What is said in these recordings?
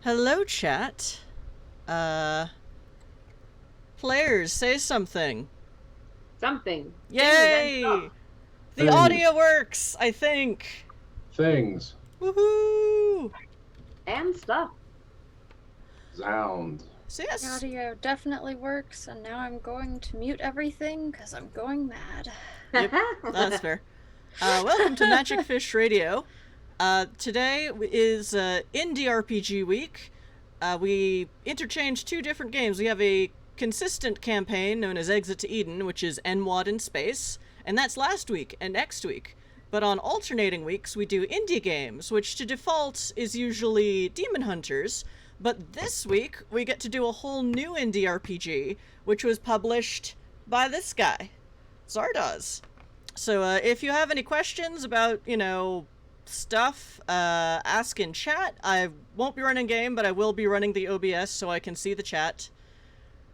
Hello, chat. Uh, Players, say something. Something. Things and stuff. Yay! The Things, audio works, I think. things, Woohoo! And stuff. sound. So The yes, audio definitely works, and now I'm going to mute everything because I'm going mad. yep, that's fair. Welcome to Magic Fish Radio. Today is Indie RPG Week. We interchanged two different games. We have a consistent campaign known as Exit to Eden, which is NWAD in space, and that's last week and next week. But on alternating weeks, we do indie games, which to default is usually Demon Hunters. But this week, we get to do a whole new indie RPG, which was published by this guy, Zardoz. So if you have any questions about, stuff, ask in chat. I won't be running game, but I will be running the OBS so I can see the chat,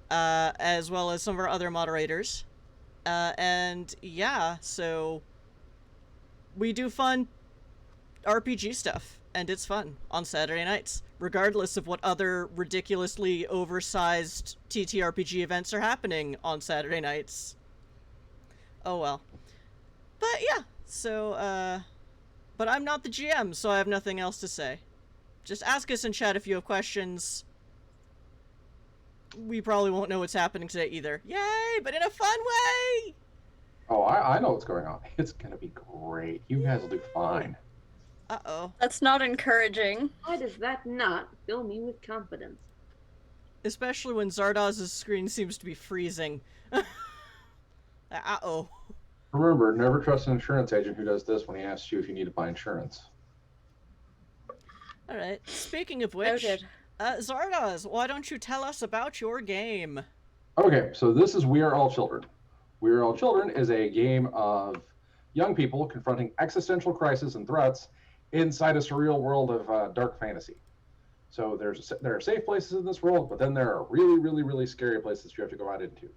as well as some of our other moderators. And yeah, so we do fun RPG stuff, and it's fun on Saturday nights, regardless of what other ridiculously oversized TTRPG events are happening on Saturday nights. Oh well. But yeah, so, but I'm not the GM, so I have nothing else to say. Just ask us in chat if you have questions. We probably won't know what's happening today either. Yay, but in a fun way! Oh, I know what's going on. It's going to be great. You guys will do fine. Uh-oh. That's not encouraging. Why does that not fill me with confidence? Especially when Zardoz's screen seems to be freezing. Uh-oh. Remember, never trust an insurance agent who does this when he asks you if you need to buy insurance. Alright, speaking of which, Noted. Zardoz, why don't you tell us about your game? Okay, so this is We Are All Children. We Are All Children is a game of young people confronting existential crises and threats inside a surreal world of dark fantasy. So there are safe places in this world, but then there are really, really, really scary places you have to go out into.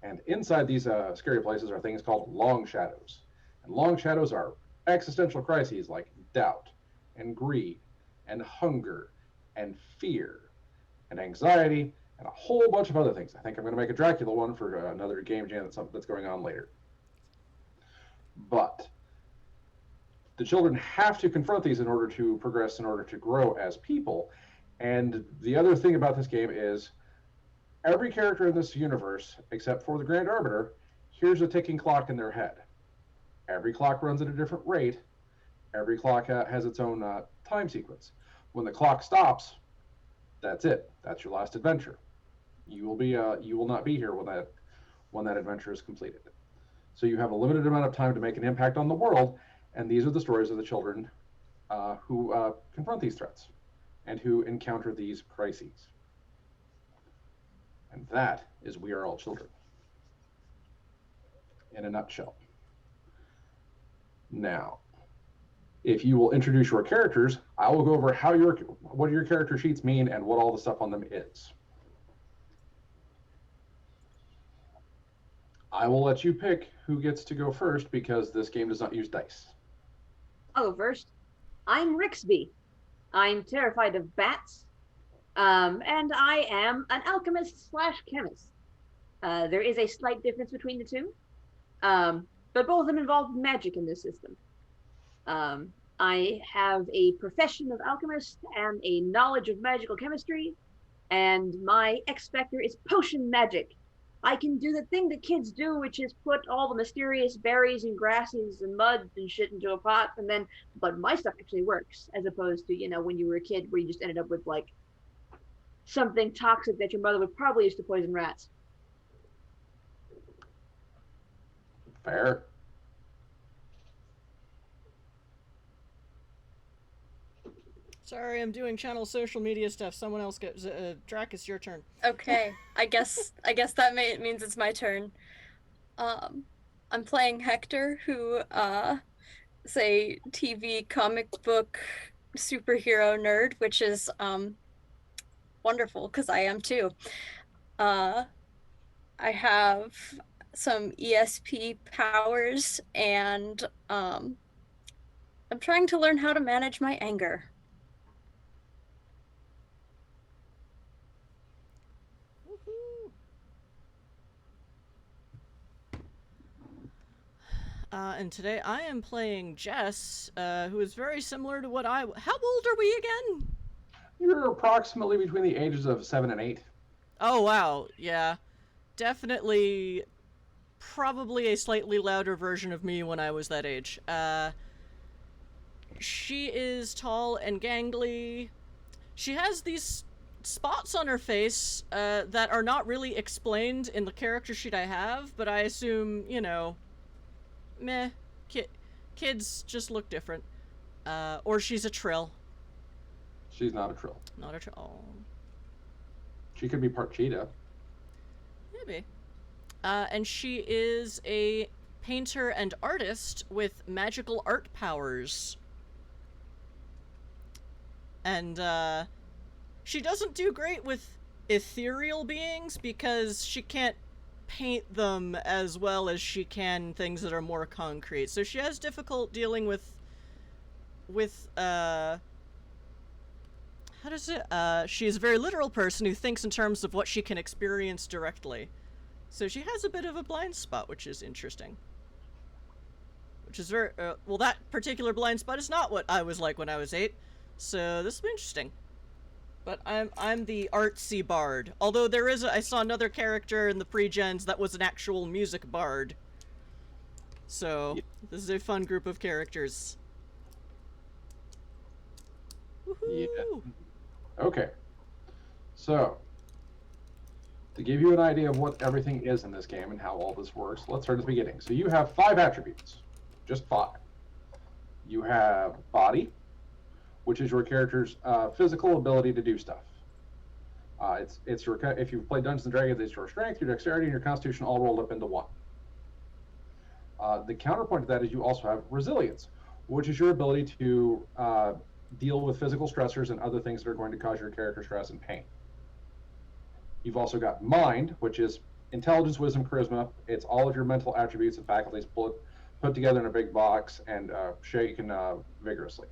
And inside these scary places are things called long shadows. And long shadows are existential crises like doubt and greed and hunger and fear and anxiety and a whole bunch of other things. I think I'm going to make a Dracula one for another game jam that's going on later. But the children have to confront these in order to progress, in order to grow as people. And the other thing about this game is every character in this universe, except for the Grand Arbiter, hears a ticking clock in their head. Every clock runs at a different rate. Every clock has its own time sequence. When the clock stops, that's it. That's your last adventure. You will not be here when that adventure is completed. So you have a limited amount of time to make an impact on the world, and these are the stories of the children who confront these threats and who encounter these crises. And that is We Are All Children in a nutshell. Now, if you will introduce your characters, I will go over what your character sheets mean and what all the stuff on them is. I will let you pick who gets to go first because this game does not use dice. I'll go first. I'm Rixby. I'm terrified of bats. And I am an alchemist slash chemist. There is a slight difference between the two. But both of them involve magic in this system. I have a profession of alchemist and a knowledge of magical chemistry, and my X factor is potion magic. I can do the thing that kids do, which is put all the mysterious berries and grasses and mud and shit into a pot, and then, but my stuff actually works, as opposed to, when you were a kid where you just ended up with, like, something toxic that your mother would probably use to poison rats. Fair. Sorry, I'm doing channel social media stuff. Someone else get Drac, it's your turn. Okay, I guess that means it's my turn. I'm playing Hector, who is a TV comic book superhero nerd, which is wonderful because I am too. I have some ESP powers, and I'm trying to learn how to manage my anger. And today I am playing Jess, who is very similar to what I... How old are we again? You're approximately between the ages of 7 and 8. Oh, wow. Yeah. Definitely, probably a slightly louder version of me when I was that age. She is tall and gangly. She has these spots on her face that are not really explained in the character sheet I have, but I assume, you know, meh, kids just look different. Or she's a Trill. She's not a Trill. Not a Trill. Oh. She could be part cheetah. Maybe. And she is a painter and artist with magical art powers. And, she doesn't do great with ethereal beings because she can't paint them as well as she can things that are more concrete. So she has difficult dealing with how does it, she is a very literal person who thinks in terms of what she can experience directly. So she has a bit of a blind spot, which is interesting. Which is very, well, that particular blind spot is not what I was like when I was 8. So this will be interesting. But I'm the artsy bard. Although I saw another character in the pre-gens that was an actual music bard. So, this is a fun group of characters. Woohoo! Yeah. Okay. So, to give you an idea of what everything is in this game and how all this works, let's start at the beginning. So you have 5 attributes. Just 5. You have body, which is your character's physical ability to do stuff. It's your, if you've played Dungeons and Dragons, it's your strength, your dexterity, and your constitution all rolled up into 1. The counterpoint to that is you also have resilience, which is your ability to deal with physical stressors and other things that are going to cause your character stress and pain. You've also got mind, which is intelligence, wisdom, charisma. It's all of your mental attributes and faculties put together in a big box and shaken vigorously.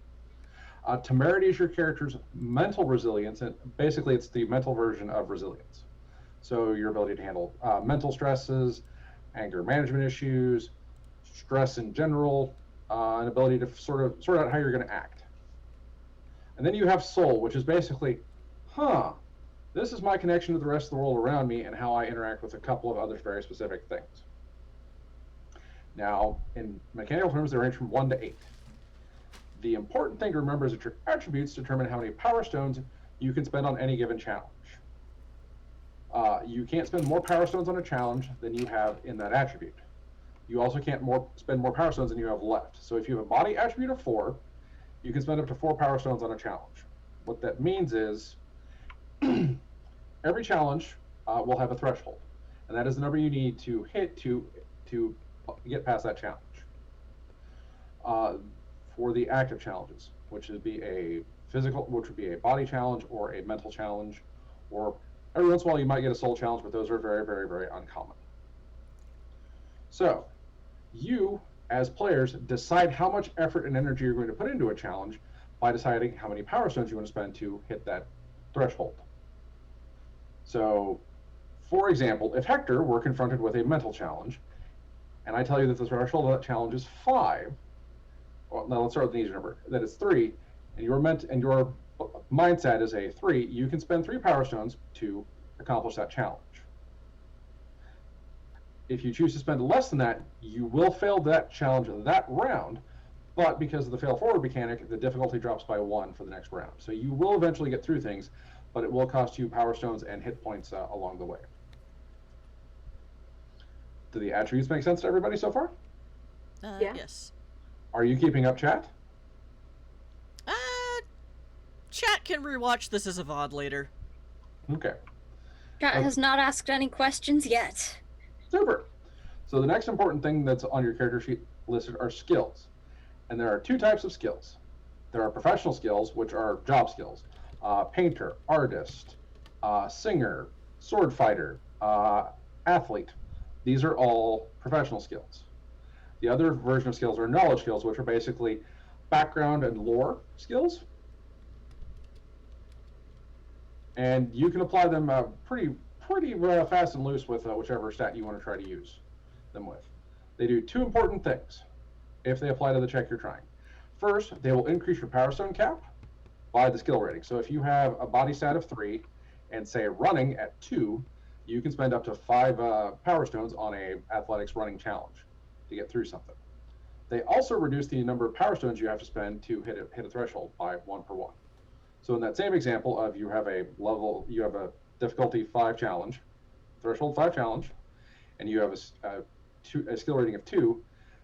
Temerity is your character's mental resilience, and basically it's the mental version of resilience. So your ability to handle mental stresses, anger management issues, stress in general, an ability to sort out how you're going to act. And then you have soul, which is basically, this is my connection to the rest of the world around me and how I interact with a couple of other very specific things. Now, in mechanical terms, they range from 1 to 8. The important thing to remember is that your attributes determine how many power stones you can spend on any given challenge. You can't spend more power stones on a challenge than you have in that attribute. You also can't spend more power stones than you have left. So if you have a body attribute of 4, you can spend up to 4 power stones on a challenge. What that means is every challenge will have a threshold, and that is the number you need to hit to get past that challenge. For the active challenges, which would be a body challenge or a mental challenge, or every once in a while you might get a soul challenge, but those are very, very, very uncommon. So you, as players, decide how much effort and energy you're going to put into a challenge by deciding how many power stones you want to spend to hit that threshold. So, for example, if Hector were confronted with a mental challenge, and I tell you that the threshold of that challenge is 5, well, now let's start with an easier number, that is 3, and your mindset is a 3, you can spend 3 power stones to accomplish that challenge. If you choose to spend less than that, you will fail that challenge that round, but because of the fail forward mechanic, the difficulty drops by 1 for the next round. So you will eventually get through things, but it will cost you power stones and hit points along the way. Do the attributes make sense to everybody so far? Yeah. Yes. Are you keeping up, chat? Chat can rewatch this as a VOD later. Okay. Chat has not asked any questions yet. Super. So the next important thing that's on your character sheet listed are skills. And there are 2 types of skills. There are professional skills, which are job skills. Painter, artist, singer, sword fighter, athlete. These are all professional skills. The other version of skills are knowledge skills, which are basically background and lore skills. And you can apply them pretty fast and loose with whichever stat you want to try to use them with. They do 2 important things. if they apply to the check you're trying. First, they will increase your Power Stone cap by the skill rating. So if you have a body stat of 3 and say running at 2, you can spend up to 5 Power Stones on a athletics running challenge to get through something. They also reduce the number of Power Stones you have to spend to hit a threshold by 1 per 1. So in that same example of you have a difficulty 5 challenge, threshold 5 challenge, and you have a skill rating of 2,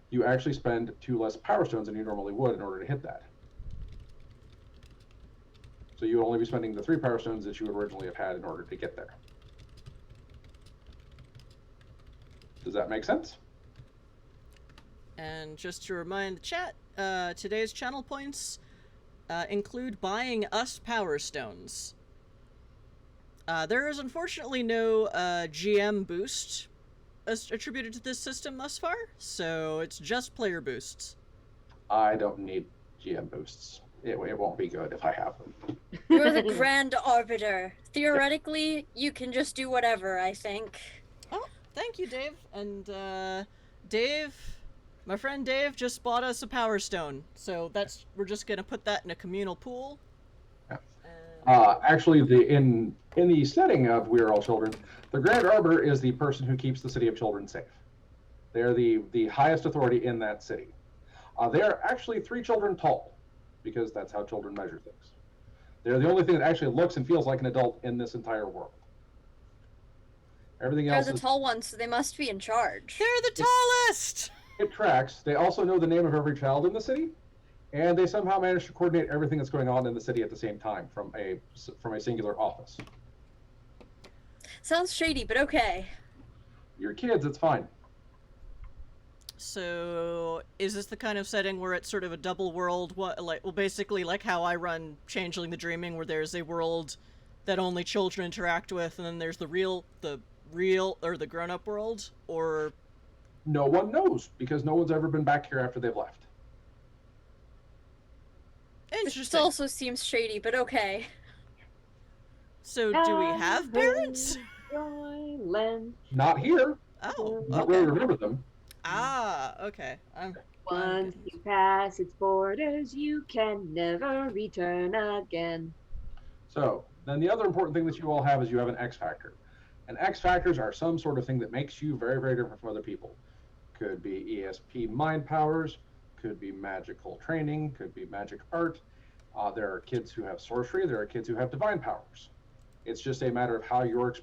you actually spend 2 less Power Stones than you normally would in order to hit that. So you would only be spending the 3 Power Stones that you would originally have had in order to get there. Does that make sense? And just to remind the chat, today's channel points include buying us Power Stones. There is unfortunately no GM boost attributed to this system thus far, so it's just player boosts. I don't need GM boosts. It won't be good if I have them. You're the Grand Arbiter. Theoretically, you can just do whatever, I think. Oh, thank you, Dave. And Dave, my friend Dave, just bought us a Power Stone, so we're just gonna put that in a communal pool. Actually, in the setting of We Are All Children, the Grand Arbiter is the person who keeps the City of Children safe. They're the highest authority in that city. They are actually 3 children tall, because that's how children measure things. They're the only thing that actually looks and feels like an adult in this entire world. Everything else They're the tall ones, so they must be in charge. They're the tallest! It tracks. They also know the name of every child in the city, and they somehow manage to coordinate everything that's going on in the city at the same time from a singular office. Sounds shady, but okay. Your kids, it's fine. So, is this the kind of setting where it's sort of a double world, basically like how I run Changeling the Dreaming, where there's a world that only children interact with, and then there's the real, or the grown-up world, or... No one knows, because no one's ever been back here after they've left. This also seems shady, but okay. So, do we have parents? Not here. Oh, You don't okay. really remember them. Ah, okay. Once you pass its borders, you can never return again. So, then the other important thing that you all have is you have an X Factor. And X Factors are some sort of thing that makes you very, very different from other people. Could be ESP mind powers, could be magical training, could be magic art. There are kids who have sorcery, there are kids who have divine powers. It's just a matter of how your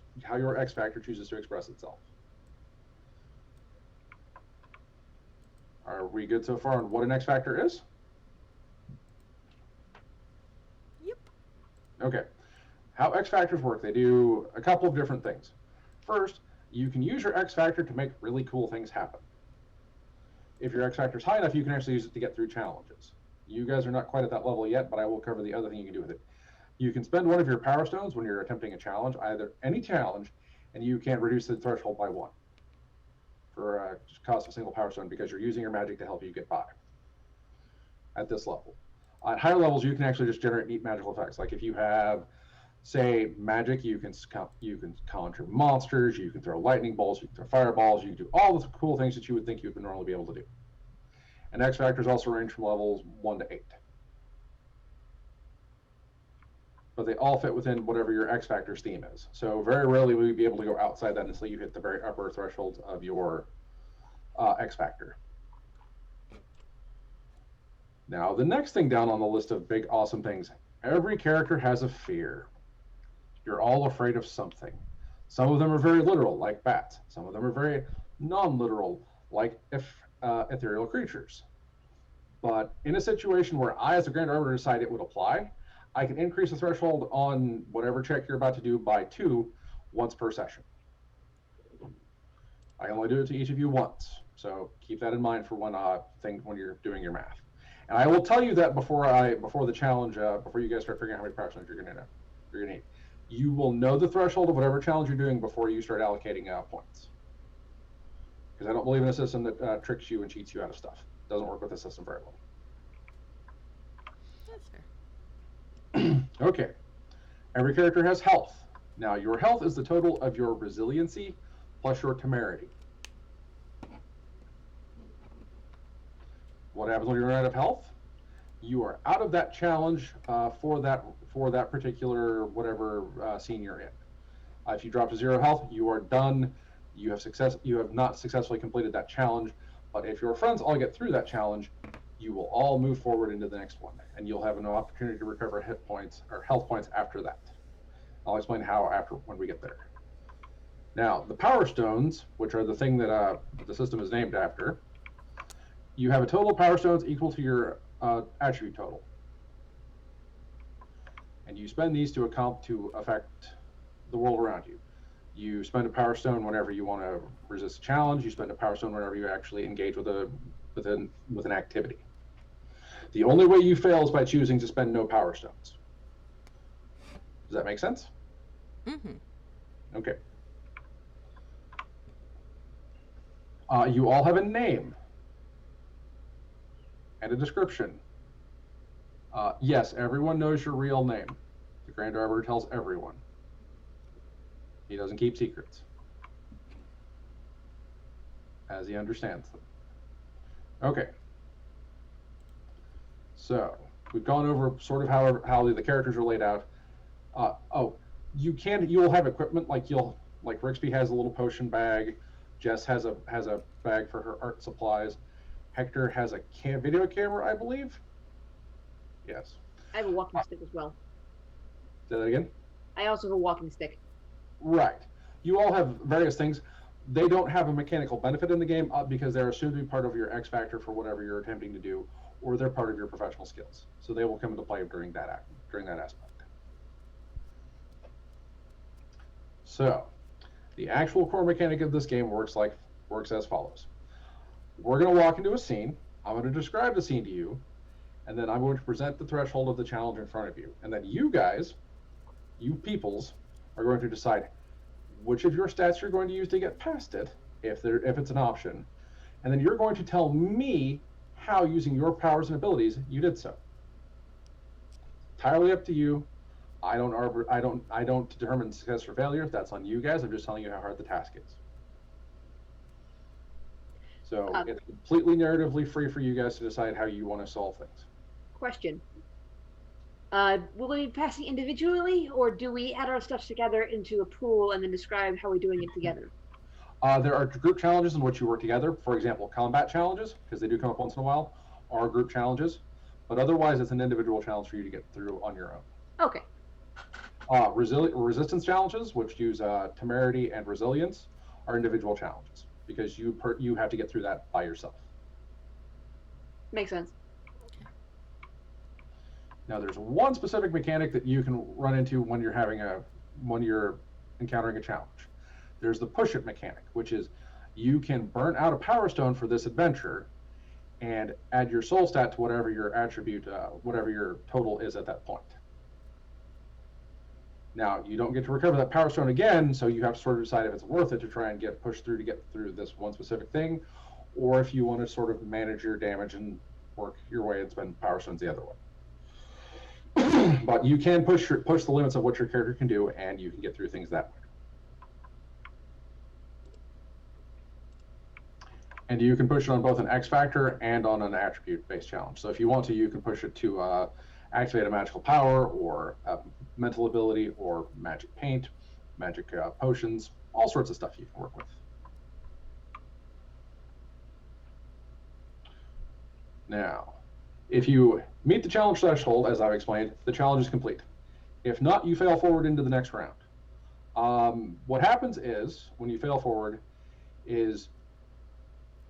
X Factor chooses to express itself. Are we good so far on what an X Factor is? Yep. Okay. How X Factors work, they do a couple of different things. First, you can use your X Factor to make really cool things happen. If your X Factor is high enough, you can actually use it to get through challenges. You guys are not quite at that level yet, but I will cover the other thing you can do with it. You can spend one of your Power Stones when you're attempting a challenge, either any challenge, and you can reduce the threshold by 1 for cost of a single Power Stone because you're using your magic to help you get by at this level. At higher levels, you can actually just generate neat magical effects. Like if you have, say, magic, you can conjure monsters, you can throw lightning bolts, you can throw fireballs, you can do all the cool things that you would think you would normally be able to do. And X Factors also range from levels 1 to 8. But they all fit within whatever your X Factor's theme is. So very rarely will you be able to go outside that until you hit the very upper threshold of your X Factor. Now, the next thing down on the list of big, awesome things, every character has a fear. You're all afraid of something. Some of them are very literal, like bats. Some of them are very non-literal, like ethereal creatures. But in a situation where I, as a Grand Arbiter, decide it would apply, I can increase the threshold on whatever check you're about to do by 2 once per session. I only do it to each of you once, so keep that in mind for when you're doing your math. And I will tell you that before the challenge, before you guys start figuring out how many Power Stones you're gonna need. You will know the threshold of whatever challenge you're doing before you start allocating points. Because I don't believe in a system that tricks you and cheats you out of stuff. It doesn't work with the system very well. That's fair. Okay. Every character has health. Now, your health is the total of your resiliency plus your temerity. What happens when you run out of health? You are out of that challenge for that particular whatever scene you're in. If you drop to 0 health, you are done. You have not successfully completed that challenge. But if your friends all get through that challenge, you will all move forward into the next one, and you'll have an opportunity to recover hit points or health points after that. I'll explain how after when we get there. Now, the power stones, which are the thing that the system is named after, you have a total of power stones equal to your attribute total, and you spend these to affect the world around you. You spend a power stone whenever you want to resist a challenge. You spend a power stone whenever you actually engage with an activity. The only way you fail is by choosing to spend no power stones. Does that make sense? Mm-hmm. Okay. You all have a name and a description. Yes, everyone knows your real name. The Grand Arbiter tells everyone. He doesn't keep secrets, as he understands them. Okay. So we've gone over sort of how the characters are laid out. You will have equipment like Rixby has a little potion bag. Jess has a bag for her art supplies. Hector has a video camera, I believe. Yes. I have a walking stick as well. Say that again? I also have a walking stick. Right. You all have various things. They don't have a mechanical benefit in the game because they're assumed to be part of your X factor for whatever you're attempting to do, or they're part of your professional skills. So they will come into play during that aspect. So, the actual core mechanic of this game works as follows. We're going to walk into a scene. I'm going to describe the scene to you, and then I'm going to present the threshold of the challenge in front of you. And then you guys, you peoples, are going to decide which of your stats you're going to use to get past it, if it's an option. And then you're going to tell me how, using your powers and abilities, you did so. Entirely up to you. I don't determine success or failure. That's on you guys. I'm just telling you how hard the task is. So it's completely narratively free for you guys to decide how you want to solve things. Question. Will we be passing individually, or do we add our stuff together into a pool and then describe how we're doing it together? There are group challenges in which you work together. For example, combat challenges, because they do come up once in a while, are group challenges. But otherwise, it's an individual challenge for you to get through on your own. Okay. Resistance challenges, which use temerity and resilience, are individual challenges because you have to get through that by yourself. Makes sense. Now, there's one specific mechanic that you can run into when you're encountering a challenge. There's the push it mechanic, which is you can burn out a power stone for this adventure and add your soul stat to whatever your attribute, whatever your total is at that point. Now, you don't get to recover that power stone again, so you have to sort of decide if it's worth it to try and get pushed through to get through this one specific thing, or if you want to sort of manage your damage and work your way and spend power stones the other way. But you can push the limits of what your character can do, and you can get through things that way. And you can push it on both an X factor and on an attribute-based challenge. So if you want to, you can push it to activate a magical power, or a mental ability, or magic paint, magic potions, all sorts of stuff you can work with. Now, if you meet the challenge threshold, as I've explained, the challenge is complete. If not, you fail forward into the next round. What happens is, when you fail forward, is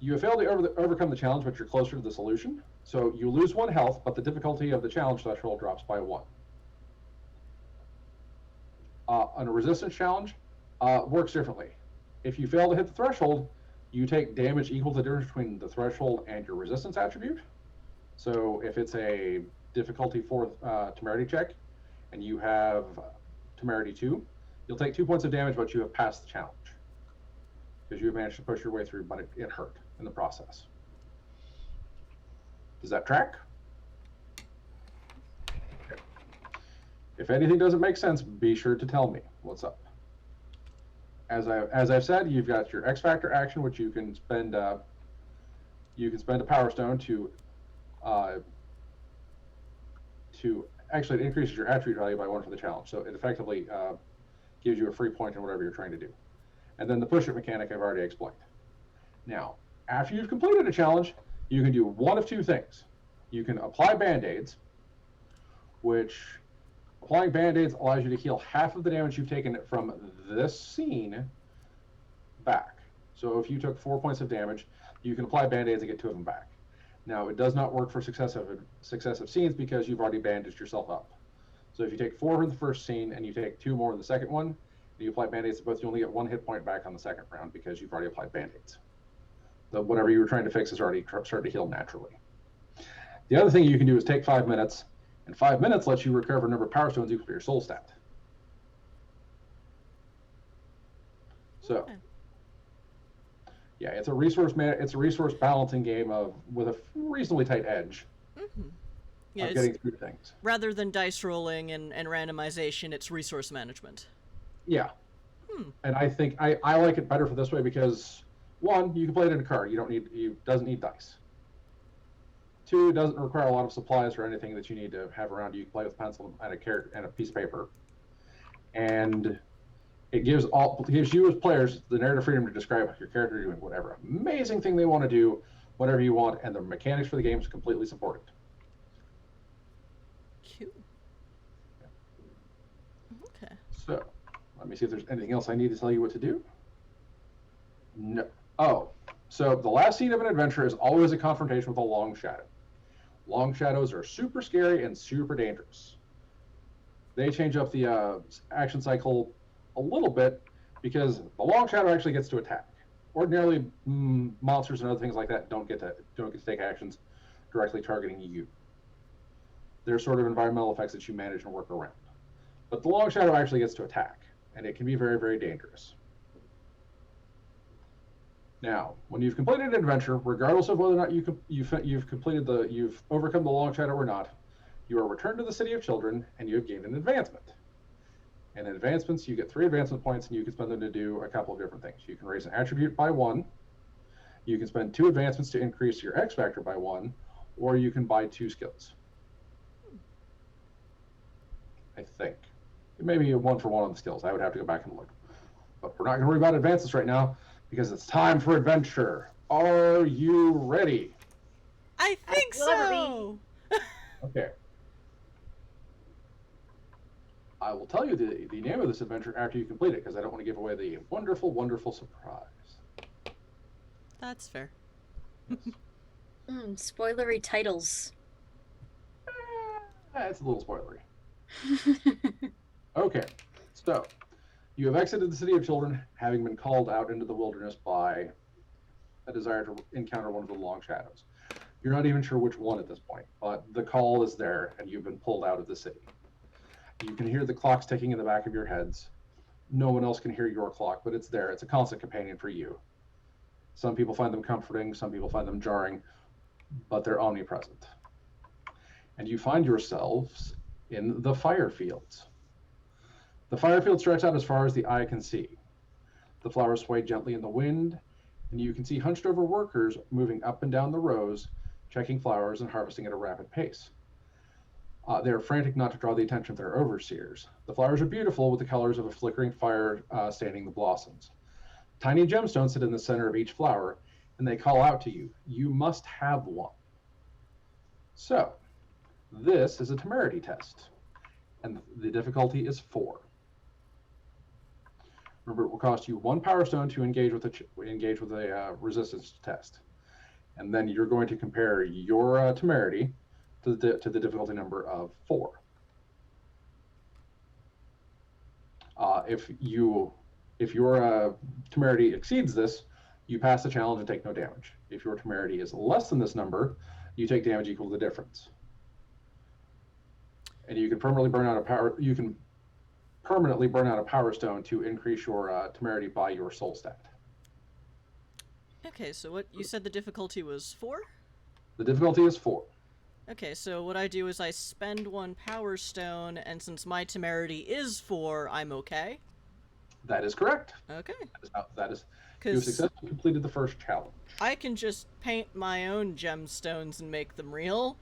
you have failed to overcome the challenge, but you're closer to the solution. So you lose 1 health, but the difficulty of the challenge threshold drops by 1. On a resistance challenge, works differently. If you fail to hit the threshold, you take damage equal to the difference between the threshold and your resistance attribute. So if it's a difficulty 4 temerity check, and you have temerity 2, you'll take 2 points of damage, but you have passed the challenge because you have managed to push your way through, but it hurt in the process. Does that track? Okay. If anything doesn't make sense, be sure to tell me what's up. As I've said, you've got your X factor action, which you can spend a power stone to to actually, it increases your attribute value by 1 for the challenge. So it effectively gives you a free point in whatever you're trying to do. And then the push-it mechanic I've already explained. Now, after you've completed a challenge, you can do one of two things. You can apply Band-Aids, which applying Band-Aids allows you to heal half of the damage you've taken from this scene back. So if you took 4 points of damage, you can apply Band-Aids and get 2 of them back. Now, it does not work for successive scenes because you've already bandaged yourself up. So if you take 4 in the first scene and you take 2 more in the second one, and you apply Band-Aids to both, you only get 1 hit point back on the second round because you've already applied Band-Aids. So whatever you were trying to fix has already started to heal naturally. The other thing you can do is take 5 minutes, and 5 minutes lets you recover a number of power stones equal to your soul stat. So, Okay. yeah, it's a resource balancing game with a reasonably tight edge Yeah, of getting through things. rather than dice rolling and randomization, it's resource management. Yeah, and I think I like it better for this way because 1, you can play it in a car. Doesn't need dice. 2, it doesn't require a lot of supplies or anything that you need to have around you. You can play with a pencil and a piece of paper, and it gives you as players the narrative freedom to describe your character doing whatever amazing thing they want to do, whatever you want, and the mechanics for the game is completely supported. Cute. Okay. So, let me see if there's anything else I need to tell you what to do. No. Oh, so the last scene of an adventure is always a confrontation with a long shadow. Long shadows are super scary and super dangerous. They change up the action cycle a little bit because the long shadow actually gets to attack. Ordinarily, monsters and other things like that don't get to take actions directly targeting you. They're sort of environmental effects that you manage and work around. But the long shadow actually gets to attack, and it can be very, very dangerous. Now, when you've completed an adventure, regardless of whether or not you've overcome the long shadow or not, you are returned to the City of Children, and you have gained an advancement. And in advancements, you get 3 advancement points, and you can spend them to do a couple of different things. You can raise an attribute by 1, you can spend 2 advancements to increase your X factor by 1, or you can buy 2 skills. I think. It may be a 1 for 1 on the skills. I would have to go back and look. But we're not going to worry about advances right now, because it's time for adventure. Are you ready? I think so! Okay. I will tell you the name of this adventure after you complete it, because I don't want to give away the wonderful, wonderful surprise. That's fair. Spoilery titles. It's a little spoilery. Okay, so you have exited the City of Children, having been called out into the wilderness by a desire to encounter one of the long shadows. You're not even sure which one at this point, but the call is there, and you've been pulled out of the city. You can hear the clocks ticking in the back of your heads. No one else can hear your clock, but it's there. It's a constant companion for you. Some people find them comforting, some people find them jarring, but they're omnipresent. And you find yourselves in the fire fields. The fire fields stretch out as far as the eye can see. The flowers sway gently in the wind, and you can see hunched over workers moving up and down the rows, checking flowers and harvesting at a rapid pace. They are frantic not to draw the attention of their overseers. The flowers are beautiful with the colors of a flickering fire staining the blossoms. Tiny gemstones sit in the center of each flower, and they call out to you. You must have one. So, this is a temerity test, and the difficulty is 4. Remember, it will cost you 1 power stone to engage with a resistance test, and then you're going to compare your temerity to the difficulty number of 4. If your temerity exceeds this, you pass the challenge and take no damage. If your temerity is less than this number, you take damage equal to the difference. And you can permanently burn out a power stone to increase your temerity by your soul stat. Okay, so what you said the difficulty was 4? The difficulty is 4. Okay, so what I do is I spend 1 power stone, and since my temerity is 4, I'm okay? That is correct. Okay. That is you have 'Cause successfully completed the first challenge. I can just paint my own gemstones and make them real.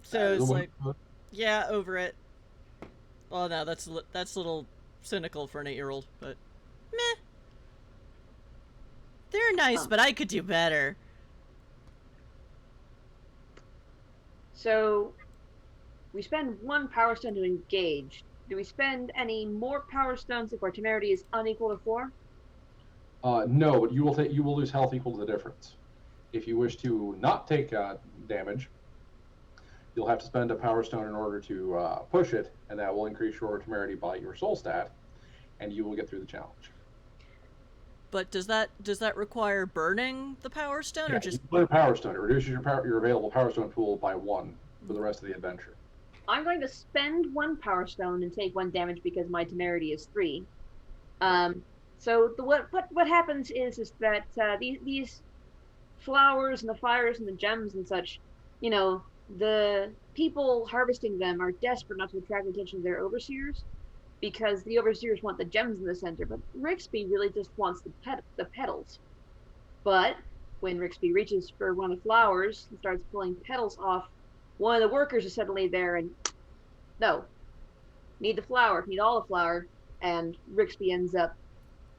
That So is a it's way like, to do it. yeah, over it. Well, no, that's a little cynical for an 8-year-old, but meh. They're nice, but I could do better. So we spend 1 power stone to engage. Do we spend any more power stones if our temerity is unequal to 4? No, but you will lose health equal to the difference. If you wish to not take damage, you'll have to spend a power stone in order to push it, and that will increase your temerity by your soul stat, and you will get through the challenge. But does that require burning the power stone, Yeah, or just you burn a power stone. It reduces your available power stone pool by 1 for the rest of the adventure. I'm going to spend 1 power stone and take 1 damage because my temerity is 3. So what happens is that these flowers and the fires and the gems and such, you know, the people harvesting them are desperate not to attract attention to their overseers, because the overseers want the gems in the center, but Rixby really just wants the petals. But when Rixby reaches for one of the flowers and starts pulling petals off, one of the workers is suddenly there and, no, need the flower, need all the flower, and Rixby ends up,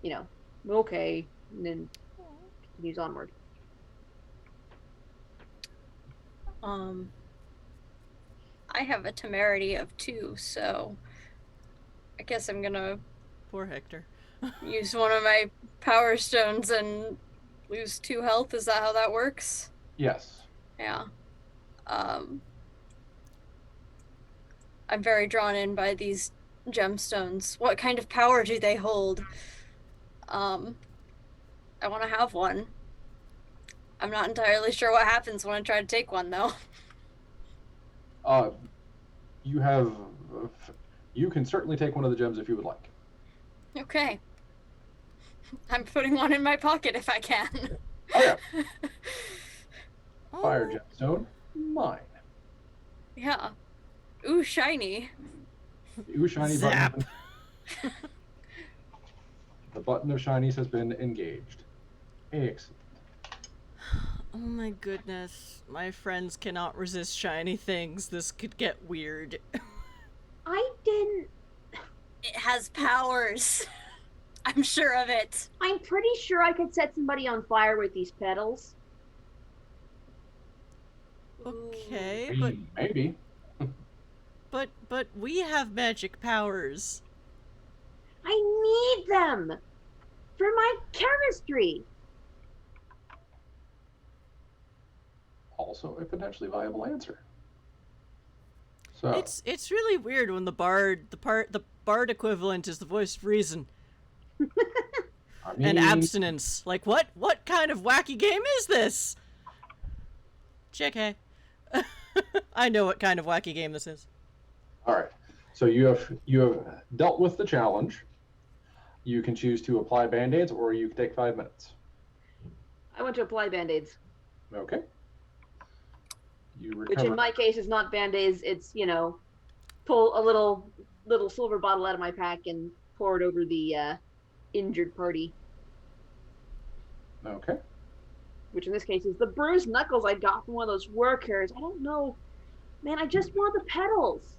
you know, okay, and then continues onward. I have a temerity of 2, so I guess I'm gonna poor Hector? use one of my power stones and lose 2 health. Is that how that works? Yes. Yeah. I'm very drawn in by these gemstones. What kind of power do they hold? I want to have one. I'm not entirely sure what happens when I try to take one, though. You can certainly take one of the gems if you would like. Okay. I'm putting one in my pocket if I can. Oh yeah. Oh. Fire gemstone, mine. Yeah. Ooh, shiny. The ooh shiny Zap. button. The button of shinies has been engaged. Excellent. Oh my goodness. My friends cannot resist shiny things. This could get weird. I didn't. It has powers. I'm sure of it. I'm pretty sure I could set somebody on fire with these petals. Okay, Maybe. but we have magic powers. I need them for my chemistry. Also a potentially viable answer. So It's really weird when the bard equivalent is the voice of reason I mean, and abstinence. Like what kind of wacky game is this? JK. I know what kind of wacky game this is. all right. So you have dealt with the challenge. You can choose to apply band-aids, or you can take 5 minutes. I want to apply band-aids. Okay. You recover. Which in my case is not band-aids, it's, you know, pull a little silver bottle out of my pack and pour it over the injured party. Okay. Which in this case is the bruised knuckles I got from one of those workers. I don't know. Man, I just want the petals.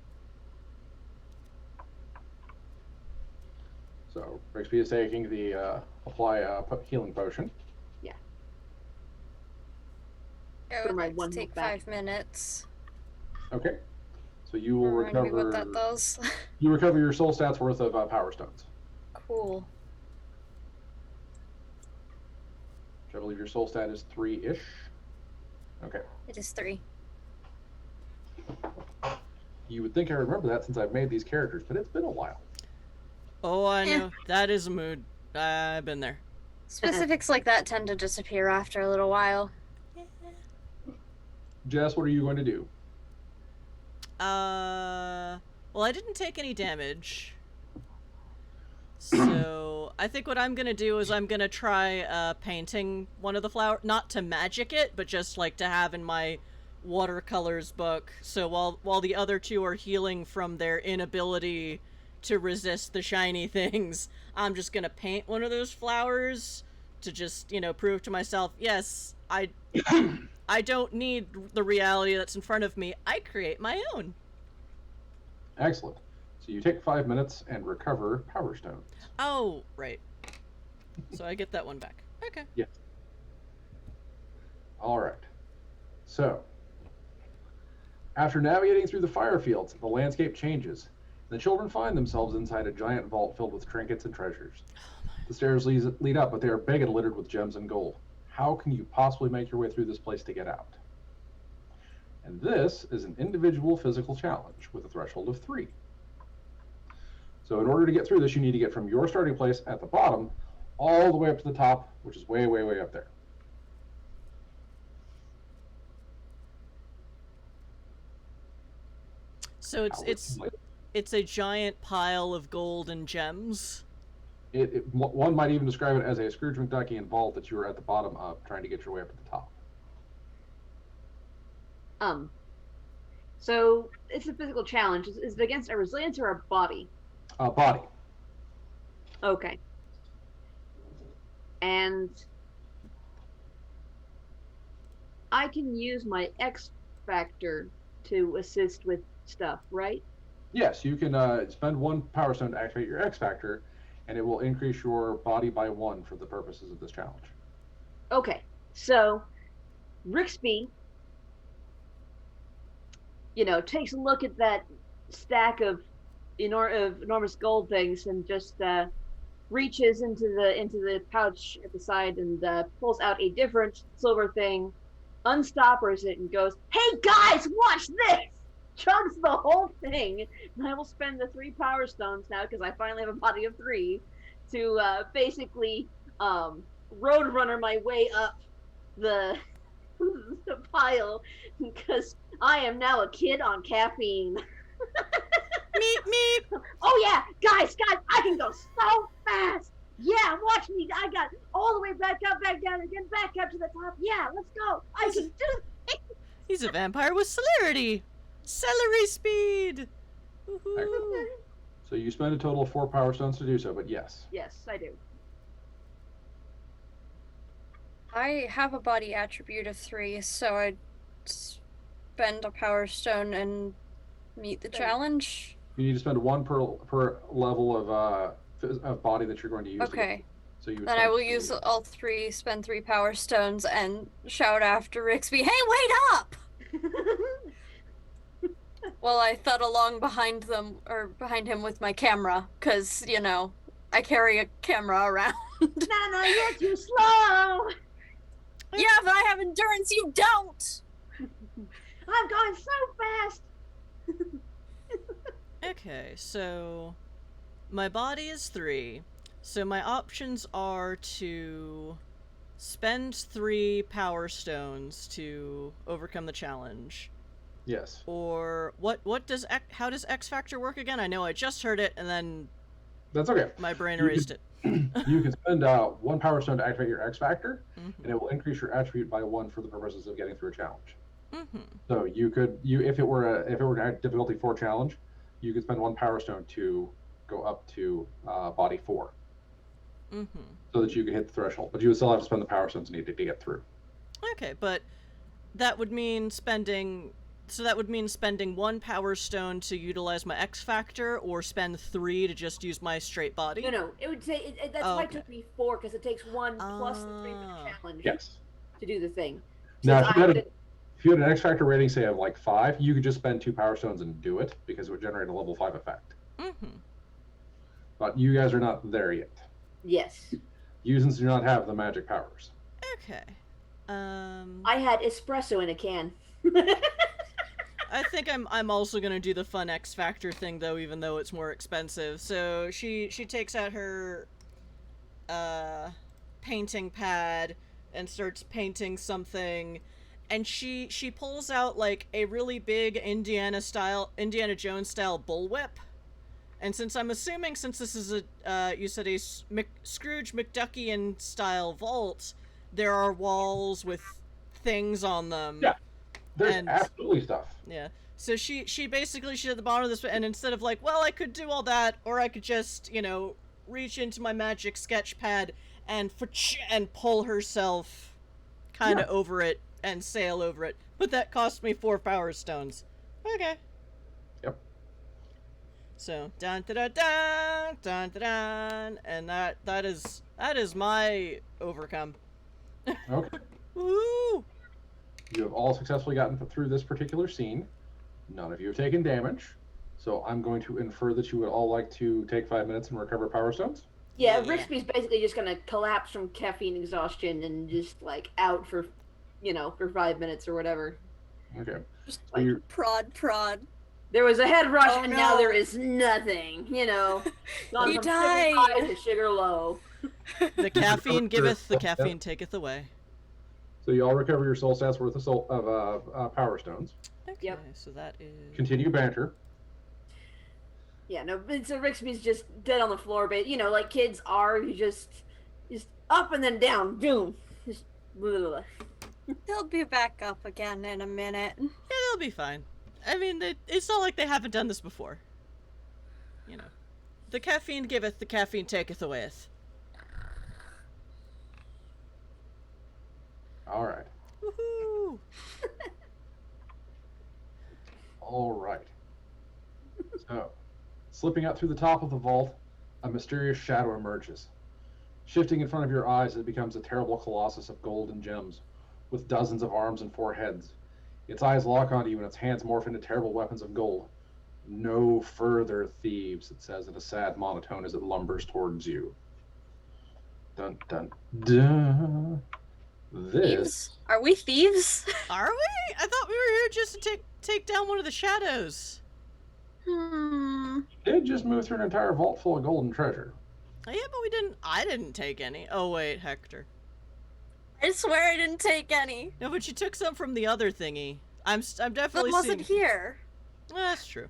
So Rixby is taking the apply a healing potion. I For would my like one to take health back. 5 minutes. Okay. So you will Remind me recover. what that does. You recover your soul stats worth of power stones. Cool. Which I believe your soul stat is 3-ish. Okay. It is 3. You would think I remember that since I've made these characters, but it's been a while. Oh, I know. That is a mood. I've been there. Specifics like that tend to disappear after a little while. Jess, what are you going to do? Well, I didn't take any damage. So, I think what I'm gonna do is I'm gonna try, painting one of the flowers. Not to magic it, but just, like, to have in my watercolors book. So while the other two are healing from their inability to resist the shiny things, I'm just gonna paint one of those flowers to just, you know, prove to myself, yes, I don't need the reality that's in front of me. I create my own. Excellent. So you take 5 minutes and recover Power Stones. Oh, right. So I get that one back. Okay. Yes. All right. So, after navigating through the fire fields, the landscape changes. The children find themselves inside a giant vault filled with trinkets and treasures. The stairs lead up, but they are big and littered with gems and gold. How can you possibly make your way through this place to get out? And this is an individual physical challenge with a threshold of 3. So in order to get through this, you need to get from your starting place at the bottom all the way up to the top, which is way, way, way up there. So it's a giant pile of gold and gems. One might even describe it as a Scrooge McDuckian vault that you are at the bottom of, trying to get your way up to the top. So it's a physical challenge. Is it against our resilience or our body? Body. Okay. And I can use my X factor to assist with stuff, right? Yes, you can spend 1 Power Stone to activate your X Factor, and it will increase your body by 1 for the purposes of this challenge. Okay, so Rixby, takes a look at that stack of enormous gold things and just reaches into the pouch at the side and pulls out a different silver thing, unstoppers it, and goes, "Hey guys, watch this!" Chugs the whole thing, and I will spend the 3 Power Stones now because I finally have a body of 3 to basically roadrunner my way up the pile because I am now a kid on caffeine. Meep meep. Oh yeah, guys, I can go so fast. Yeah, watch me. I got all the way back up, back down, again, back up to the top. Yeah, let's go. I can do it. He's a vampire with celerity. Celery speed. Woohoo. So you spend a total of 4 Power Stones to do so, but yes. Yes, I do. I have a body attribute of 3, so I'd spend a Power Stone and meet the challenge. You need to spend 1 per level of body that you're going to use. Okay. So you. Then I will use all 3, spend 3 Power Stones, and shout after Rixby, "Hey, wait up!" While I thud along behind him with my camera, because, I carry a camera around. No, you're too slow. Yeah, but I have endurance, you don't! I'm going so fast. Okay, so my body is 3. So my options are to spend 3 Power Stones to overcome the challenge. Yes. Or how does X Factor work again? I know I just heard it and then That's okay. my brain erased it. You can spend 1 Power Stone to activate your X Factor, Mm-hmm. and it will increase your attribute by 1 for the purposes of getting through a challenge. Mm-hmm. So if it were a difficulty 4 challenge, you could spend 1 Power Stone to go up to body 4, Mm-hmm. so that you can hit the threshold. But you would still have to spend the Power Stones needed to get through. Okay, but that would mean spending 1 Power Stone to utilize my X Factor, or spend 3 to just use my straight body? No, it would say that's why it took me 4 because it takes 1 plus the 3 for the challenge Yes. to do the thing. Now, if you had an X Factor rating, say, of like 5, you could just spend 2 Power Stones and do it, because it would generate a level 5 effect. Mm-hmm. But you guys are not there yet. Yes. Users do not have the magic powers. Okay. I had espresso in a can. I think I'm also gonna do the fun X Factor thing though, even though it's more expensive. So she takes out her painting pad and starts painting something, and she pulls out like a really big Indiana Jones style bullwhip. And since this is you said a Scrooge McDuckian style vault, there are walls with things on them. Yeah. There's absolutely stuff. Yeah. So she basically, she's at the bottom of this, and instead of like, well, I could do all that, or I could just, reach into my magic sketch pad and pull herself kind of over it and sail over it. But that cost me 4 power stones. Okay. Yep. So dun dun dun dun dun dun, dun, and that is my overcome. Okay. Woo! You have all successfully gotten through this particular scene. None of you have taken damage. So I'm going to infer that you would all like to take 5 minutes and recover power stones. Yeah, Yeah. Rixby's basically just gonna collapse from caffeine exhaustion and just like out for 5 minutes or whatever. Okay. Just So you're- prod. There was a head rush, Oh, and no. now there is nothing. Gone He from died. sugar high to sugar low. The caffeine giveth, the caffeine taketh away. So you all recover your soul stats worth of power stones. Okay, Yep. so that is... Continue banter. Yeah, no, but so Rixby's just dead on the floor, but like kids are, you just up and then down, boom. Just blah, blah, blah. They'll be back up again in a minute. Yeah, they'll be fine. I mean, it's not like they haven't done this before. The caffeine giveth, the caffeine taketh awayeth. All right. Woohoo! All right. So, slipping out through the top of the vault, a mysterious shadow emerges. Shifting in front of your eyes, it becomes a terrible colossus of gold and gems, with dozens of arms and 4 heads. Its eyes lock onto you and its hands morph into terrible weapons of gold. No further thieves, it says in a sad monotone as it lumbers towards you. Dun dun dun. This Thieves? Are we thieves? Are we? I thought we were here just to take down one of the shadows. did just move through an entire vault full of gold and treasure. Yeah, but I didn't take any. Oh wait, Hector. I swear I didn't take any. No, but you took some from the other thingy. I'm That definitely wasn't seeing... here. That's true.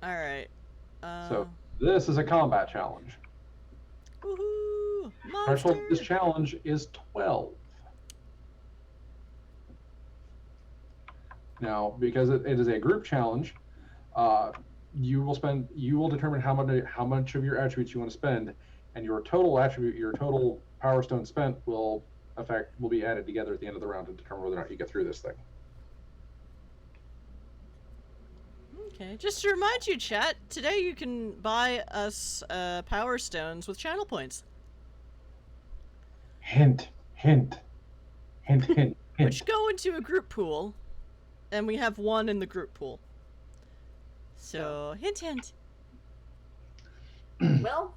Alright. So this is a combat challenge. Woohoo! Threshold for this Monster! challenge is 12. Now, because it is a group challenge, you will determine how much of your attributes you want to spend, and your total power stone spent will be added together at the end of the round to determine whether or not you get through this thing. Okay, just to remind you, chat, today you can buy us power stones with channel points. Hint, hint, hint, hint, hint. Which go into a group pool, and we have one in the group pool. So, hint, hint. Well,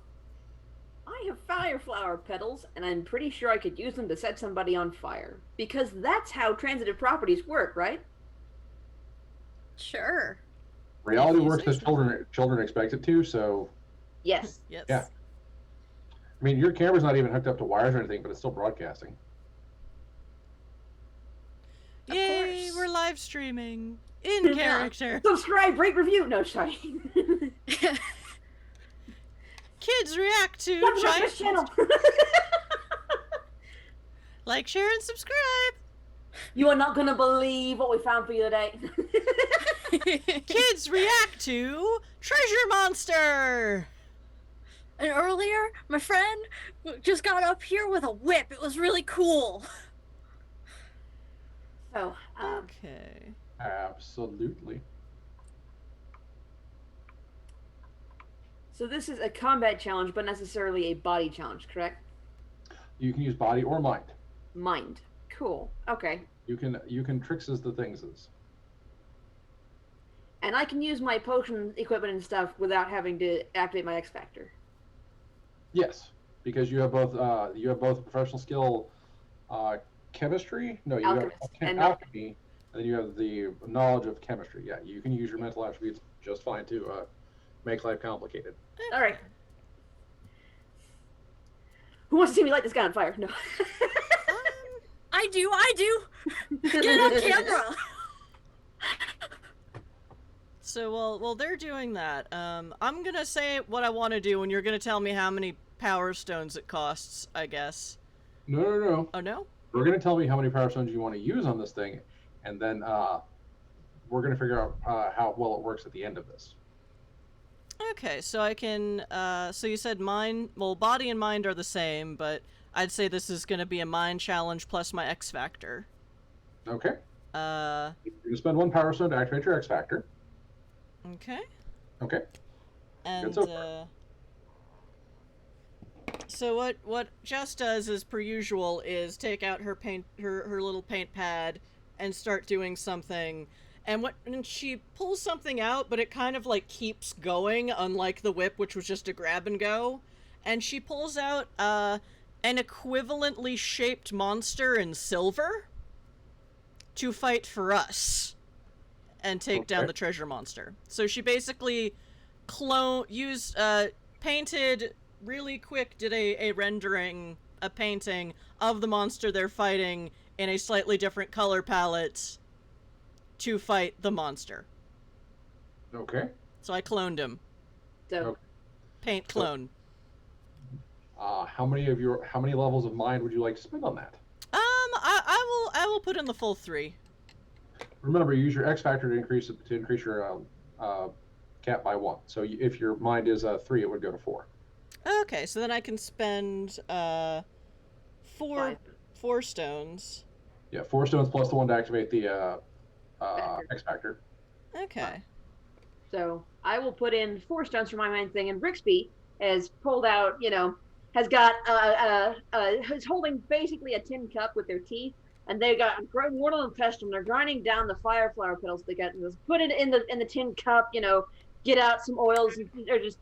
I have fire flower petals, and I'm pretty sure I could use them to set somebody on fire. Because that's how transitive properties work, right? Sure. Reality If you works say as so. children expect it to, so Yes. Yes. Yeah. I mean, your camera's not even hooked up to wires or anything, but it's still broadcasting. Of Yay, course. we're live streaming. In character. Subscribe, rate, review. No, sorry. Kids react to Subscribe giant... this channel. Like, share, and subscribe. You are not gonna believe what we found for you today. Kids react to Treasure Monster. And earlier, my friend just got up here with a whip. It was really cool. So, Okay. Absolutely. so this is a combat challenge, but necessarily a body challenge, correct? You can use body or mind. Mind. Cool. Okay. You can tricks as the things is. And I can use my potion equipment and stuff without having to activate my X Factor. Yes, because you have both professional skill, chemistry. No, you Alchemist. have And alchemy, and then you have the knowledge of chemistry. Yeah, you can use your mental attributes just fine to make life complicated. All right. Who wants to see me light this guy on fire? No. I do. Get on camera. So while they're doing that, I'm gonna say what I want to do, and you're gonna tell me how many power stones it costs, I guess. No. Oh no? We're gonna tell me how many power stones you want to use on this thing, and then we're going to figure out how well it works at the end of this. Okay, so I can, so you said mind, well, body and mind are the same, but I'd say this is going to be a mind challenge plus my X Factor. Okay. Uh, You're going to spend 1 power stone to activate your X Factor. okay. Okay. And, Good so far. So what Jess does, as per usual, is take out her her little paint pad and start doing something. And she pulls something out, but it kind of like keeps going, unlike the whip, which was just a grab and go. And she pulls out an equivalently shaped monster in silver to fight for us and take down the treasure monster. So she basically painted really quick, did a rendering, a painting of the monster they're fighting in a slightly different color palette to fight the monster. Okay. So I cloned him. So Okay. Paint clone. How many levels of mind would you like to spend on that? I will put in the full 3. Remember, you use your X Factor to increase your cap by 1. So if your mind is 3, it would go to 4. Okay, so then I can spend 4 stones. Yeah, 4 stones plus the 1 to activate the X Factor. Okay. So I will put in 4 stones for my mind thing, and Brixby has pulled out, has got is holding basically a tin cup with their teeth, and they got mortal and pestle, and they're grinding down the fire flower petals they got. Put it in the tin cup, get out some oils, and they're just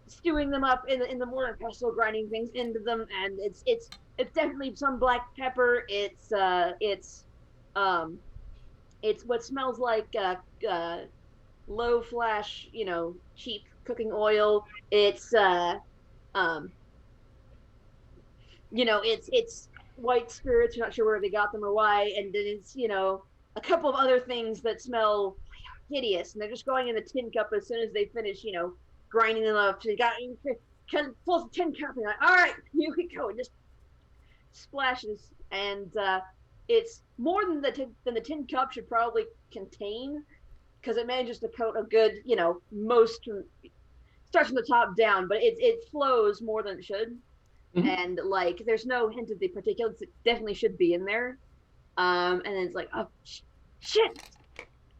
stewing them up in the mortar and pestle, grinding things into them, and it's definitely some black pepper. It's what smells like low flash, cheap cooking oil. It's it's white spirits. You're not sure where they got them or why, and then it's a couple of other things that smell hideous, and they're just going in the tin cup as soon as they finish, grinding them up. So you got kind of pulls the tin cup and like, all right, here we go, and just splashes, and it's more than the tin cup should probably contain, because it manages to coat a good, most starts from the top down, but it flows more than it should. Mm-hmm. And like there's no hint of the particulates that definitely should be in there. And then it's like, oh shit,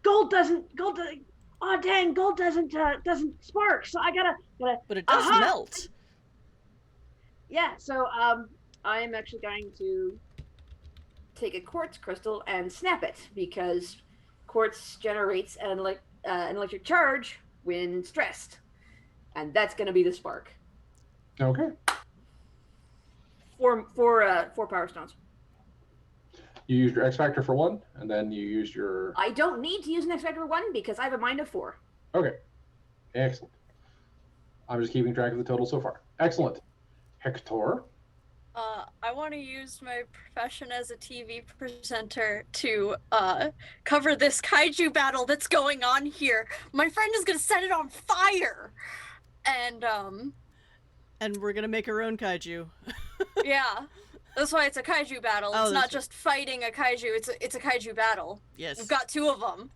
gold doesn't oh dang, gold doesn't spark, so I gotta but it does melt. Yeah, so I'm actually going to take a quartz crystal and snap it, because quartz generates an electric charge when stressed, and that's going to be the spark. Okay. 4 power stones. You used your X Factor for 1, and then you used your... I don't need to use an X Factor for 1 because I have a mind of 4. Okay. Excellent. I'm just keeping track of the total so far. Excellent. Hector? I want to use my profession as a TV presenter to cover this kaiju battle that's going on here. My friend is going to set it on fire. And we're going to make our own kaiju. Yeah. That's why it's a kaiju battle. It's not just fighting a kaiju. It's a kaiju battle. Yes. We've got 2 of them.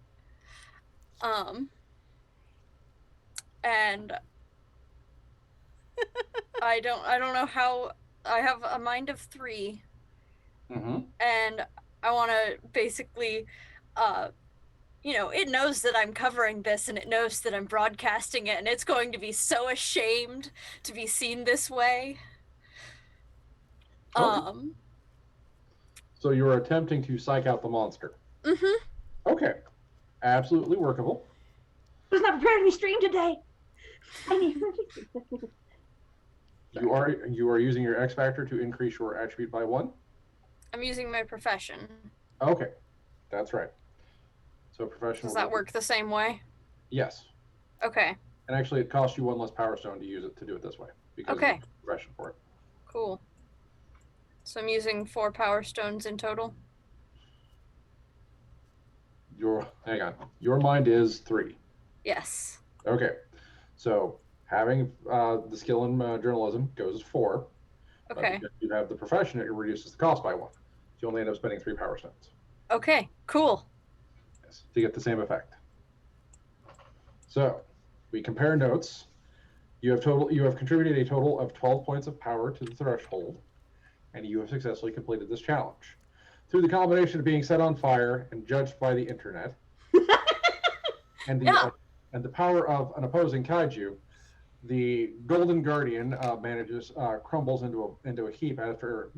And I don't know how. I have a mind of 3. Mm-hmm. And I want to basically, it knows that I'm covering this, and it knows that I'm broadcasting it, and it's going to be so ashamed to be seen this way. Okay. So you were attempting to psych out the monster. Mm-hmm. Okay. Absolutely workable. I was not prepared to be streamed today. You are using your X Factor to increase your attribute by 1? I'm using my profession. Okay. That's right. So professional... Does that work the same way? Yes. Okay. And actually it costs you 1 less power stone to use it, to do it this way. Because okay. of the profession for it. Cool. So I'm using 4 power stones in total? Hang on. Your mind is 3. Yes. Okay. So having the skill in journalism goes as 4. Okay. But if you have the profession, it reduces the cost by 1. So you only end up spending 3 power stones. Okay, cool. Yes, to get the same effect. So we compare notes. You have contributed a total of 12 points of power to the threshold, and you have successfully completed this challenge. Through the combination of being set on fire and judged by the internet, and the power of an opposing kaiju, the Golden Guardian crumbles into a heap after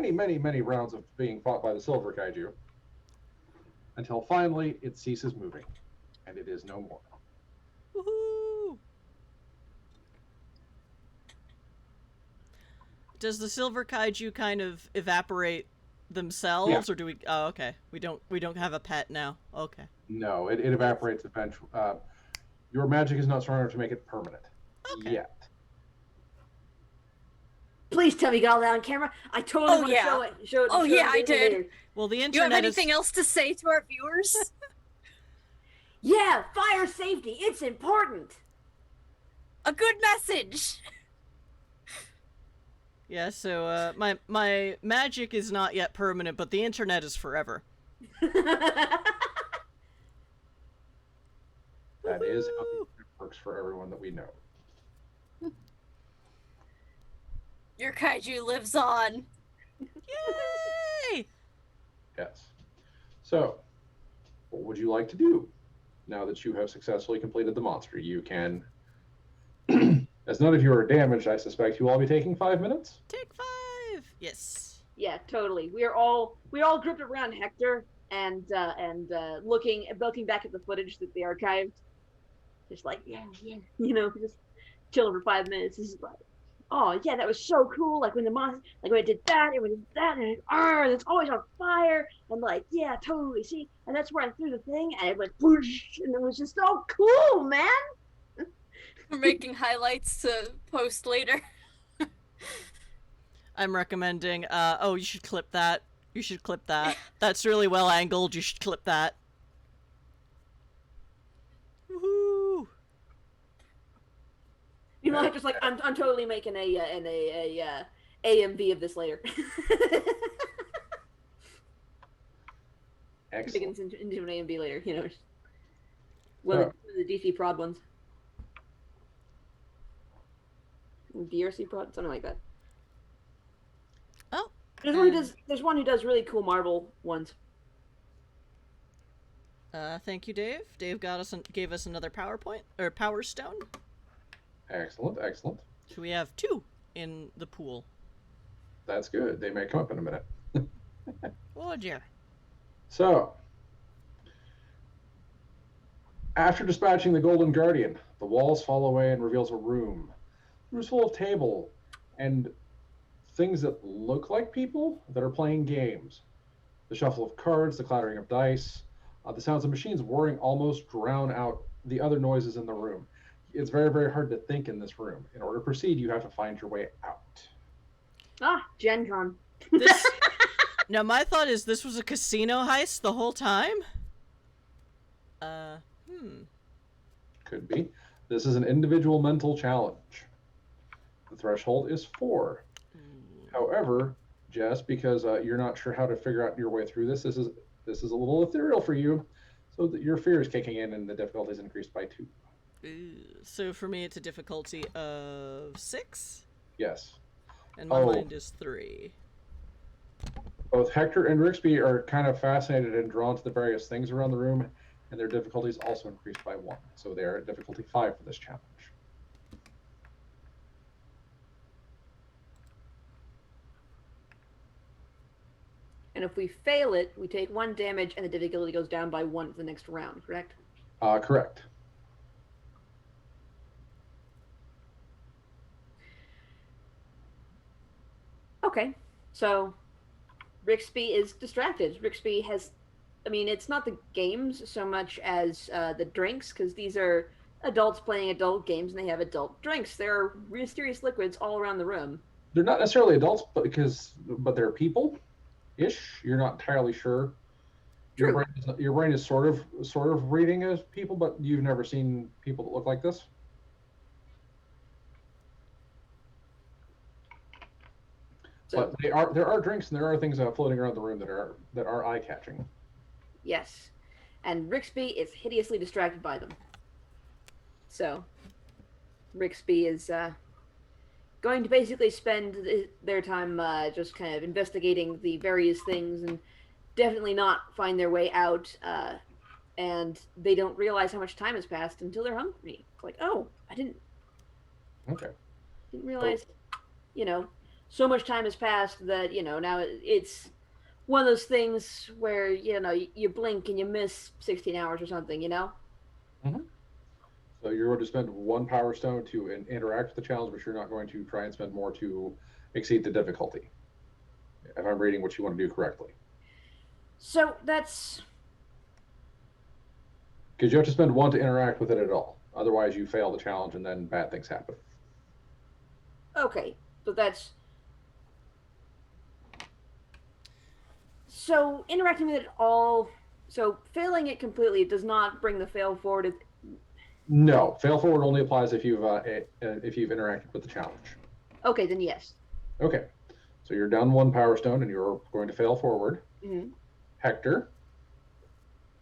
many rounds of being fought by the Silver Kaiju, until finally it ceases moving, and it is no more. Woohoo! Does the Silver Kaiju kind of evaporate themselves, Yeah. or do we? Oh, okay. We don't have a pet now. Okay. No, it evaporates eventually. Your magic is not strong enough to make it permanent yet. Please tell me you got all that on camera. I totally want to show it. Oh, yeah, I did. later. Well, the Do you have internet anything else to say to our viewers? Yeah, fire safety. It's important. A good message. Yeah. So my magic is not yet permanent, but the internet is forever. That is how the internet works for everyone that we know. Your kaiju lives on. Yay! Yes. So, what would you like to do now that you have successfully completed the monster? You can, as none of you are damaged, I suspect you will all be taking 5 minutes. Take 5. Yes. Yeah, totally. We're all grouped around Hector and looking back at the footage that they archived. Just like, yeah, just chilling for 5 minutes. This is like, oh yeah, that was so cool. Like when the monster, like when it did that, it was that, and it's always on fire. And like, yeah, totally. See, and that's where I threw the thing, and it went whoosh, and it was just so cool, man. We're making highlights to post later. I'm recommending. Oh, you should clip that. You should clip that. That's really well angled. You should clip that. Woohoo! You know, just like I'm totally making a AMV of this later. Excellent. Into an AMV later, you know. One of the DC prod ones. DRC prod, something like that. Oh. There's one who does really cool Marvel ones. Thank you, Dave. Dave gave us another PowerPoint or Power Stone. Excellent, excellent. So we have 2 in the pool. That's good. They may come up in a minute. Oh dear. So, after dispatching the Golden Guardian, the walls fall away and reveals a room. The room's full of table and things that look like people that are playing games. The shuffle of cards, the clattering of dice, the sounds of machines whirring almost drown out the other noises in the room. It's very, very hard to think in this room. In order to proceed, you have to find your way out. Ah, Gen Con. Now, my thought is this was a casino heist the whole time? Could be. This is an individual mental challenge. The threshold is 4. However, just because you're not sure how to figure out your way through this is a little ethereal for you, so that your fear is kicking in and the difficulty is increased by 2. So for me, it's a difficulty of 6? Yes. And my mind is 3. Both Hector and Rixby are kind of fascinated and drawn to the various things around the room, and their difficulties also increased by 1. So they are at difficulty 5 for this challenge. And if we fail it, we take 1 damage and the difficulty goes down by 1 for the next round, correct? Correct. Okay, so Rixby is distracted. Rixby has, I mean, it's not the games so much as the drinks, because these are adults playing adult games and they have adult drinks. There are mysterious liquids all around the room. They're not necessarily adults, but they're people-ish. You're not entirely sure. True. Your brain is sort of reading as people, but you've never seen people that look like this. So, But there are drinks and there are things floating around the room that are eye-catching. yes. and Rixby is hideously distracted by them. So, Rixby is going to basically spend their time just kind of investigating the various things and definitely not find their way out. And they don't realize how much time has passed until they're hungry. It's like, oh, I didn't Okay. realize, so much time has passed that now it's one of those things where you blink and you miss 16 hours or something. Mm-hmm. So you're going to spend 1 power stone to interact with the challenge, but you're not going to try and spend more to exceed the difficulty. If I'm reading what you want to do correctly. So that's because you have to spend 1 to interact with it at all. Otherwise, you fail the challenge, and then bad things happen. okay, but that's so interacting with it all. So failing it completely does not bring the fail forward. No, fail forward only applies if you've interacted with the challenge. Okay, then yes. Okay, so you're down 1 power stone, and you're going to fail forward. Mm-hmm. Hector.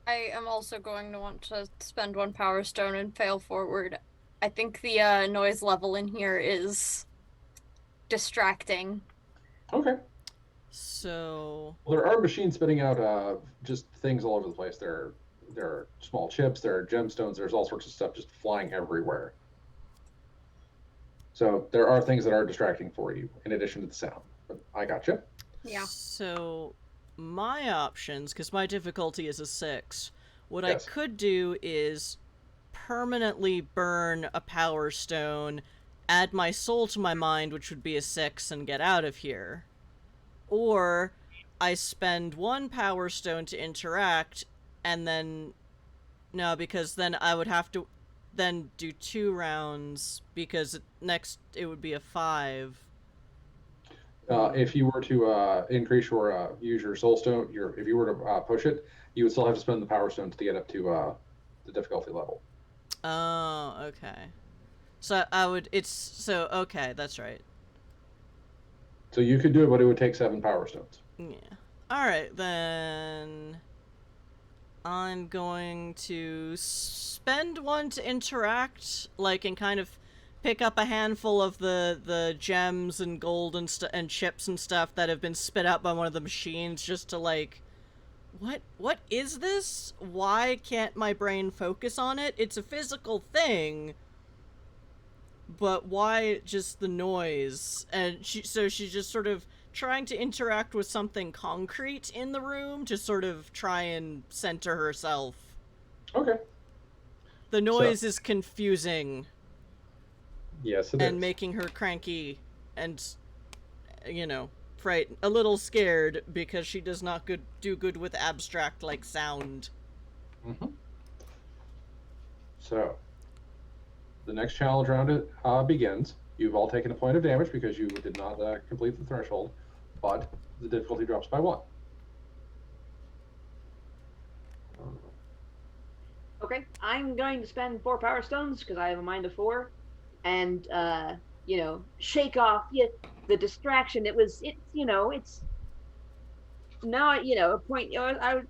I am also going to want to spend 1 power stone and fail forward. I think the noise level in here is distracting. Okay. So... Well, there are machines spitting out just things all over the place. There are small chips, there are gemstones, there's all sorts of stuff just flying everywhere. So there are things that are distracting for you, in addition to the sound. But I gotcha. Yeah. So... my options, because my difficulty is a 6, what Yes. I could do is permanently burn a power stone, add my soul to my mind, which would be a 6, and get out of here. Or I spend 1 power stone to interact, and then... no, because then I would have to then do 2 rounds, because next it would be a 5. If you were to increase your use your soul stone, if you were to push it, you would still have to spend the power stones to get up to the difficulty level. Oh, okay. So okay, that's right. So you could do it, but it would take 7 power stones. Yeah. Alright, then... I'm going to spend 1 to interact, and kind of pick up a handful of the gems and gold and chips and stuff that have been spit out by one of the machines, just to what is this? Why can't my brain focus on it? It's a physical thing, but why just the noise? And she's just sort of trying to interact with something concrete in the room to sort of try and center herself. Okay. The noise is confusing. Yes, it and is. making her cranky and, a little scared because she does not do good with abstract, sound. Mm-hmm. So, the next challenge round begins. You've all taken a point of damage because you did not complete the threshold, but the difficulty drops by 1. Okay, I'm going to spend 4 power stones because I have a mind of 4, and shake off the distraction. It's now a point. I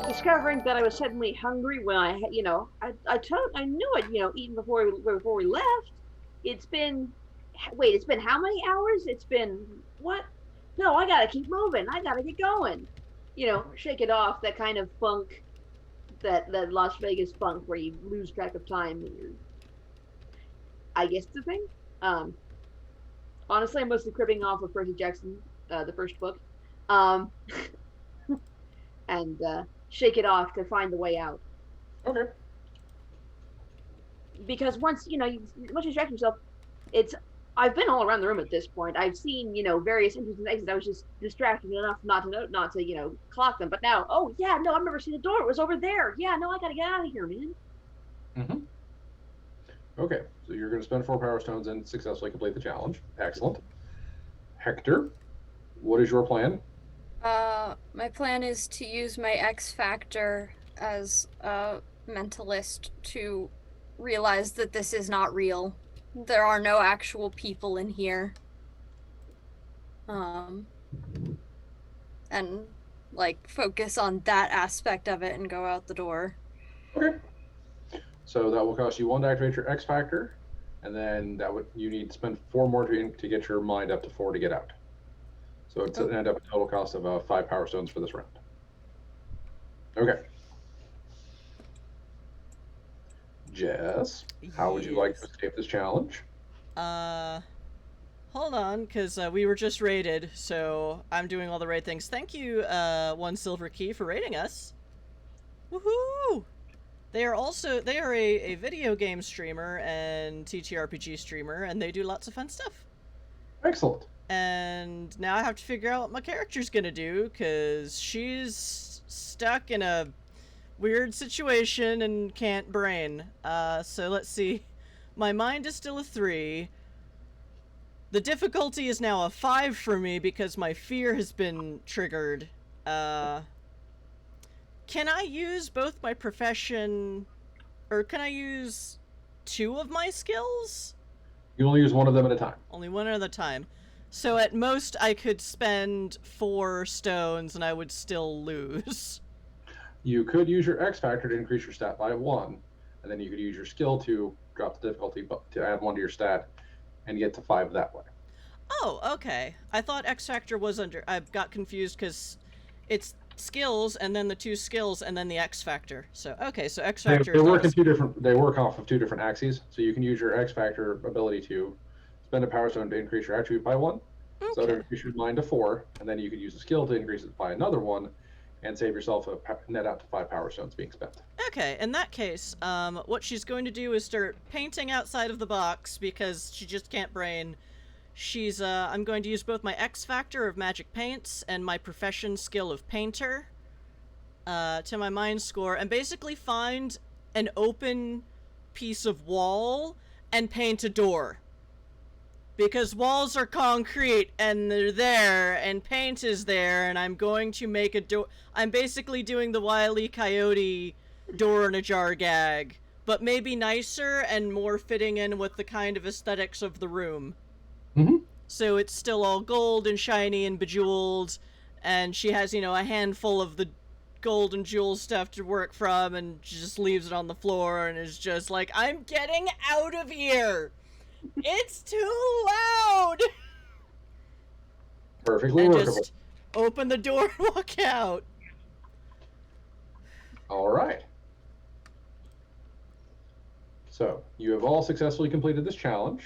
discovering that I was suddenly hungry when I knew it. Eaten before we left. It's been how many hours? It's been what? No, I gotta keep moving. I gotta get going. Shake it off. That kind of funk. That Las Vegas funk where you lose track of time. I guess it's a thing. Honestly, I'm mostly cribbing off of Percy Jackson, the first book, and shake it off to find the way out. Okay. Because once you distract yourself, I've been all around the room at this point. I've seen various entrances and exits. I was just distracted enough not to clock them. But now, oh yeah, no, I've never seen the door. It was over there. Yeah, no, I gotta get out of here, man. Mm-hmm. Okay, so you're going to spend 4 power stones and successfully complete the challenge. Excellent. Hector, what is your plan? My plan is to use my X factor as a mentalist to realize that this is not real. There are no actual people in here. And like focus on that aspect of it and go out the door. Okay. So that will cost you 1 to activate your X factor, and then you need to spend 4 more to get your mind up to 4 to get out. So it's end up a total cost of 5 power stones for this round. Okay. Jess, how would you like to escape this challenge? Hold on, because we were just raided, so I'm doing all the right things. Thank you, 1 silver key, for raiding us. Woohoo! They are a video game streamer and TTRPG streamer, and they do lots of fun stuff. Excellent. And now I have to figure out what my character's gonna do, because she's stuck in a weird situation and can't brain. So let's see. My mind is still a 3. The difficulty is now a 5 for me because my fear has been triggered. Can I use both my profession, or can I use 2 of my skills? You only use 1 of them at a time. Only 1 at a time. So at most I could spend 4 stones and I would still lose. You could use your X factor to increase your stat by 1, and then you could use your skill to drop the difficulty to add 1 to your stat and get to 5 that way. Oh, okay. I thought X factor was under... I got confused because it's skills and then the 2 skills and then the X factor. So, okay, so X factor... They work off of 2 different axes, so you can use your X factor ability to spend a power stone to increase your attribute by 1. Okay. So to increase your mind to 4, and then you could use the skill to increase it by another 1 and save yourself a net out to 5 power stones being spent. Okay, in that case, what she's going to do is start painting outside of the box because she just can't brain. I'm going to use both my X factor of magic paints and my profession skill of painter to my mind score, and basically find an open piece of wall and paint a door. Because walls are concrete, and they're there, and paint is there, and I'm going to make a door. I'm basically doing the Wile E. Coyote door in a jar gag, but maybe nicer and more fitting in with the kind of aesthetics of the room. Mm-hmm. So it's still all gold and shiny and bejeweled, and she has, a handful of the gold and jewel stuff to work from, and she just leaves it on the floor, and is just like, I'm getting out of here! It's too loud! Perfectly and workable. Just open the door and walk out. All right. So, you have all successfully completed this challenge.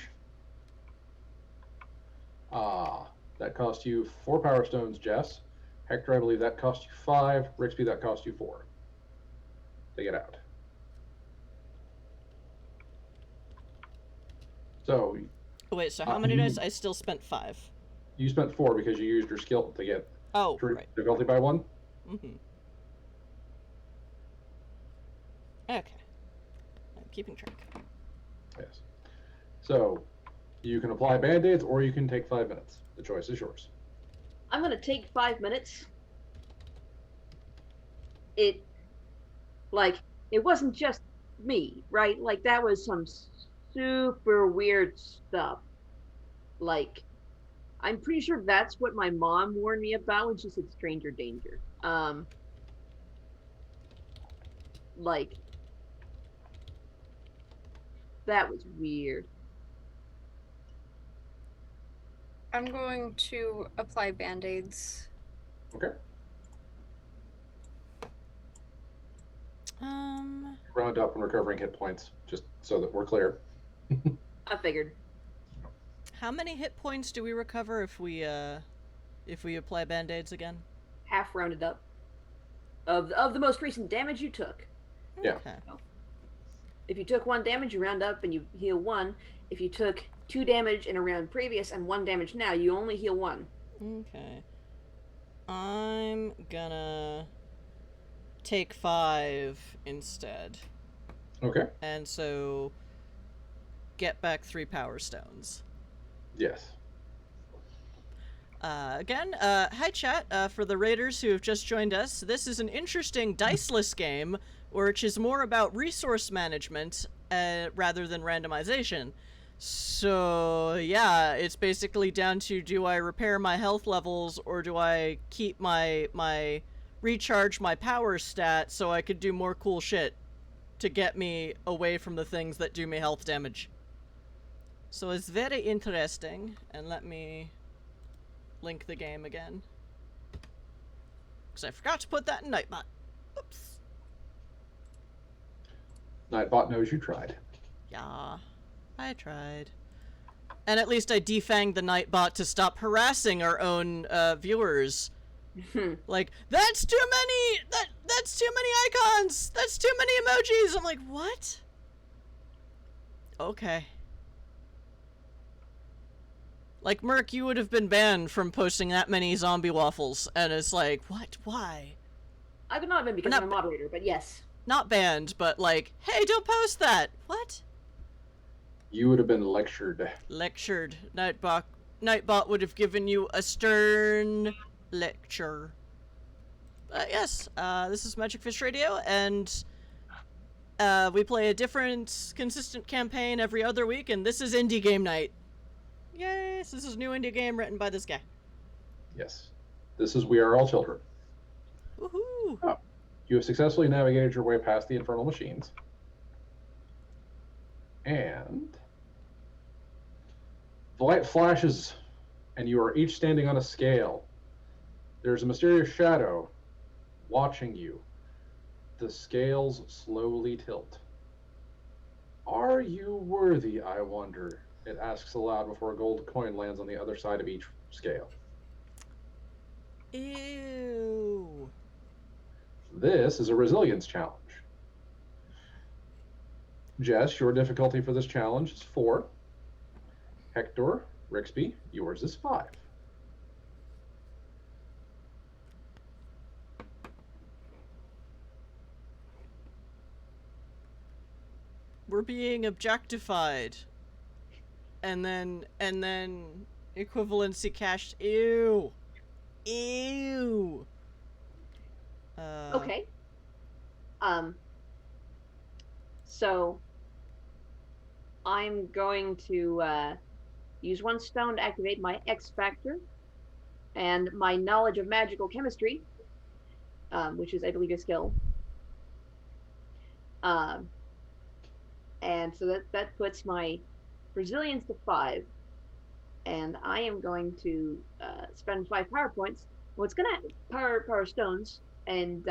That cost you 4 power stones, Jess. Hector, I believe that cost you 5. Rixby, that cost you 4. To get out. So... Wait, so how many days? I still spent 5. You spent 4 because you used your skill to get right. difficulty by 1. Mm-hmm. Okay. I'm keeping track. Yes. So, you can apply band-aids or you can take 5 minutes. The choice is yours. I'm gonna take 5 minutes. It wasn't just me, right? Like, that was some super weird stuff. Like, I'm pretty sure that's what my mom warned me about when she said stranger danger. That was weird. I'm going to apply band-aids. Okay. Round up when recovering hit points, just so that we're clear. I figured. How many hit points do we recover if we apply band-aids again? Half rounded up. Of the most recent damage you took. Yeah. Okay. If you took 1 damage, you round up and you heal 1. If you took 2 damage in a round previous and 1 damage now, you only heal 1. Okay. I'm gonna take 5 instead. Okay. And so get back 3 power stones. Yes. Again, hi chat, for the raiders who have just joined us. This is an interesting diceless game, which is more about resource management rather than randomization. So, yeah, it's basically down to, do I repair my health levels or do I keep my recharge my power stat so I could do more cool shit to get me away from the things that do me health damage. So it's very interesting, and let me link the game again. Because I forgot to put that in Nightbot. Oops. Nightbot knows you tried. Yeah, I tried. And at least I defanged the Nightbot to stop harassing our own viewers. Like, that's too many! That's too many icons! That's too many emojis! I'm like, what? Okay. Like, Merc, you would have been banned from posting that many zombie waffles, and it's like, what? Why? I could not have been because I'm a moderator, but yes. Not banned, but like, hey, don't post that! What? You would have been lectured. Lectured. Nightbot would have given you a stern lecture. Yes, this is Magic Fish Radio, and we play a different, consistent campaign every other week, and this is Indie Game Night. Yes, this is a new indie game written by this guy. Yes. This is We Are All Children. Woohoo! Oh. You have successfully navigated your way past the infernal machines. And the light flashes, and you are each standing on a scale. There's a mysterious shadow watching you. The scales slowly tilt. Are you worthy, I wonder? It asks aloud before a gold coin lands on the other side of each scale. Ew. This is a resilience challenge. Jess, your difficulty for this challenge is 4. Hector, Rixby, yours is 5. We're being objectified. And then equivalency cached. Ew. Ew. Okay. So I'm going to use 1 stone to activate my X factor and my knowledge of magical chemistry, which is, I believe, a skill. And so that puts my resilience to 5, and I am going to spend 5 power points. What's gonna power stones, and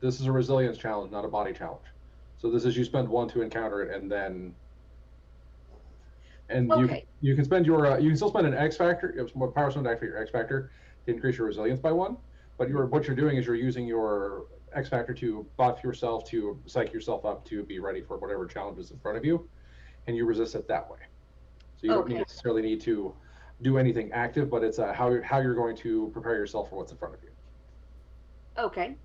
this is a resilience challenge, not a body challenge. So this is you spend 1 to encounter it, and then okay. you can spend your you can still spend an X factor, power stone to activate your X factor to increase your resilience by 1. But what you're doing is you're using your X factor to buff yourself, to psych yourself up to be ready for whatever challenge is in front of you, and you resist it that way. So you don't necessarily need to do anything active, but it's how you're going to prepare yourself for what's in front of you. Okay.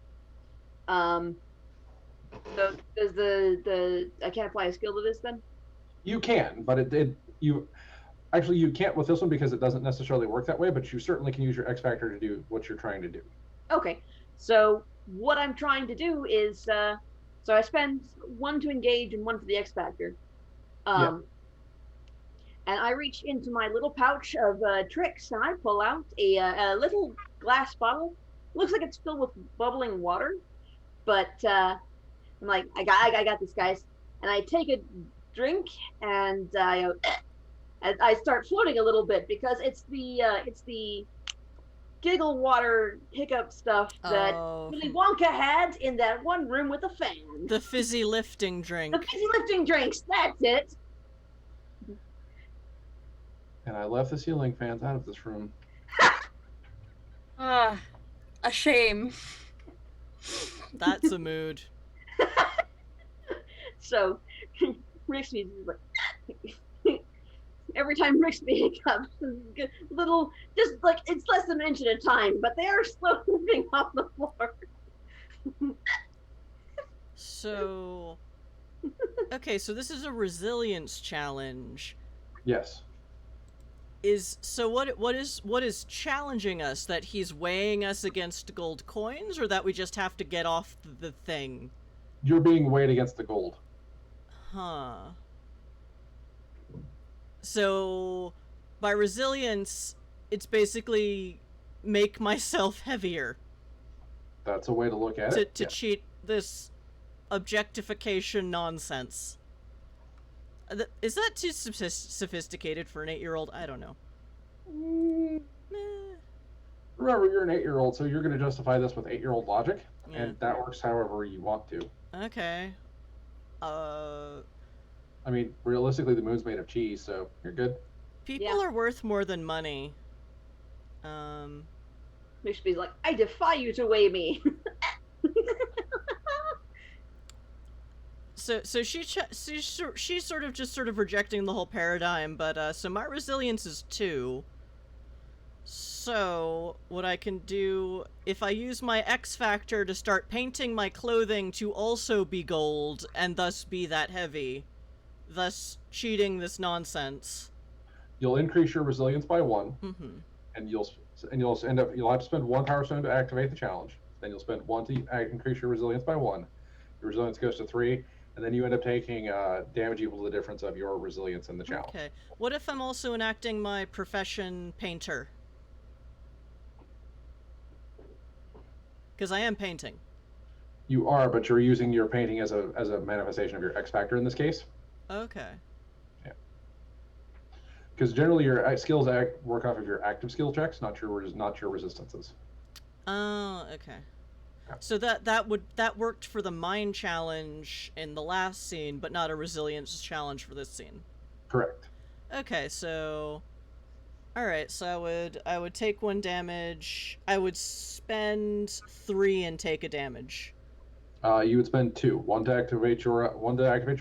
So does the I can't apply a skill to this then? You can, but you can't with this one because it doesn't necessarily work that way. But you certainly can use your X factor to do what you're trying to do. Okay. So what I'm trying to do is so I spend 1 to engage and 1 for the X factor. And I reach into my little pouch of tricks and I pull out a little glass bottle. Looks like it's filled with bubbling water, but I'm like, I got this, guys. And I take a drink and I start floating a little bit because it's the giggle water hiccup stuff that Willy Wonka had in that one room with a fan. The fizzy lifting drink. The fizzy lifting drinks. That's it. And I left the ceiling fans out of this room. A shame. That's a mood. So, Rixby is like, every time Rixby hiccups, little, just like, it's less than an inch at a time, but they are slowly moving off the floor. So, okay, so this is a resilience challenge. Yes. What is challenging us? That he's weighing us against gold coins, or that we just have to get off the thing? You're being weighed against the gold. Huh. So, by resilience, it's basically make myself heavier. That's a way to look at it. to cheat this objectification nonsense. Is that too sophisticated for an 8-year-old? I don't know. Remember, you're an 8-year-old, so you're going to justify this with 8-year-old logic, Yeah. and that works however you want to. Okay. I mean, realistically, the moon's made of cheese, so you're good. People are worth more than money. Mishbe's like, I defy you to weigh me. So she's sort of rejecting the whole paradigm, but so my resilience is 2. So what I can do, if I use my X factor to start painting my clothing to also be gold and thus be that heavy, thus cheating this nonsense. You'll increase your resilience by 1, and you'll have to spend 1 power stone to activate the challenge. Then you'll spend 1 to increase your resilience by 1. Your resilience goes to 3, and then you end up taking damage equal to the difference of your resilience and the challenge. Okay. What if I'm also enacting my profession painter? Because I am painting. You are, but you're using your painting as a manifestation of your X factor in this case. Okay. Yeah. Because generally your skills work off of your active skill checks, not your resistances. Oh, okay. Yeah. So that worked for the mind challenge in the last scene, but not a resilience challenge for this scene. Correct. Okay, so all right, so I would take 1 damage. I would spend 3 and take a damage. You would spend 2, 1 to activate your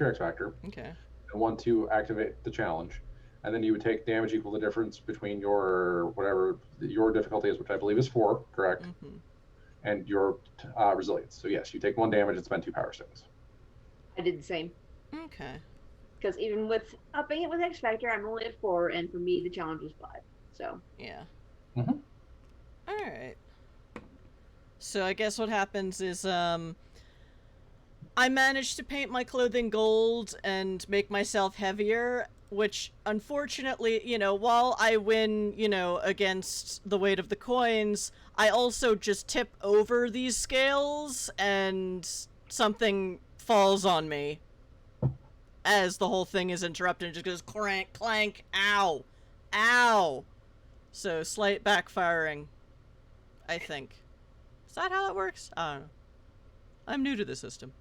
X factor, Okay. and 1 to activate the challenge, and then you would take damage equal to the difference between your whatever your difficulty is, which I believe is 4, correct, and your resilience. So yes, you take 1 damage and spend 2 power stones. I did the same. Okay. Because even with upping it with X Factor, I'm only at 4, and for me, the challenge was 5. So. Yeah. Mm-hmm. All right. So I guess what happens is I managed to paint my clothing gold and make myself heavier, which unfortunately, while I win, against the weight of the coins, I also just tip over these scales and something falls on me as the whole thing is interrupted. It just goes clank, clank, ow, ow. So slight backfiring, I think. Is that how that works? I don't know. I'm new to the system.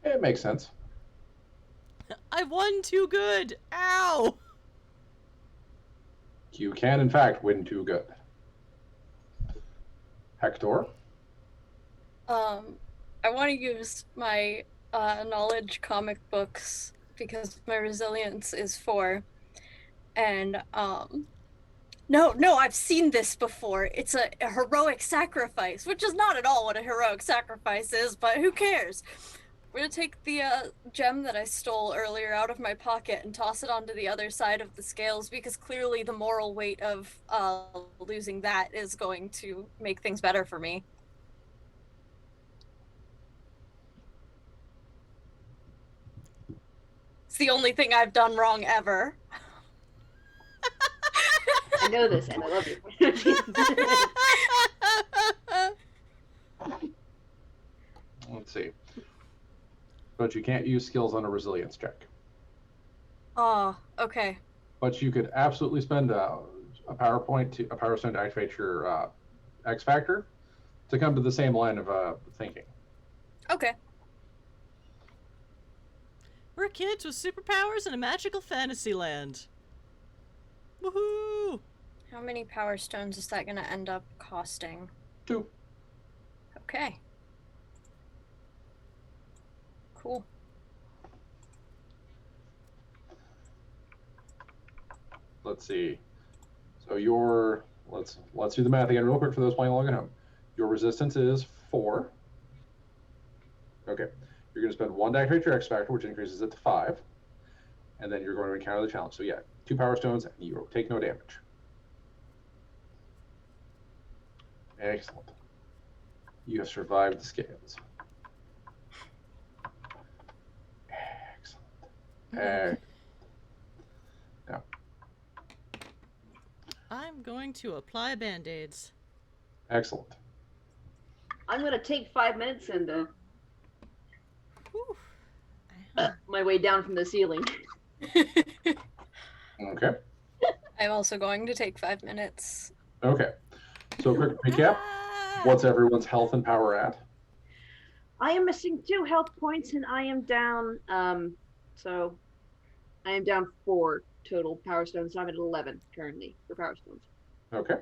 It makes sense. I won too good. Ow. You can, in fact, win too good. Hector? I want to use my knowledge comic books because my resilience is 4. And, no, I've seen this before. It's a heroic sacrifice, which is not at all what a heroic sacrifice is, but who cares? I'm going to take the gem that I stole earlier out of my pocket and toss it onto the other side of the scales because clearly the moral weight of losing that is going to make things better for me. It's the only thing I've done wrong ever. I know this, and I love you. Let's see. But you can't use skills on a resilience check. Oh, okay. But you could absolutely spend a power stone to activate your X factor to come to the same line of thinking. Okay. We're kids with superpowers in a magical fantasy land. Woohoo! How many power stones is that going to end up costing? 2. Okay. Cool. Let's see. So let's do the math again real quick for those playing along at home. Your resistance is 4. Okay. You're going to spend 1 to activate your X factor, which increases it to 5. And then you're going to encounter the challenge. So yeah, 2 power stones, and you take no damage. Excellent. You have survived the scales. Excellent. Now, I'm going to apply band-aids. excellent. I'm gonna take 5 minutes and Whew. my way down from the ceiling. Okay. I'm also going to take 5 minutes. Okay. So quick recap. What's everyone's health and power at? I am missing 2 health points, and I am down. So I am down 4 total power stones. So I'm at 11 currently for power stones. Okay.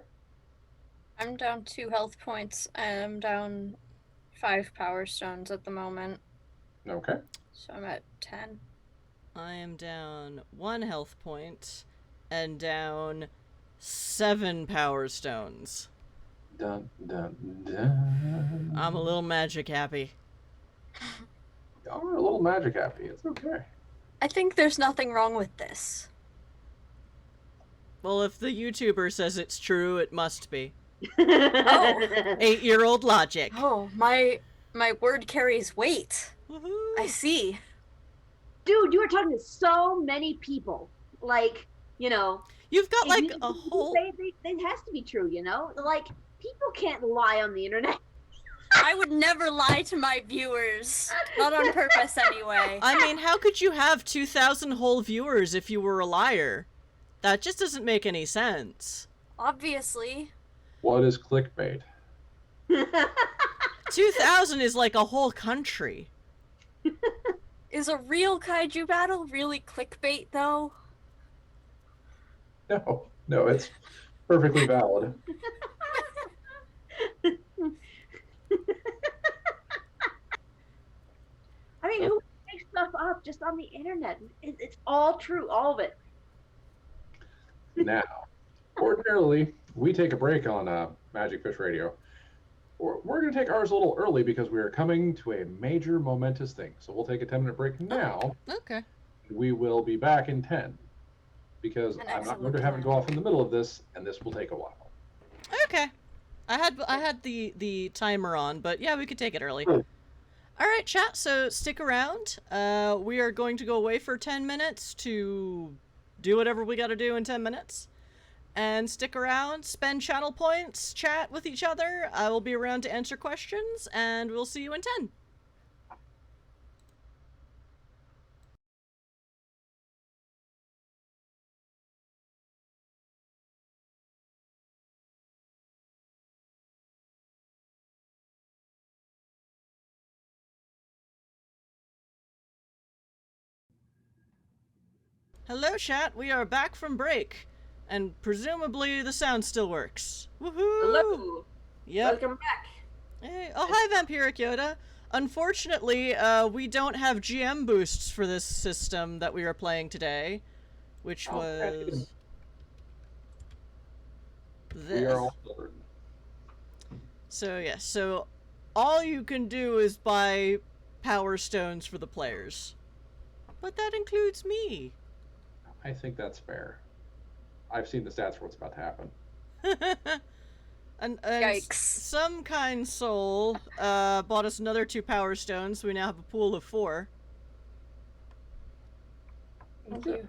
I'm down 2 health points. I'm down 5 power stones at the moment. Okay. So I'm at 10. I am down 1 health point and down 7 power stones. Dun, dun, dun. I'm a little magic happy. Y'all are a little magic happy. It's okay. I think there's nothing wrong with this. Well, if the YouTuber says it's true, it must be. Oh. 8-year-old logic. Oh, my word carries weight. Woohoo. I see. Dude, you are talking to so many people. Like, you know. You've got like you- a whole. It has to be true, you know? Like, people can't lie on the internet. I would never lie to my viewers. Not on purpose, anyway. I mean, how could you have 2,000 whole viewers if you were a liar? That just doesn't make any sense. Obviously. What is clickbait? 2,000 is like a whole country. Is a real kaiju battle really clickbait, though? No, it's perfectly valid. I mean, who makes stuff up just on the internet? It's all true, all of it. Now, ordinarily, we take a break on Magic Fish Radio. We're going to take ours a little early because we are coming to a major momentous thing. So we'll take a 10-minute break now. Okay. We will be back in 10 because An I'm not going excellent to have it go plan. off in the middle of this, and this will take a while. Okay. I had the timer on, but yeah, we could take it early. Cool. All right, chat. So stick around. We are going to go away for 10 minutes to do whatever we got to do in 10 minutes. And stick around, spend channel points, chat with each other. I will be around to answer questions, and we'll see you in 10. Hello, chat. We are back from break. And presumably the sound still works. Woohoo! Hello. Yep. Welcome back. Hey. Oh, hi, Vampiric Yoda. Unfortunately, we don't have GM boosts for this system that we are playing today, which Oh, was this. We are all children. So yeah, so all you can do is buy power stones for the players. But that includes me. I think that's fair. I've seen the stats for what's about to happen. and Yikes. some kind soul bought us another 2 power stones, so we now have a pool of 4. Thank you.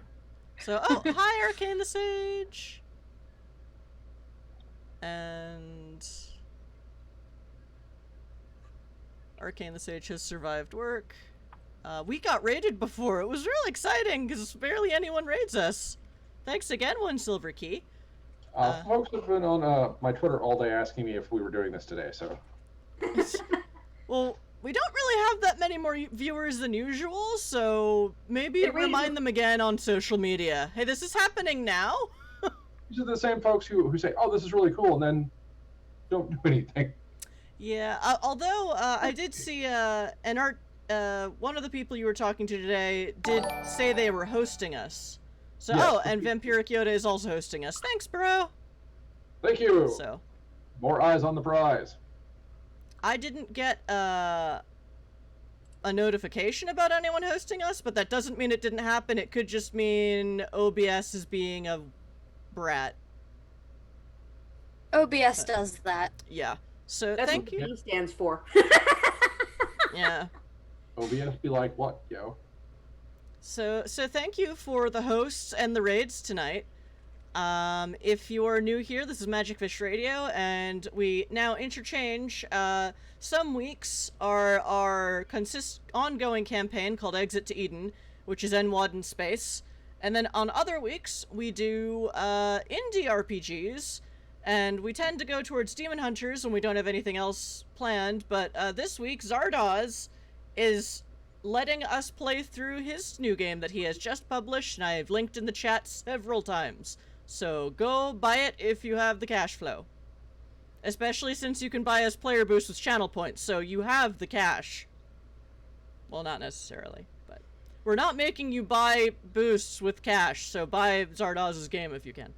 So, oh, hi, Arcane the Sage! And Arcane the Sage has survived work. We got raided before. It was real exciting, because barely anyone raids us. Thanks again, 1 silver key. Folks have been on my Twitter all day asking me if we were doing this today, so. Well, we don't really have that many more viewers than usual, so maybe Hey, wait, remind them again on social media. Hey, this is happening now? These are the same folks who say, oh, this is really cool, and then don't do anything. Yeah, although I did see an art. One of the people you were talking to today did say they were hosting us. So, Yes. oh, and Vampiric Yoda is also hosting us. Thanks, bro. Thank you. So, More eyes on the prize. I didn't get a notification about anyone hosting us, but that doesn't mean it didn't happen. It could just mean OBS is being a brat. OBS does that. Yeah. So, That's thank what you. B stands for. Yeah. OBS be like, what, yo? So thank you for the hosts and the raids tonight. If you're new here, this is Magic Fish Radio, and we now interchange. Some weeks are our ongoing campaign called Exit to Eden, which is Enwad in space. And then on other weeks, we do indie RPGs, and we tend to go towards Demon Hunters when we don't have anything else planned. But this week, Zardoz is letting us play through his new game that he has just published, and I've linked in the chat several times. So go buy it if you have the cash flow. Especially since you can buy us player boosts with channel points, so you have the cash. Well, not necessarily, but we're not making you buy boosts with cash, so buy Zardoz's game if you can.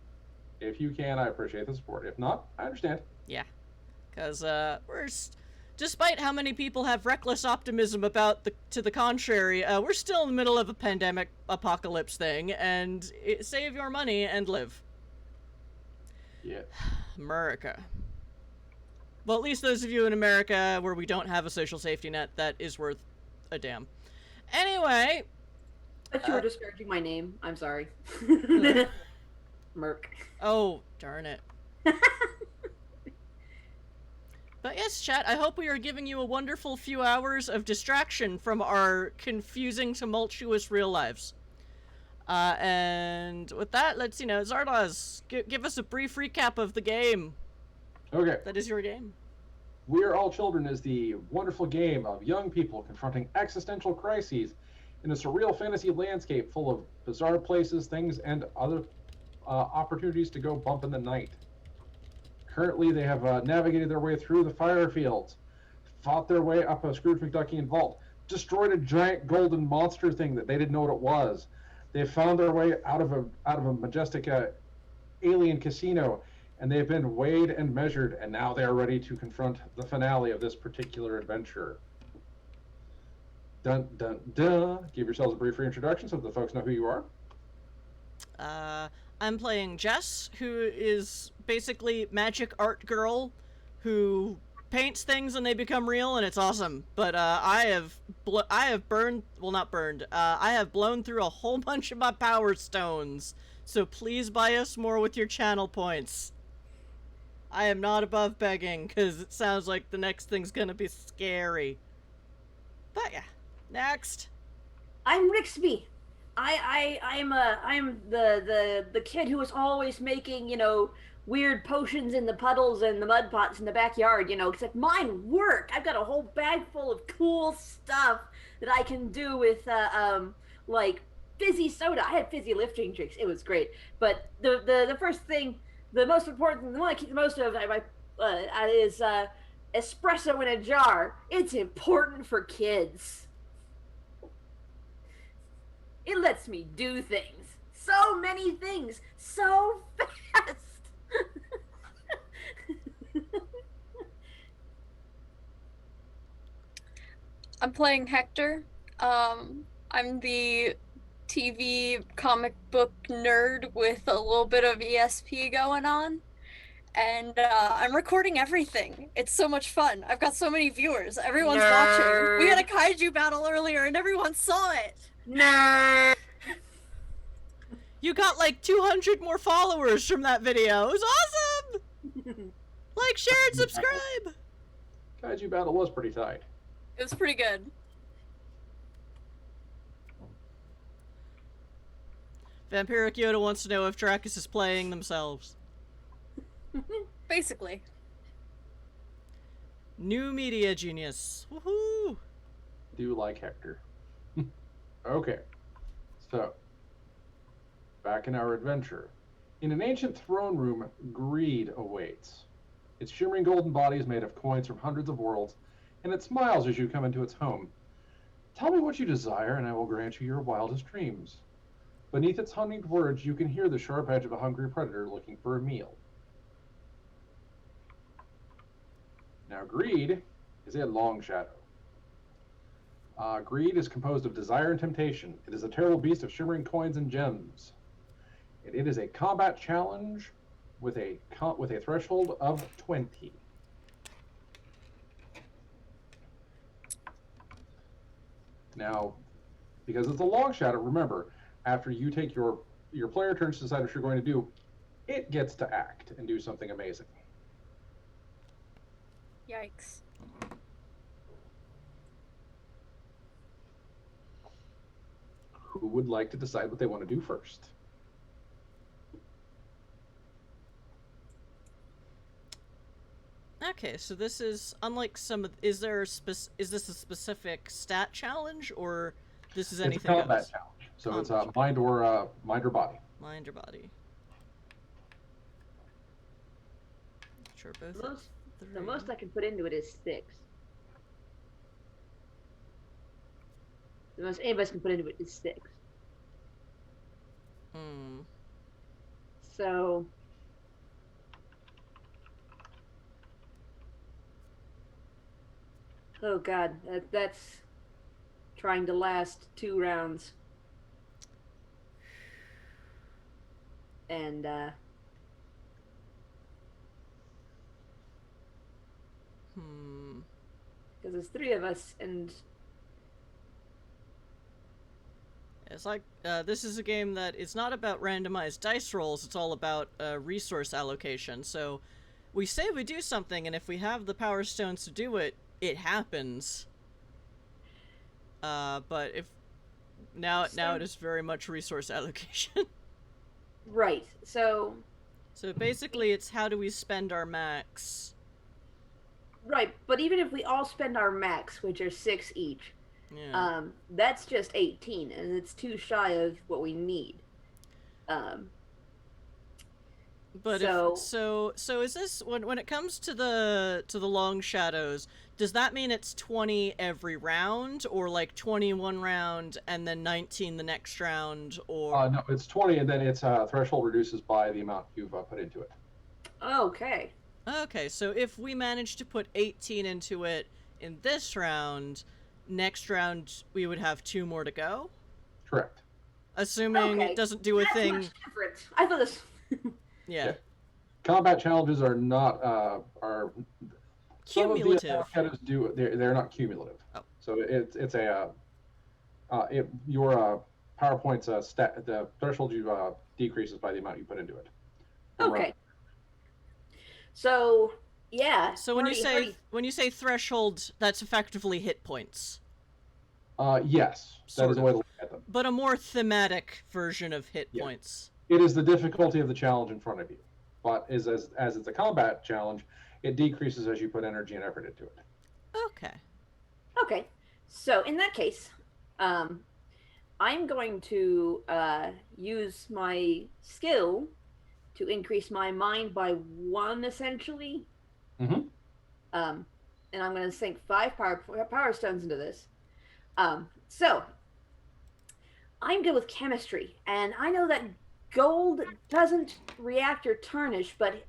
If you can, I appreciate the support. If not, I understand. Yeah, because despite how many people have reckless optimism to the contrary, we're still in the middle of a pandemic apocalypse thing, and save your money and live. Yeah. America. Well, at least those of you in America where we don't have a social safety net that is worth a damn. Anyway. But you were disparaging my name. I'm sorry. Merc. Oh, darn it. But yes, chat, I hope we are giving you a wonderful few hours of distraction from our confusing, tumultuous real lives. And with that, let's, Zardoz, give us a brief recap of the game. Okay. That is your game. We Are All Children is the wonderful game of young people confronting existential crises in a surreal fantasy landscape full of bizarre places, things, and other opportunities to go bump in the night. Currently, they have navigated their way through the fire fields, fought their way up a Scrooge McDuckian vault, destroyed a giant golden monster thing that they didn't know what it was. They found their way out of a majestic alien casino, and they've been weighed and measured, and now they are ready to confront the finale of this particular adventure. Dun dun dun! Give yourselves a brief reintroduction so that the folks know who you are. I'm playing Jess, who is basically magic art girl who paints things and they become real, and it's awesome. But I have blown through a whole bunch of my power stones. So please buy us more with your channel points. I am not above begging, because it sounds like the next thing's gonna be scary. But yeah, next. I'm Rixby. I'm the kid who was always making, weird potions in the puddles and the mud pots in the backyard, except mine work. I've got a whole bag full of cool stuff that I can do with, like fizzy soda. I had fizzy lifting drinks. It was great. But the first thing, the most important thing, the one I keep the most of is espresso in a jar. It's important for kids. It lets me do things. So many things. So fast. I'm playing Hector. I'm the TV comic book nerd with a little bit of ESP going on. And I'm recording everything. It's so much fun. I've got so many viewers. Everyone's watching. We had a kaiju battle earlier and everyone saw it. Nerd. You got like 200 more followers from that video. It was awesome! Like, share, and subscribe! Kaiju battle was pretty tight. It was pretty good. Vampiric Yoda wants to know if Dracus is playing themselves. Basically. New media genius. Woohoo! Do like Hector. Okay. So, back in our adventure. In an ancient throne room, greed awaits. Its shimmering golden body is made of coins from hundreds of worlds, and it smiles as you come into its home. Tell me what you desire, and I will grant you your wildest dreams. Beneath its honeyed words, you can hear the sharp edge of a hungry predator looking for a meal. Now, greed is a long shadow. Greed is composed of desire and temptation. It is a terrible beast of shimmering coins and gems. And it is a combat challenge with a threshold of 20. Now, because it's a long shadow, remember, after you take your player turns to decide what you're going to do, it gets to act and do something amazing. Yikes. Who would like to decide what they want to do first? Okay, so this is unlike some of. Is this a specific stat challenge, or this is anything It's a combat else? challenge, so it's a mind or body. Mind or body. Sure, both. The most I can put into it is 6. The most any of us can put into it is 6. Hmm. So oh god, that's trying to last 2 rounds. And because there's 3 of us, and It's like, this is a game that it's not about randomized dice rolls, it's all about resource allocation. So we say we do something, and if we have the power stones to do it, it happens. But if now it is very much resource allocation. right. So basically it's how do we spend our max. right, but even if we all spend our max, which are 6 each, Yeah. that's just 18, and it's too shy of what we need. But so is this when it comes to the long shadows, does that mean it's 20 every round, or like 21 round and then 19 the next round, or No, it's 20, and then its threshold reduces by the amount you've put into it. Okay. Okay, so if we manage to put 18 into it in this round, next round we would have 2 more to go? Correct. Assuming Okay, it doesn't do a that's thing. much different. I thought this. Yeah. Combat challenges are not are Cumulative. Some of the shadows do they're not cumulative. Oh. So it's a your PowerPoint's stat, the threshold you decreases by the amount you put into it. Okay. So yeah. So when you say threshold, that's effectively hit points. Yes, that is the way to look at them. But a more thematic version of hit points. It is the difficulty of the challenge in front of you, but as it's a combat challenge, it decreases as you put energy and effort into it. Okay. Okay. So in that case, I'm going to use my skill to increase my mind by 1, essentially. Mm-hmm. And I'm going to sink 5 power stones into this. So I'm good with chemistry, and I know that gold doesn't react or tarnish, but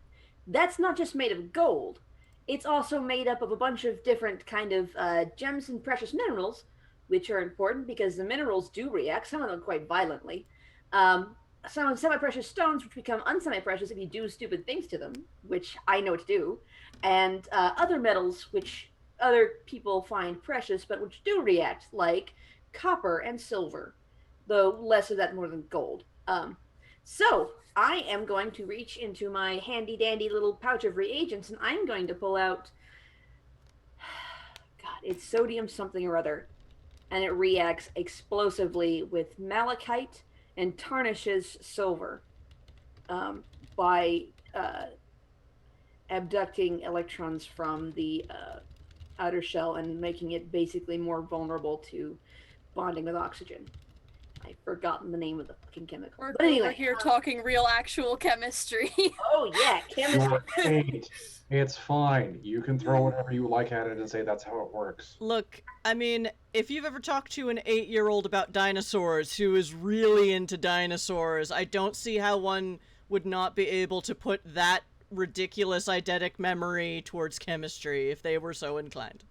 that's not just made of gold. It's also made up of a bunch of different kind of gems and precious minerals, which are important because the minerals do react, some of them quite violently. Some semi-precious stones, which become unsemi-precious if you do stupid things to them, which I know to do, and other metals, which other people find precious, but which do react, like copper and silver, though less of that more than gold. So I am going to reach into my handy-dandy little pouch of reagents, and I'm going to pull out, God, it's sodium something or other, and it reacts explosively with malachite and tarnishes silver by abducting electrons from the outer shell and making it basically more vulnerable to bonding with oxygen. I've forgotten the name of the fucking chemical. We're But anyway, over here talking real actual chemistry. oh yeah, chemistry. It's fine. You can throw whatever you like at it and say that's how it works. Look, I mean, if you've ever talked to an 8-year-old about dinosaurs who is really into dinosaurs, I don't see how one would not be able to put that ridiculous eidetic memory towards chemistry if they were so inclined.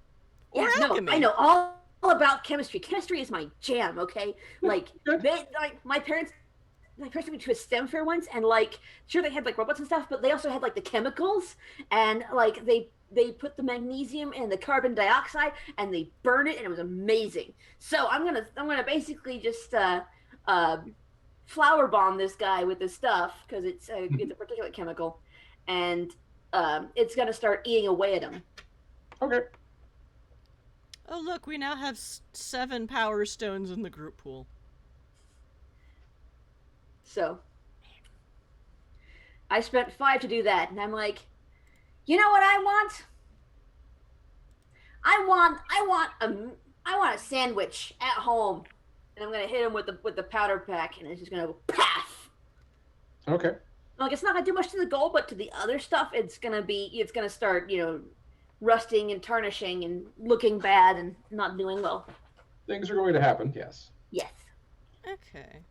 Or Yeah, no, alchemy. I know all about chemistry. Chemistry is my jam, okay? Like, my parents took me to a STEM fair once, and like, sure, they had like robots and stuff, but they also had like the chemicals, and like they put the magnesium and the carbon dioxide, and they burn it, and it was amazing. So I'm gonna basically just flower bomb this guy with this stuff because it's a particulate chemical, and it's gonna start eating away at him. Okay. Oh, look, we now have 7 power stones in the group pool. So I spent 5 to do that, and I'm like, you know what I want? I want a sandwich at home, and I'm gonna hit him with the powder pack, and it's just gonna go paff. Okay. Like, it's not gonna do much to the gold, but to the other stuff, it's gonna start, rusting and tarnishing and looking bad and not doing well. Things are going to happen, yes. Yes. Okay.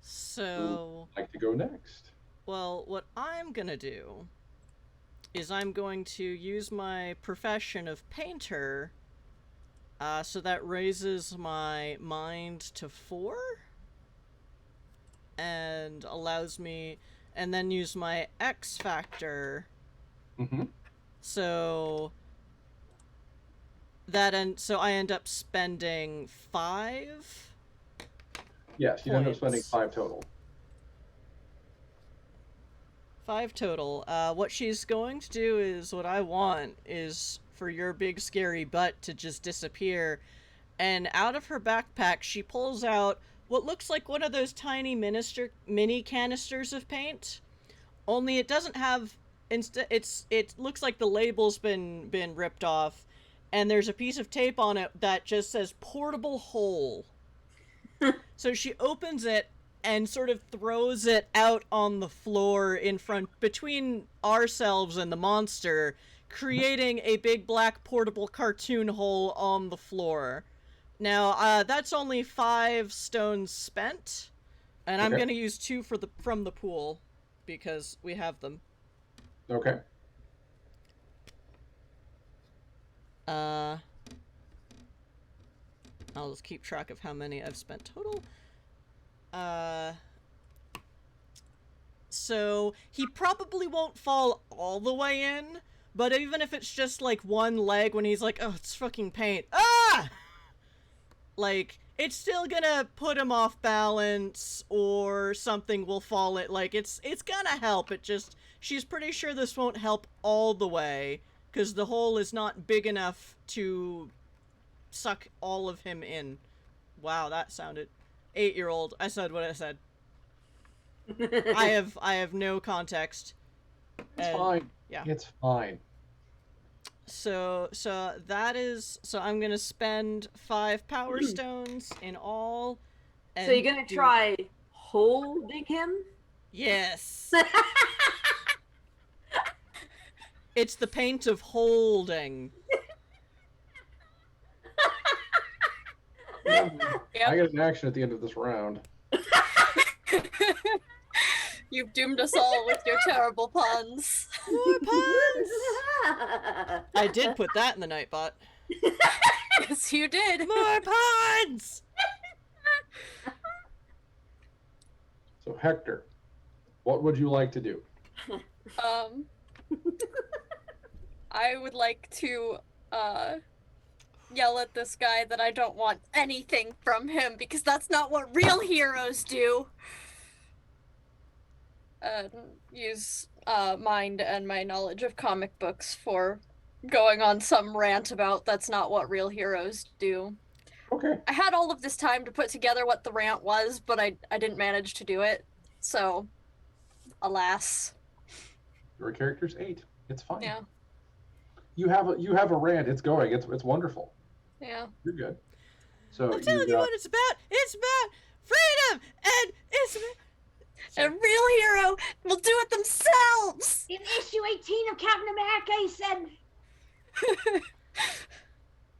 So... Who'd like to go next? Well, what I'm gonna do is I'm going to use my profession of painter, so that raises my mind to 4, and allows me, and then use my X factor. Mm-hmm. So so I end up spending 5. Yes, you end up spending points. 5 total. 5 total. What she's going to do is, what I want is for your big scary butt to just disappear, and out of her backpack she pulls out what looks like one of those tiny mini canisters of paint, only it doesn't have, it looks like the label's been ripped off, and there's a piece of tape on it that just says portable hole. So she opens it and sort of throws it out on the floor in front, between ourselves and the monster, creating a big black portable cartoon hole on the floor. Now, that's only 5 stones spent, and I'm gonna use 2 from the pool, because we have them. Okay. I'll just keep track of how many I've spent total. So he probably won't fall all the way in, but even if it's just like one leg when he's like, oh, it's fucking paint. Ah! Like, it's still gonna put him off balance, or something will fall it. Like, it's gonna help. It just, she's pretty sure this won't help all the way, because the hole is not big enough to suck all of him in. Wow, that sounded 8-year-old. I said what I said. I have no context. It's fine. Yeah. It's fine. So that is, so I'm gonna spend 5 power stones in all. And so you're gonna try holding him? Yes. It's the paint of holding. I get an action at the end of this round. You've doomed us all with your terrible puns. More puns! I did put that in the Nightbot. Yes, you did. More puns! So Hector, what would you like to do? I would like to, yell at this guy that I don't want anything from him, because that's not what real heroes do. Use mind and my knowledge of comic books for going on some rant about that's not what real heroes do. Okay. I had all of this time to put together what the rant was, but I didn't manage to do it. So, alas. Your character's 8. It's fine. Yeah. You have a rant. It's going. It's wonderful. Yeah. You're good. So I'm telling you what it's about. It's about freedom, and it's. A real hero will do it themselves. In issue 18 of Captain America, he said.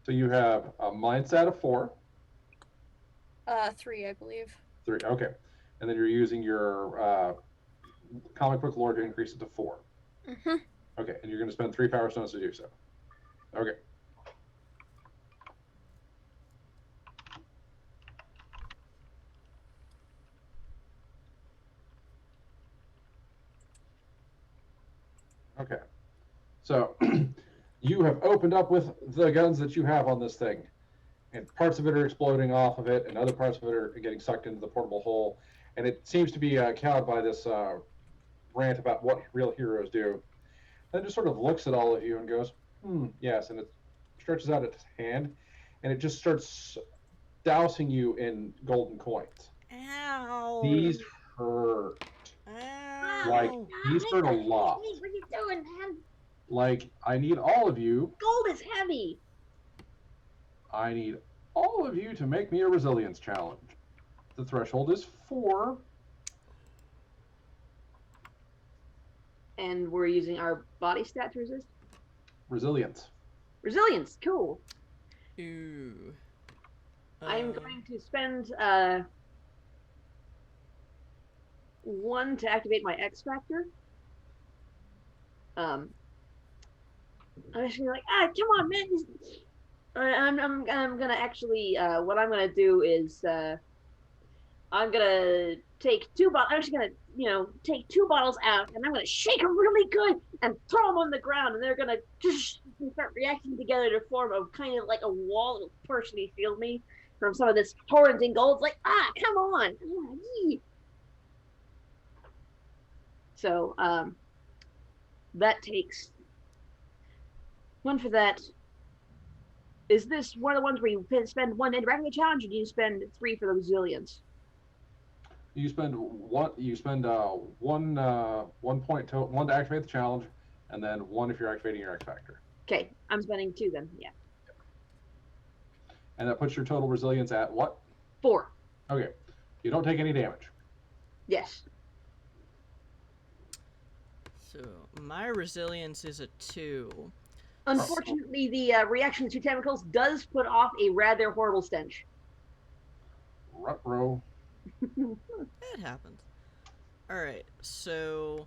So you have a mindset of 4. 3, I believe. 3. Okay, and then you're using your comic book lore to increase it to 4. Mm-hmm. Okay, and you're going to spend 3 power stones to do so. Okay. Okay. So you have opened up with the guns that you have on this thing, and parts of it are exploding off of it, and other parts of it are getting sucked into the portable hole. and it seems to be cowed by this rant about what real heroes do. Then just sort of looks at all of you and goes, yes, and it stretches out its hand, and it just starts dousing you in golden coins. Ow. These hurt. Ow. Like, these hurt a lot. What are you doing, man? Like, I need all of you. Gold is heavy. I need all of you to make me a resilience challenge. The threshold is 4. And we're using our body stat to resist? Resilience. Resilience, cool. Ooh. I'm going to spend 1 to activate my X Factor. I'm just gonna be like, come on, man. I'm gonna actually, what I'm gonna do is, I'm gonna take 2 bottles. I'm just gonna, take 2 bottles out, and I'm gonna shake them really good and throw them on the ground, and they're gonna just start reacting together to form a kind of like a wall that will partially shield me from some of this torrenting gold. It's like, come on. So, that takes 1 for that. Is this one of the ones where you spend 1 interacting the challenge, or do you spend 3 for the resilience? You spend 1. You spend 1 point to 1 to activate the challenge, and then 1 if you're activating your X Factor. Okay, I'm spending 2 then. Yeah. And that puts your total resilience at what? 4. Okay. You don't take any damage. Yes. So my resilience is a 2. Unfortunately, the reaction to chemicals does put off a rather horrible stench. Ruh-roh. It happens. Alright, so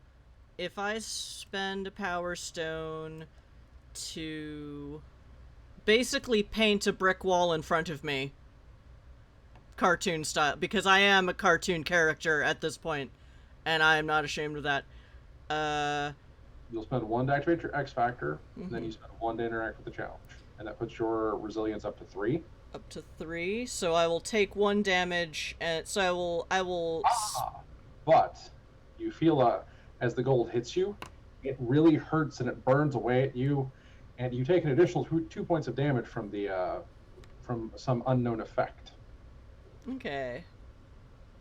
if I spend a power stone to basically paint a brick wall in front of me, cartoon style, because I am a cartoon character at this point, and I am not ashamed of that. You'll spend 1 to activate your X Factor, and then you spend 1 to interact with the challenge. And that puts your resilience up to 3. Up to 3, so I will take 1 damage, and so I will But you feel as the gold hits you, it really hurts and it burns away at you, and you take an additional 2 points of damage from the from some unknown effect. Okay.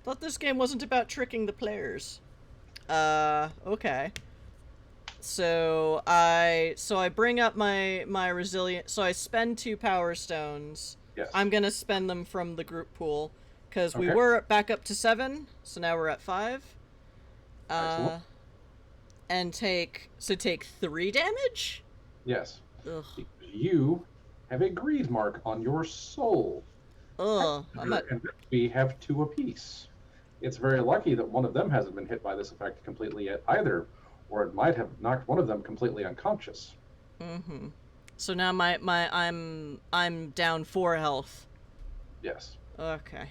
Thought this game wasn't about tricking the players. Okay. So I bring up my resilience. So I spend 2 power stones. Yes. I'm gonna spend them from the group pool because we Okay. were back up to 7, so now we're at 5. Excellent. And take 3 damage. Yes. Ugh. You have a greed mark on your soul. Ugh. And we have 2 apiece. It's very lucky that one of them hasn't been hit by this effect completely yet either, or it might have knocked one of them completely unconscious. Mm-hmm. So now I'm down 4 health. Yes. Okay.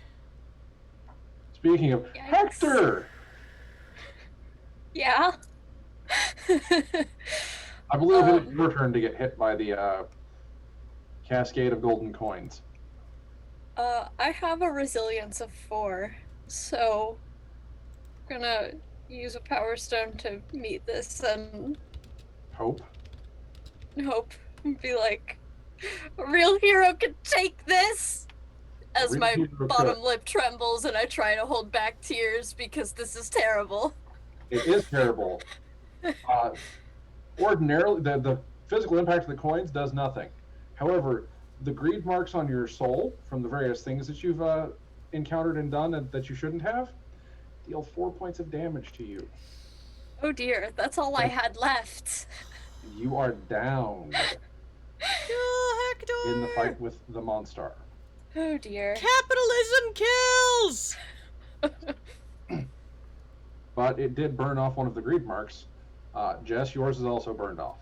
Speaking of Yikes. Hector, Yeah. I believe it is your turn to get hit by the cascade of golden coins. I have a resilience of 4, so I'm gonna use a power stone to meet this and Hope. hope and be like, a real hero can take this! As Real my hero could. bottom lip trembles and I try to hold back tears because this is terrible. It is terrible. Ordinarily, the physical impact of the coins does nothing. However, the greed marks on your soul from the various things that you've encountered and done that you shouldn't have deal 4 points of damage to you. Oh dear, that's all I had left. You are down Oh, Hector! in the fight with the Monstar. Oh dear. Capitalism kills! But it did burn off one of the greed marks. Jess, yours is also burned off.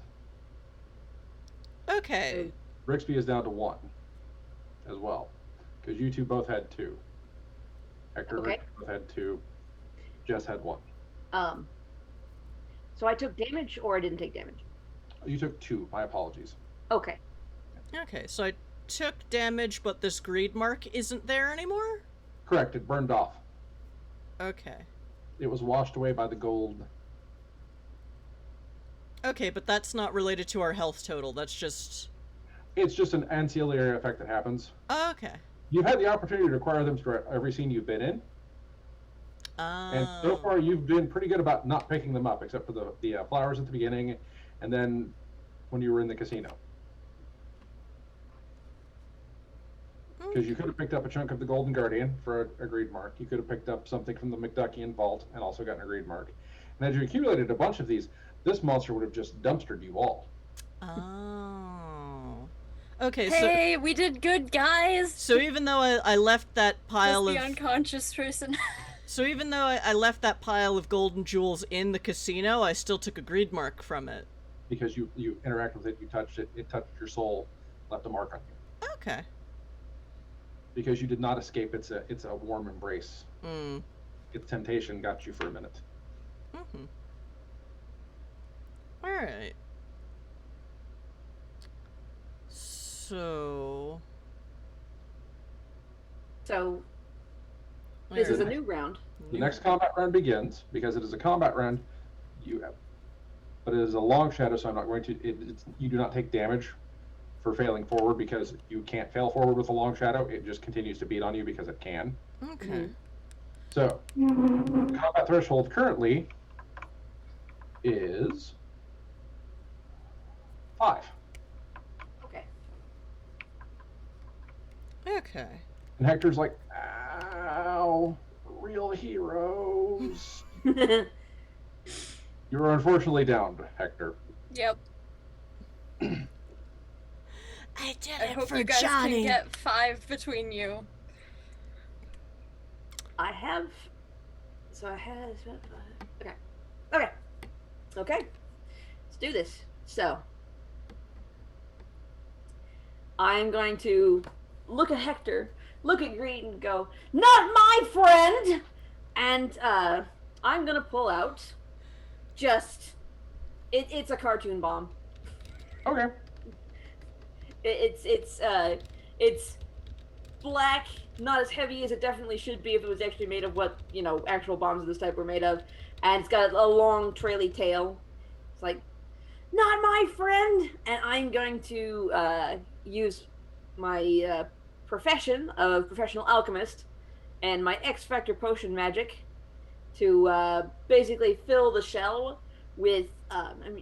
Okay. Rixby is down to 1 as well, because you 2 both had 2. Hector and Okay. Rixby both had 2. Jess had 1. So I took damage, or I didn't take damage? You took 2. My apologies. Okay. Okay, so I took damage, but this greed mark isn't there anymore? Correct. It burned off. Okay. It was washed away by the gold. Okay, but that's not related to our health total. That's just... It's just an ancillary effect that happens. Okay. You've had the opportunity to acquire them through every scene you've been in, and so far you've been pretty good about not picking them up, except for the flowers at the beginning, and then when you were in the casino. Because you could have picked up a chunk of the Golden Guardian for a greed mark. You could have picked up something from the McDuckian Vault and also gotten a greed mark. And as you accumulated a bunch of these, this monster would have just dumpstered you all. Oh. Okay, Hey, we did good, guys. So even though I left that pile Just of... the unconscious person. So even though I left that pile of golden jewels in the casino, I still took a greed mark from it. Because you interacted with it, you touched it, it touched your soul, left a mark on you. Okay. Because you did not escape it's a warm embrace. Mm. Its temptation got you for a minute. Mm-hmm. Alright. So this is a Alright. new round. The next combat round begins. Because it is a combat round, but it is a long shadow, so I'm not going to. You do not take damage for failing forward because you can't fail forward with a long shadow. It just continues to beat on you because it can. Okay. So, combat threshold currently is 5. Okay. Okay. And Hector's like, ow, real heroes. You're unfortunately downed, Hector. Yep. I did I it hope for you guys Johnny. can get 5 between you. I have. So I had. Okay. Okay. Okay. Let's do this. So. I'm going to look at Hector, look at Greed, and go, "Not my friend!" And I'm gonna pull out just. It's a cartoon bomb. Okay. It's black, not as heavy as it definitely should be if it was actually made of what, actual bombs of this type were made of. And it's got a long traily tail. It's like, "Not my friend!" And I'm going to use my profession of professional alchemist and my X-Factor potion magic to basically fill the shell with, I'm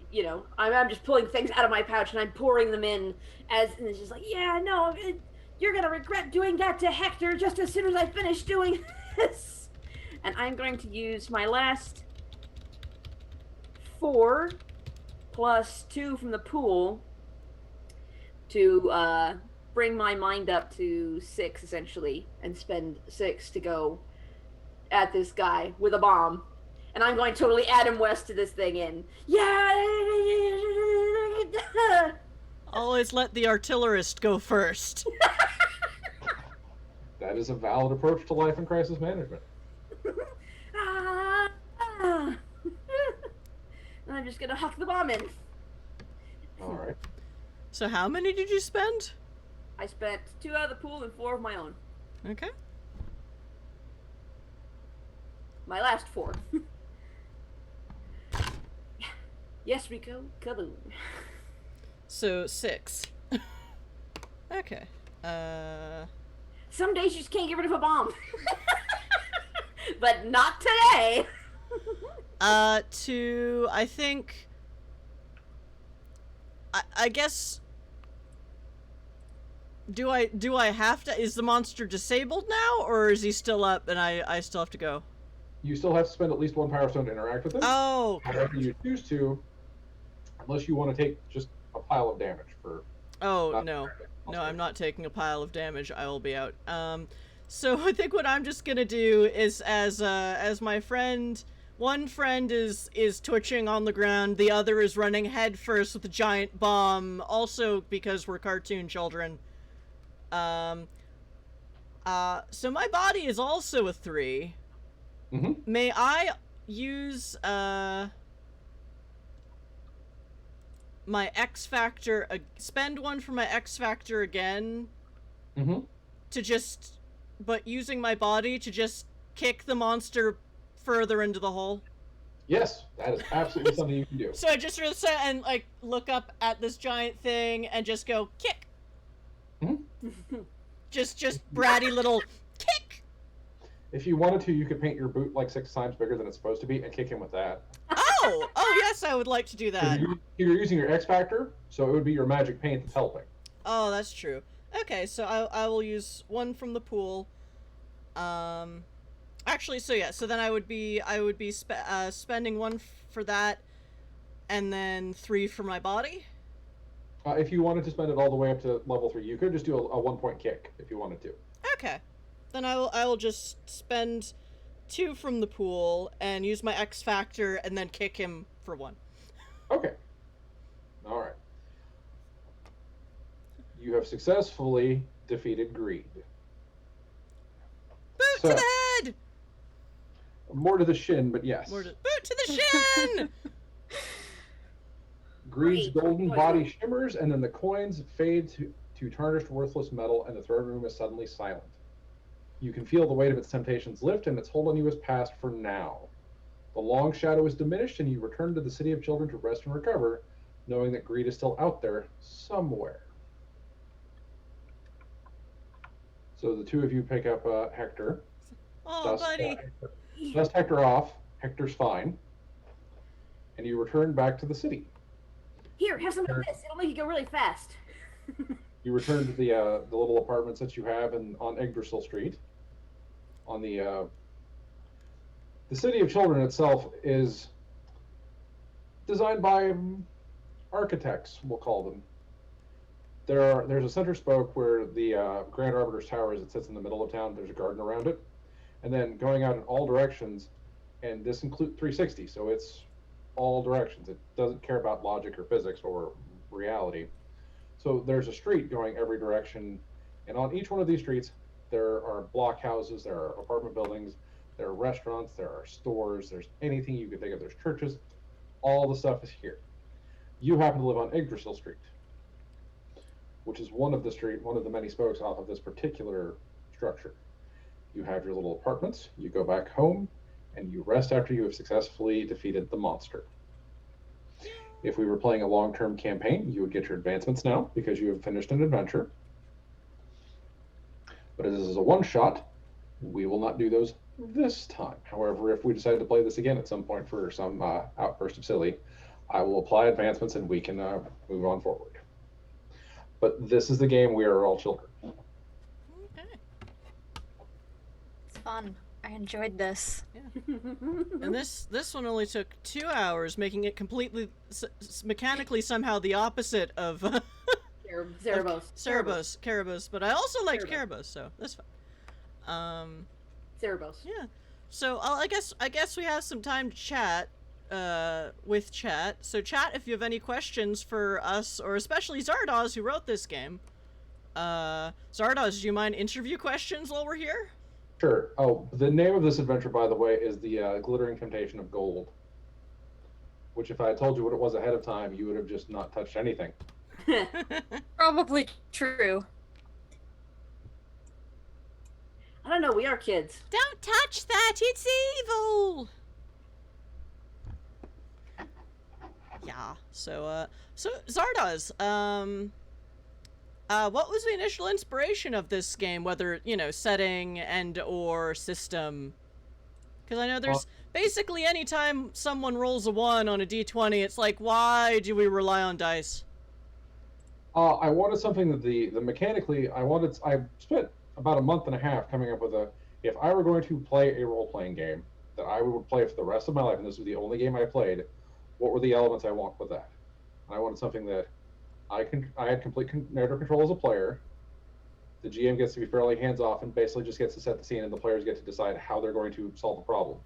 just pulling things out of my pouch and I'm pouring them in and it's just like, yeah, no, you're gonna regret doing that to Hector just as soon as I finish doing this. And I'm going to use my last 4 plus 2 from the pool to bring my mind up to 6 essentially, and spend 6 to go at this guy with a bomb. And I'm going totally Adam West to this thing in. Yeah! Always let the artillerist go first. That is a valid approach to life and crisis management. And I'm just gonna huck the bomb in. Alright. So how many did you spend? I spent 2 out of the pool and 4 of my own. Okay. My last 4. Yes, Rico, kaboom. So 6. Okay. Some days you just can't get rid of a bomb. But not today. I think... I guess... Do I have to... Is the monster disabled now, or is he still up and I still have to go? You still have to spend at least 1 power stone to interact with him. Oh! However you choose to, unless you want to take just a pile of damage for... Oh, no. No, I'm not taking a pile of damage. I will be out. So I think what I'm just gonna do is, as my friend... One friend is twitching on the ground, the other is running headfirst with a giant bomb, also because we're cartoon children. So my body is also a 3. Mm-hmm. May I use, my X-Factor, spend 1 for my X-Factor again? Mm-hmm. To just, but using my body to just kick the monster further into the hole? Yes, that is absolutely something you can do. So I just sort of sit and like look up at this giant thing and just go kick. just bratty little kick. If you wanted to, you could paint your boot like 6 times bigger than it's supposed to be and kick him with that. Oh yes, I would like to do that. You're using your X Factor, so it would be your magic paint that's helping. Oh, that's true. Okay, so I will use 1 from the pool. Actually, so yeah, so then I would be spending 1 for that, and then 3 for my body. If you wanted to spend it all the way up to level 3, you could just do a 1-point kick if you wanted to. Okay, then I will just spend 2 from the pool and use my X Factor and then kick him for 1. Okay. All right. You have successfully defeated greed. Boot to the head! More to the shin, but yes. Boot to the shin! Greed's Great. golden body shimmers, and then the coins fade to tarnished, worthless metal, and the throne room is suddenly silent. You can feel the weight of its temptations lift, and its hold on you is past for now. The long shadow is diminished, and you return to the City of Children to rest and recover, knowing that greed is still out there somewhere. So the 2 of you pick up Hector. Oh, buddy. Dust Hector off. Hector's fine. And you return back to the city. Here, have some of this. It'll make you go really fast. You return to the little apartments that you have on Yggdrasil Street. On the City of Children itself is designed by architects, we'll call them. There's a center spoke where the Grand Arbiter's Tower is. It sits in the middle of town. There's a garden around it. And then going out in all directions, and this includes 360, so it's all directions. It doesn't care about logic or physics or reality. So there's a street going every direction, and on each one of these streets, there are block houses, there are apartment buildings, there are restaurants, there are stores, there's anything you can think of. There's churches. All the stuff is here. You happen to live on Yggdrasil Street, which is one of the many spokes off of this particular structure. You have your little apartments, you go back home, and you rest after you have successfully defeated the monster. If we were playing a long-term campaign, you would get your advancements now because you have finished an adventure. But as this is a one-shot, we will not do those this time. However, if we decide to play this again at some point for some outburst of silly, I will apply advancements and we can move on forward. But this is the game We Are All Children. Okay. It's fun. I enjoyed this. Yeah. And this one only took 2 hours, making it completely mechanically somehow the opposite of Cerebos. But I also liked Cerebos, so that's fine. Cerebos. Yeah. So I guess we have some time to chat with chat. So chat, if you have any questions for us, or especially Zardoz, who wrote this game. Zardoz, do you mind interview questions while we're here? Sure. Oh, the name of this adventure, by the way, is the Glittering Temptation of Gold. Which, if I had told you what it was ahead of time, you would have just not touched anything. Probably true. I don't know, we are kids. Don't touch that, it's evil! Yeah, so Zardoz, what was the initial inspiration of this game, whether, setting and or system? Because I know there's basically any time someone rolls a 1 on a d20, it's like, why do we rely on dice? I wanted something that the mechanically, I spent about a month and a half coming up with if I were going to play a role-playing game that I would play for the rest of my life, and this was the only game I played, what were the elements I want with that? And I wanted something that I had complete narrative control as a player. The GM gets to be fairly hands-off and basically just gets to set the scene, and the players get to decide how they're going to solve the problem.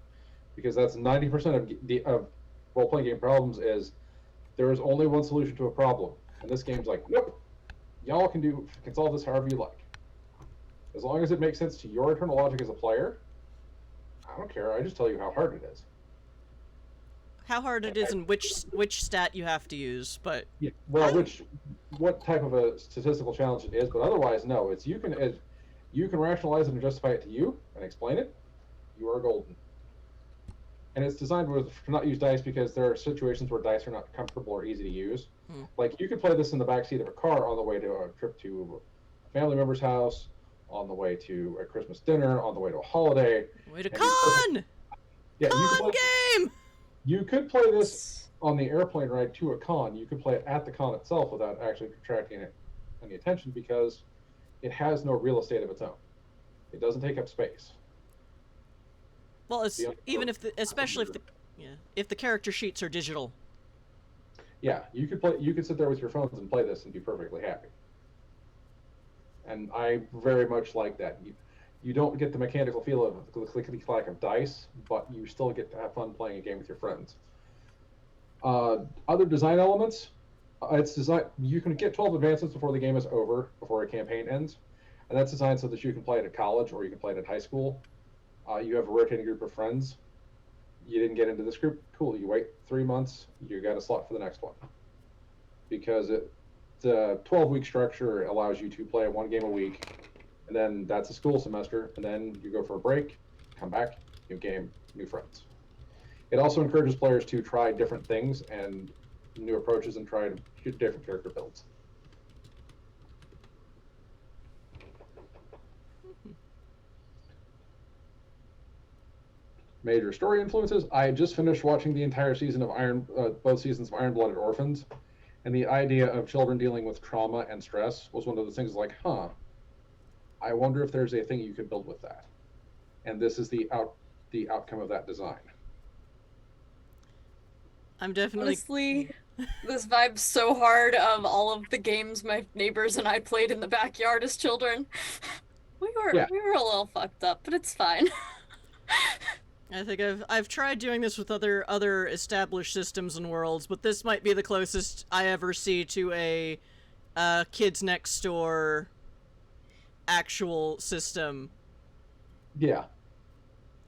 Because that's 90% of role-playing game problems is there is only one solution to a problem. And this game's like, nope, y'all can solve this however you like. As long as it makes sense to your internal logic as a player, I don't care. I just tell you how hard it is. How hard it is and which stat you have to use, but yeah, well, what type of a statistical challenge it is, but otherwise, no. It's you can rationalize it and justify it to you and explain it. You are golden. and it's designed to not use dice because there are situations where dice are not comfortable or easy to use. Like, you could play this in the backseat of a car on the way to a trip to a family member's house, on the way to a Christmas dinner, on the way to a holiday. Way to con! Yeah, con game! You could play this on the airplane ride to a con. You could play it at the con itself without actually attracting any attention because it has no real estate of its own. It doesn't take up space. Well, it's, even if, especially if the character sheets are digital. Yeah, you could sit there with your phones and play this and be perfectly happy. And I very much like that. You don't get the mechanical feel of the clickety-clack of dice, but you still get to have fun playing a game with your friends. Other design elements, it's designed, you can get 12 advances before the game is over, before a campaign ends. And that's designed so that you can play it at college or you can play it at high school. You have a rotating group of friends. You didn't get into this group, cool, you wait 3 months, you got a slot for the next one. Because the 12-week structure allows you to play one game a week, and then that's a school semester, and then you go for a break, come back, new game, new friends. It also encourages players to try different things and new approaches and try different character builds. Major story influences. I just finished watching the entire season of both seasons of Iron-Blooded Orphans, and the idea of children dealing with trauma and stress was one of the things like, I wonder if there's a thing you could build with that. And this is the outcome of that design. I'm definitely... Honestly, this vibes so hard of all of the games my neighbors and I played in the backyard as children. We were a little fucked up, but it's fine. I think I've tried doing this with other established systems and worlds, but this might be the closest I ever see to a Kids Next Door actual system. Yeah.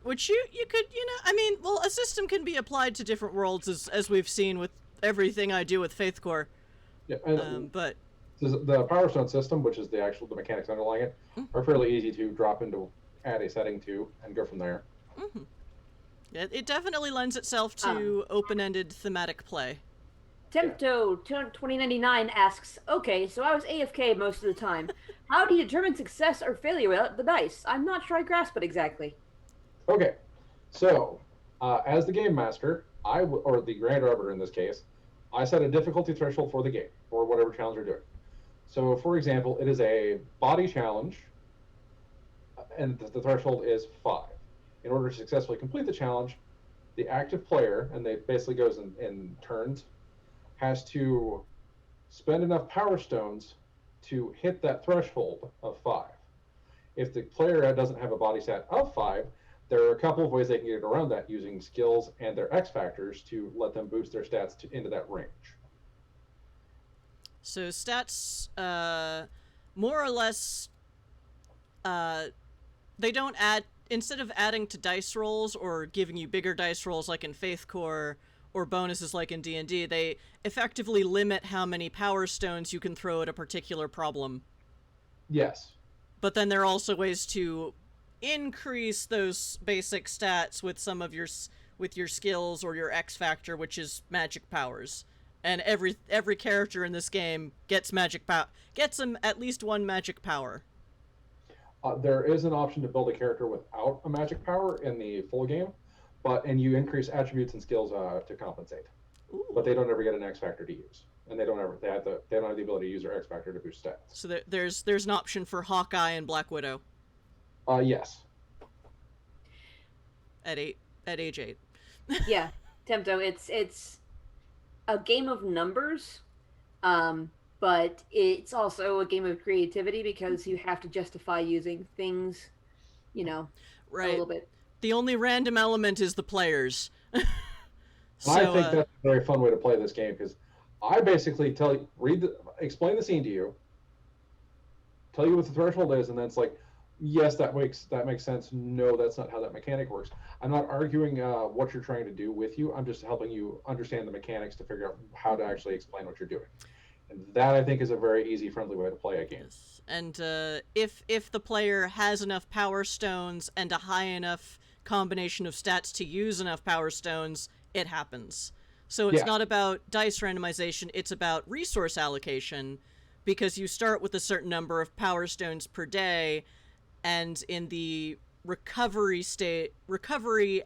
Which you could, I mean, well, a system can be applied to different worlds as we've seen with everything I do with Faith Core. Yeah, but the Power Stone system, which is the mechanics underlying it, are fairly easy to drop into, add a setting to, and go from there. Mm-hmm. It definitely lends itself to open-ended thematic play. Tempto2099 asks, okay, so I was AFK most of the time. How do you determine success or failure without the dice? I'm not sure I grasp it exactly. Okay, so as the game master, or the Grand Arbiter in this case, I set a difficulty threshold for the game, or whatever challenge you're doing. So, for example, it is a body challenge, and the threshold is 5. In order to successfully complete the challenge, the active player, and it basically goes in turns, has to spend enough power stones to hit that threshold of 5. If the player doesn't have a body stat of 5, there are a couple of ways they can get around that using skills and their X factors to let them boost their stats into that range. So stats, more or less, they don't add... Instead of adding to dice rolls or giving you bigger dice rolls like in Faith Core or bonuses like in D&D, they effectively limit how many power stones you can throw at a particular problem. Yes. But then there are also ways to increase those basic stats with some of your skills or your X factor, which is magic powers. And every character in this game gets gets them at least one magic power. There is an option to build a character without a magic power in the full game, and you increase attributes and skills to compensate. Ooh. But they don't ever get an X factor to use, and they don't have the ability to use their X factor to boost stats. So there's an option for Hawkeye and Black Widow. Yes. At age 8. Yeah, Tempto, it's a game of numbers. But it's also a game of creativity because you have to justify using things, right. a little bit. The only random element is the players. So, I think that's a very fun way to play this game because I basically explain the scene to you, tell you what the threshold is, and then it's like, yes, that makes sense. No, that's not how that mechanic works. I'm not arguing what you're trying to do with you. I'm just helping you understand the mechanics to figure out how to actually explain what you're doing. And that, I think, is a very easy, friendly way to play a game. Yes. And if the player has enough power stones and a high enough combination of stats to use enough Power Stones, it happens. So it's Yeah. not about dice randomization, it's about resource allocation, because you start with a certain number of Power Stones per day, and in the recovery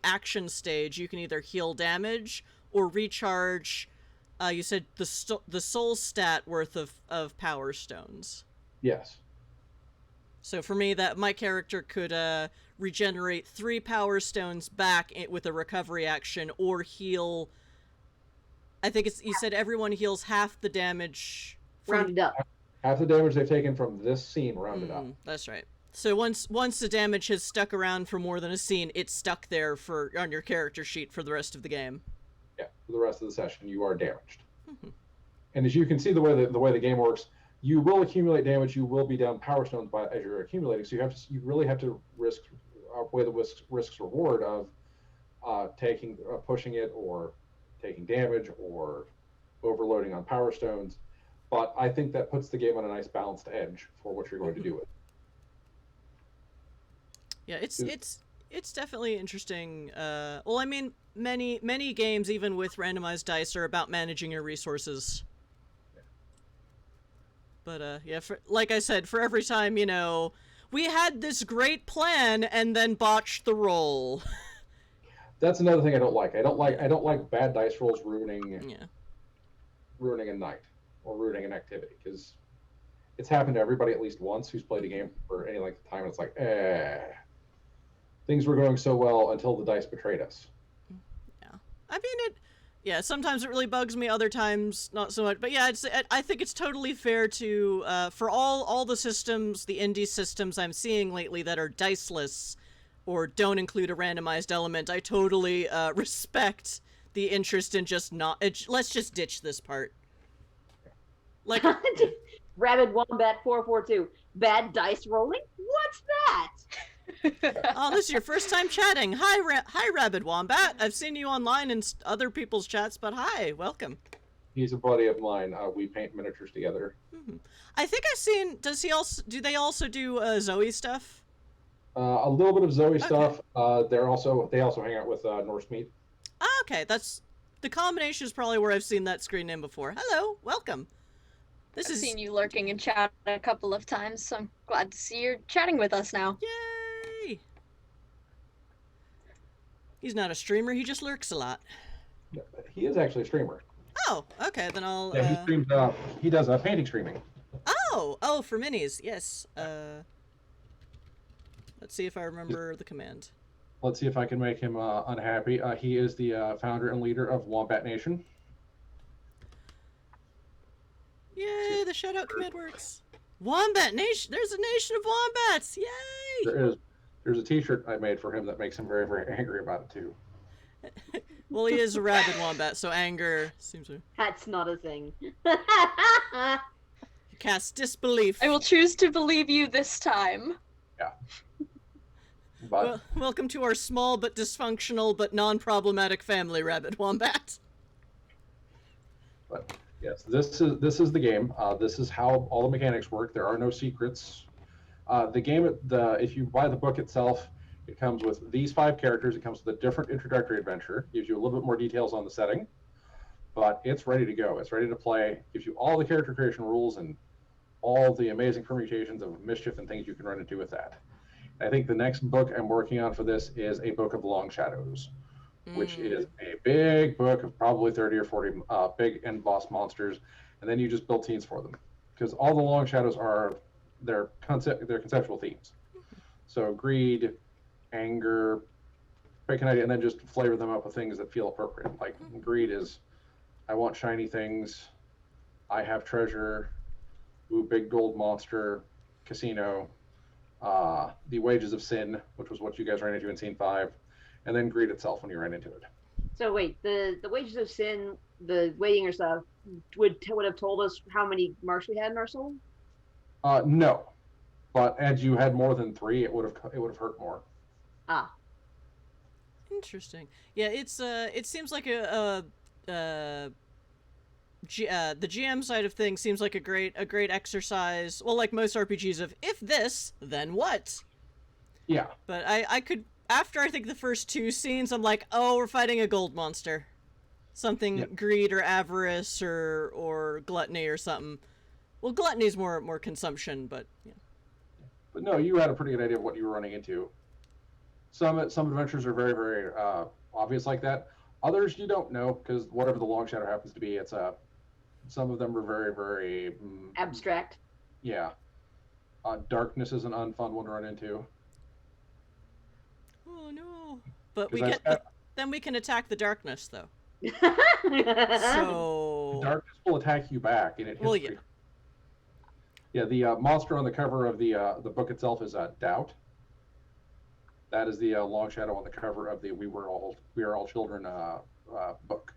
action stage, you can either heal damage or recharge, you said the soul stat worth of Power Stones. Yes. So for me, that my character could regenerate 3 Power Stones back with a recovery action, or heal. I think you said everyone heals half the damage. Rounded up. Half the damage they've taken from this scene rounded up. That's right. So once the damage has stuck around for more than a scene, it's stuck there on your character sheet for the rest of the game. Yeah, for the rest of the session, you are damaged. And as you can see, the way the game works, you will accumulate damage. You will be down Power Stones as you're accumulating. So you really have to weigh the risks reward of pushing it, or taking damage, or overloading on Power Stones. But I think that puts the game on a nice balanced edge for what you're going to do with it. Yeah, it's definitely interesting. Well, I mean, many games, even with randomized dice, are about managing your resources. But yeah, like I said, for every time, we had this great plan and then botched the roll. That's another thing I don't like. I don't like bad dice rolls ruining a night or ruining an activity, because it's happened to everybody at least once who's played a game for any length of time. And it's like, things were going so well until the dice betrayed us. Yeah, I mean sometimes it really bugs me, other times not so much. But yeah, I think it's totally fair to for all the systems, the indie systems I'm seeing lately that are diceless or don't include a randomized element, I totally respect the interest in let's just ditch this part. Like Rabid Wombat 442. Bad dice rolling? What's that? Oh, this is your first time chatting. Hi, Rabid Wombat. I've seen you online in other people's chats, but hi, welcome. He's a buddy of mine. We paint miniatures together. I think I've seen. Do they also do Zoe stuff? A little bit of Zoe stuff. They also hang out with Norse Meat. Ah, okay, that's the combination is probably where I've seen that screen name before. Hello, welcome. I've seen you lurking in chat a couple of times, so I'm glad to see you're chatting with us now. Yay! He's not a streamer, he just lurks a lot. He is actually a streamer. Oh, okay, then I'll... Yeah, he streams, he does painting streaming. Oh, for minis, yes. Let's see if I remember the command. Let's see if I can make him unhappy. He is the founder and leader of Wombat Nation. Yay, the shout-out command works. Wombat Nation! There's a nation of wombats! Yay! There's a t-shirt I made for him that makes him very, very angry about it, too. Well, he is a rabid wombat, so anger seems to... That's not a thing. He casts disbelief. I will choose to believe you this time. Yeah. But Well, welcome to our small but dysfunctional but non-problematic family, Rabid Wombat. But yes, this is the game. This is how all the mechanics work. There are no secrets. The game, if you buy the book itself, it comes with these 5 characters. It comes with a different introductory adventure. Gives you a little bit more details on the setting, but it's ready to go. It's ready to play. Gives you all the character creation rules and all the amazing permutations of mischief and things you can run into with that. I think the next book I'm working on for this is a book of Long Shadows, which is a big book of probably 30 or 40 big end boss monsters, and then you just build teams for them, because all the Long Shadows are their conceptual themes. So greed, anger, pick an idea, and then just flavor them up with things that feel appropriate. Like greed is, I want shiny things, I have treasure, ooh, big gold monster, casino. The Wages of Sin, which was what you guys ran into in Scene 5, and then greed itself when you ran into it. So wait, the Wages of Sin, the waiting or stuff, would have told us how many marks we had in our soul? No, but as you had more than 3, it would have hurt more. Ah, Interesting. Yeah, it seems like the GM side of things seems like a great exercise. Well, like most RPGs of if this, then what? Yeah. But I could after I think the first 2 scenes, I'm like, oh, we're fighting a gold monster. Something greed or avarice or gluttony or something. Well, gluttony's more consumption, but yeah. But no, you had a pretty good idea of what you were running into. Some adventures are very, very obvious like that. Others you don't know, because whatever the long shadow happens to be, it's some of them are very, very Abstract. Yeah. Darkness is an unfun one to run into. Oh no! But 'Cause we get then we can attack the darkness though. The So darkness will attack you back, and it hits well, yeah. pretty- Yeah, the monster on the cover of the book itself is Doubt. That is the long shadow on the cover of the We Are All Children book.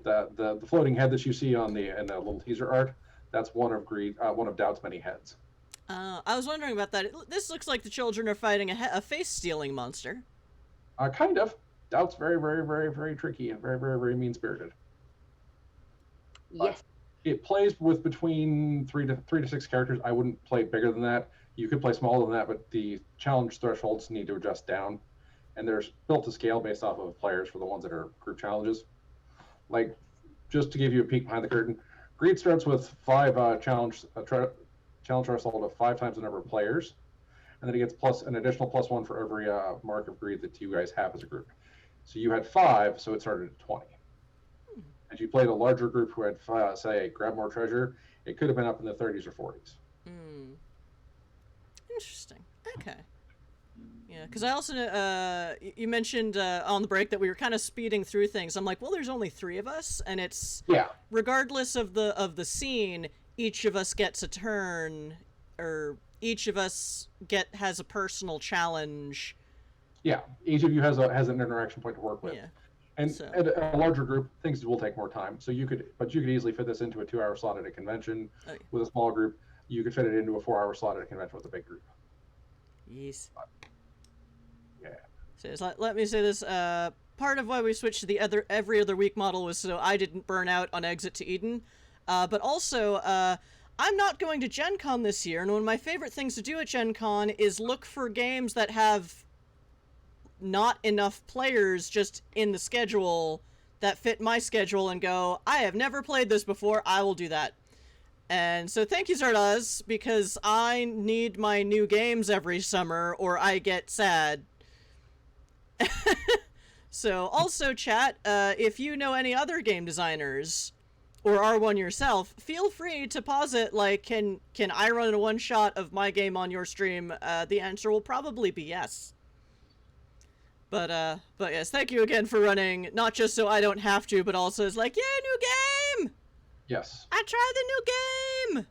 The floating head that you see in the little teaser art, that's one of Doubt's many heads. I was wondering about that. This looks like the children are fighting a face-stealing monster. Kind of. Doubt's very, very, very, very tricky and very, very, very mean-spirited. Yes. It plays with between three to 6 characters. I wouldn't play bigger than that. You could play smaller than that, but the challenge thresholds need to adjust down, and they're built to scale based off of players for the ones that are group challenges. Like, just to give you a peek behind the curtain, Greed starts with 5 challenge threshold of 5 times the number of players, and then it gets an additional +1 for every mark of greed that you guys have as a group. So you had 5, so it started at 20. As you played a larger group who had, say, grab more treasure, it could have been up in the 30s or 40s. Interesting. Okay. Yeah, because I also you mentioned on the break that we were kind of speeding through things. I'm like, well, there's only 3 of us, and it's regardless of the scene, each of us gets a turn, or each of us has a personal challenge. Yeah, each of you has an interaction point to work with. Yeah. And So. at a larger group, things will take more time. So you could easily fit this into a 2-hour slot at a convention. Oh, yeah. With a small group. You could fit it into a 4-hour slot at a convention with a big group. Yes. Yeah. So let me say this. Part of why we switched to the every other week model was so I didn't burn out on Exit to Eden. But also, I'm not going to Gen Con this year, and one of my favorite things to do at Gen Con is look for games that have not enough players just in the schedule that fit my schedule and go, I have never played this before, I will do that. And so thank you, Zardoz, because I need my new games every summer or I get sad. So also, chat, if you know any other game designers or are one yourself, feel free to posit, like, can I run a one-shot of my game on your stream? The answer will probably be yes. But yes, thank you again for running, not just so I don't have to, but also it's like, yeah, new game! Yes. I tried the new game!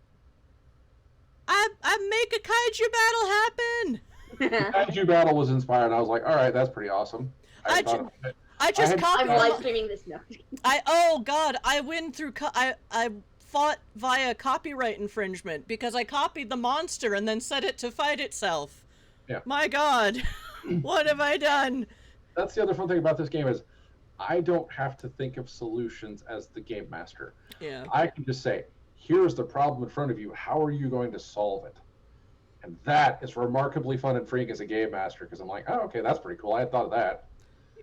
I make a kaiju battle happen! The kaiju battle was inspired. I was like, all right, that's pretty awesome. I just copied. I'm live streaming this now. Oh god, I win through. I fought via copyright infringement because I copied the monster and then set it to fight itself. Yeah. My god, what have I done? That's the other fun thing about this game is I don't have to think of solutions as the game master. Yeah. I can just say, here's the problem in front of you. How are you going to solve it? And that is remarkably fun and freeing as a game master because I'm like, oh, okay, that's pretty cool. I had thought of that.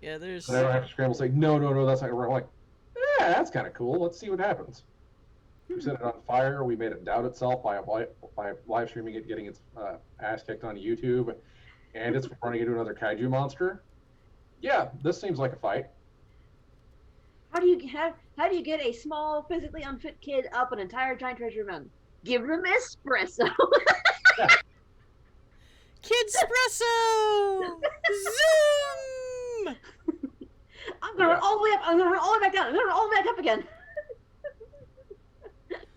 Yeah, there's. And I don't have to scramble and say, no, that's not going to work. I'm like, yeah, that's kind of cool. Let's see what happens. We set it on fire. We made it doubt itself by live streaming it, getting its ass kicked on YouTube, and it's running into another kaiju monster. Yeah, this seems like a fight. How do you get a small, physically unfit kid up an entire giant treasure mountain? Give them espresso. Yeah. Kids espresso! Zoom! I'm gonna run all the way up. I'm gonna run all the way back down. I'm gonna run all the way back up again.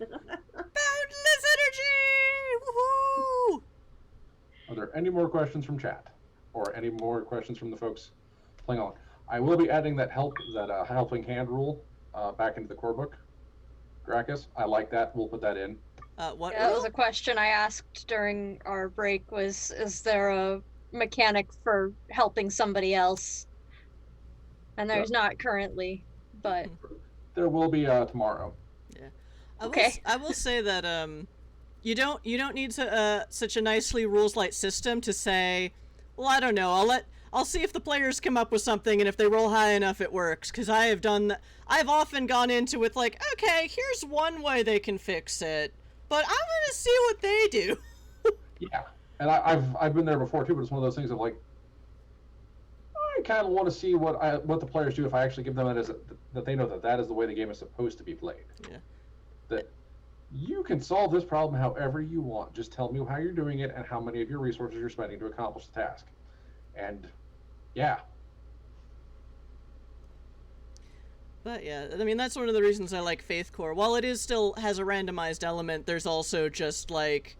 Boundless energy! Woohoo! Are there any more questions from chat, or any more questions from the folks playing along? I will be adding that helping hand rule back into the core book. Gracchus, I like that. We'll put that in. What? Yeah, that was a question I asked during our break. Is there a mechanic for helping somebody else? And there's not currently, but There will be tomorrow. Yeah. Okay. I will say that you don't need to such a nicely rules light system to say, well, I don't know. I'll see if the players come up with something, and if they roll high enough, it works. Because I've often gone into with like, okay, here's one way they can fix it, but I'm gonna see what they do. Yeah, and I've been there before too, but it's one of those things of like, I kind of want to see what the players do if I actually give them that they know that is the way the game is supposed to be played. Yeah. That you can solve this problem however you want. Just tell me how you're doing it and how many of your resources you're spending to accomplish the task. And yeah. But yeah, I mean, that's one of the reasons I like Faith Core. While it is still has a randomized element, there's also just like,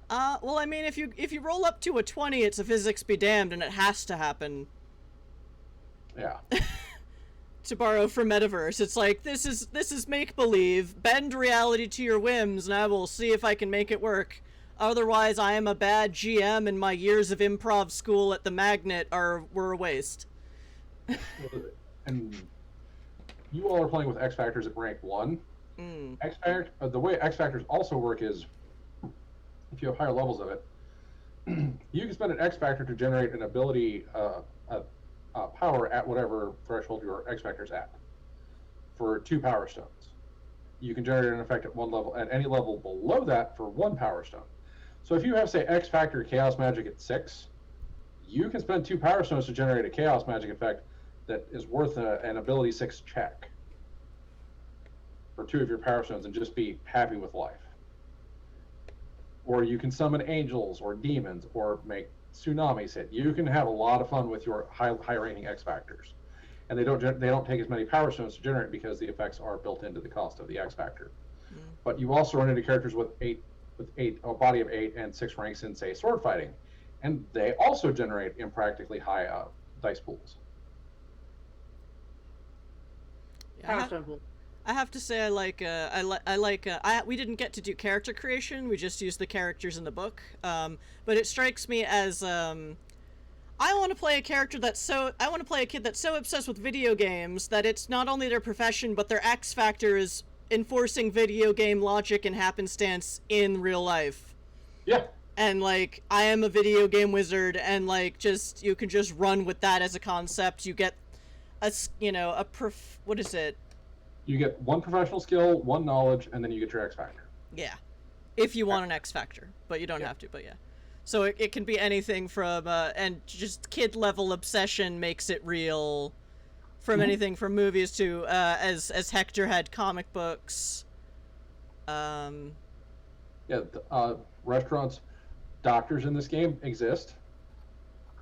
well, I mean, if you roll up to a 20, it's a physics be damned, and it has to happen. Yeah. To borrow from Metaverse, it's like, this is make-believe, bend reality to your whims, and I will see if I can make it work. Otherwise, I am a bad GM, and my years of improv school at the Magnet were a waste. And you all are playing with X Factors at rank 1. The way X Factors also work is, if you have higher levels of it, you can spend an X Factor to generate an ability, power at whatever threshold your X Factor's at, for 2 power stones. You can generate an effect at one level, at any level below that, for 1 power stone. So if you have, say, X Factor Chaos Magic at 6, you can spend 2 power stones to generate a Chaos Magic effect that is worth an ability 6 check for 2 of your power stones and just be happy with life. Or you can summon angels or demons or make tsunamis hit. You can have a lot of fun with your high ranking X Factors, and they don't take as many power stones to generate because the effects are built into the cost of the X Factor. But you also run into characters with a body of 8 and 6 ranks in, say, sword fighting, and they also generate impractically high dice pools. I have to say we didn't get to do character creation. We just used the characters in the book. But it strikes me as I want to play a kid that's so obsessed with video games that it's not only their profession but their X factor is enforcing video game logic and happenstance in real life. Yeah. And like, I am a video game wizard, and like, you can just run with that as a concept. You get what is it? You get 1 professional skill, 1 knowledge, and then you get your X Factor. Yeah. If you want an X Factor, but you don't have to, but yeah. So it can be anything from, and just kid-level obsession makes it real, from anything from movies to, as Hector had, comic books. Restaurants, doctors in this game exist.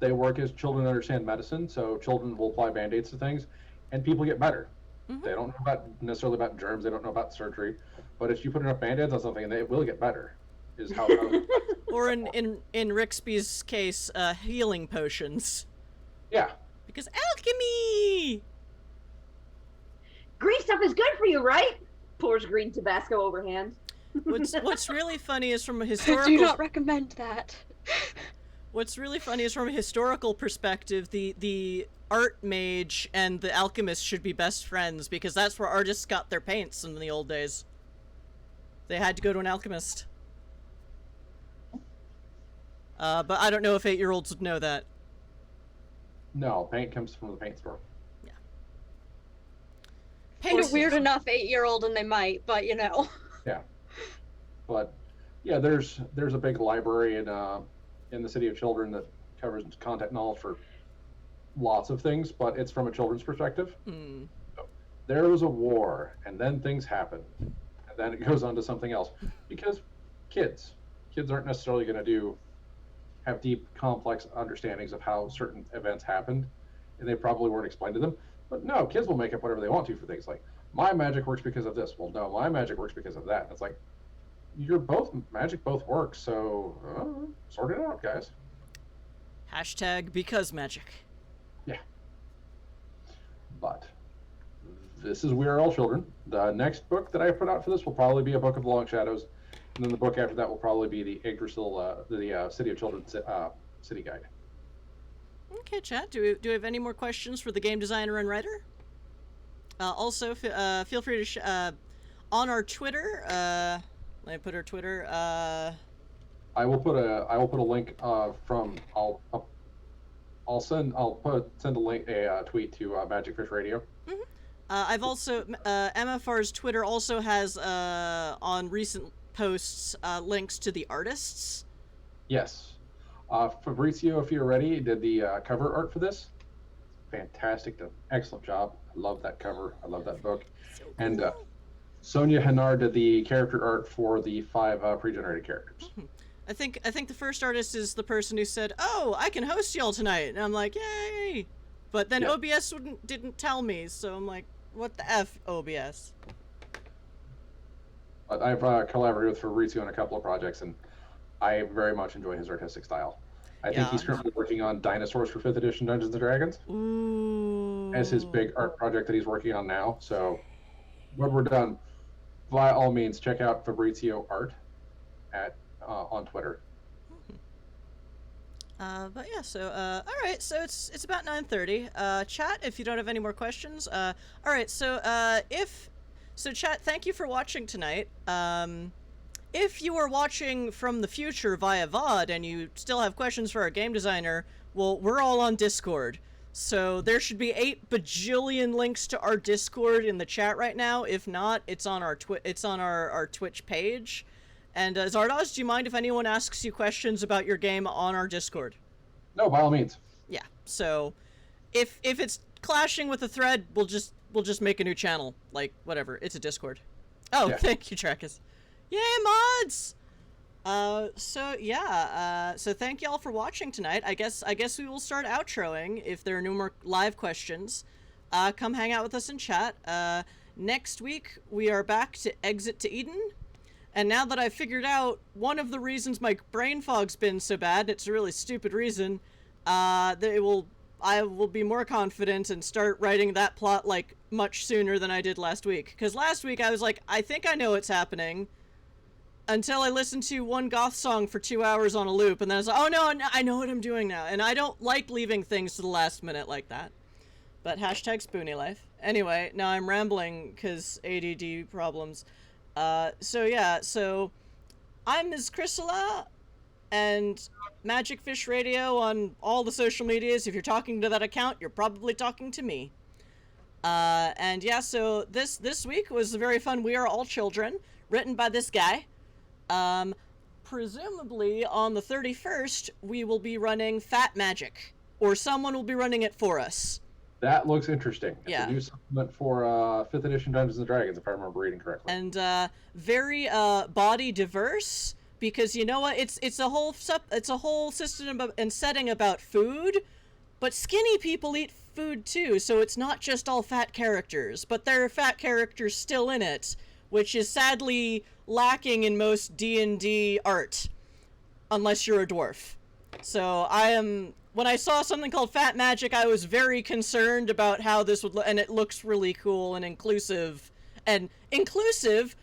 They work as children understand medicine, so children will apply Band-Aids to things, and people get better. They don't know necessarily about germs, they don't know about surgery, but if you put enough Band-Aids on something, they will get better, is how or in Rixby's case, healing potions. Yeah. Because alchemy! Green stuff is good for you, right? Pours green Tabasco overhand. What's really funny is from a historical... Do not recommend that. What's really funny is from a historical perspective, the art mage and the alchemist should be best friends, because that's where artists got their paints in the old days. They had to go to an alchemist. But I don't know if 8-year-olds would know that. No, paint comes from the paint store. Yeah. Paint a weird enough 8-year-old, and they might, but you know. Yeah. But yeah, there's a big library in the City of Children that covers content knowledge for lots of things, but it's from a children's perspective. So, there was a war, and then things happened, and then it goes on to something else, because kids aren't necessarily going to have deep, complex understandings of how certain events happened, and they probably weren't explained to them. But no, kids will make up whatever they want to for things like, my magic works because of this. Well, no, my magic works because of that. And it's like, magic both works, so sort it out, guys. # because magic. Yeah. But this is We Are All Children. The next book that I put out for this will probably be a Book of the Long Shadows, and then the book after that will probably be the Yggdrasil, the City of Children City Guide. Okay, chat. Do we have any more questions for the game designer and writer? Also, feel free to on our Twitter. Let me put our Twitter. I will put a link from Send a link, a tweet to Magic Fish Radio. I've also MFR's Twitter also has on recent posts links to the artists. Yes, Fabrizio Fioretti did the cover art for this. Fantastic, did an excellent job. I love that cover. I love that book. So cool. And Sonia Hanar did the character art for the 5 pre-generated characters. I think the first artist is the person who said, "Oh, I can host y'all tonight," and I'm like, "Yay!" But then OBS didn't tell me, so I'm like, "What the f, OBS?" But I've collaborated with Fabrizio on a couple of projects, and I very much enjoy his artistic style. I think he's currently working on Dinosaurs for 5th edition Dungeons & Dragons. Ooh. As his big art project that he's working on now. So when we're done, by all means, check out Fabrizio Art on Twitter. But yeah, so all right, so it's about 9:30. Chat, if you don't have any more questions. All right, so chat, thank you for watching tonight. If you are watching from the future via VOD and you still have questions for our game designer, well, we're all on Discord. So there should be 8 bajillion links to our Discord in the chat right now. If not, it's on our our Twitch page. And Zardoz, do you mind if anyone asks you questions about your game on our Discord? No, by all means. Yeah. So if it's clashing with the thread, we'll just make a new channel. Like whatever, it's a Discord. Oh, yeah. Thank you, Trakus. Yay, mods! So thank y'all for watching tonight. I guess we will start outroing if there are no more live questions. Come hang out with us in chat. Next week we are back to Exit to Eden. And now that I've figured out one of the reasons my brain fog's been so bad, it's a really stupid reason, I will be more confident and start writing that plot like much sooner than I did last week. Because last week I was like, I think I know what's happening. Until I listened to one goth song for 2 hours on a loop, and then I was like, oh no, I know what I'm doing now. And I don't like leaving things to the last minute like that. But hashtag Spoonie Life. Anyway, now I'm rambling because ADD problems. So I'm Ms. Chrysala, and Magic Fish Radio on all the social medias. If you're talking to that account, you're probably talking to me. And yeah, so this week was very fun. We Are All Children, written by this guy. Presumably on the 31st, we will be running Fat Magic, or someone will be running it for us. That looks interesting. Yeah. It's a new supplement for 5th edition Dungeons and Dragons, if I remember reading correctly. And very body diverse, because you know what? It's a whole system and setting about food, but skinny people eat food too, so it's not just all fat characters, but there are fat characters still in it, which is sadly lacking in most D&D art, unless you're a dwarf. So when I saw something called Fat Magic, I was very concerned about how this would look, and it looks really cool and inclusive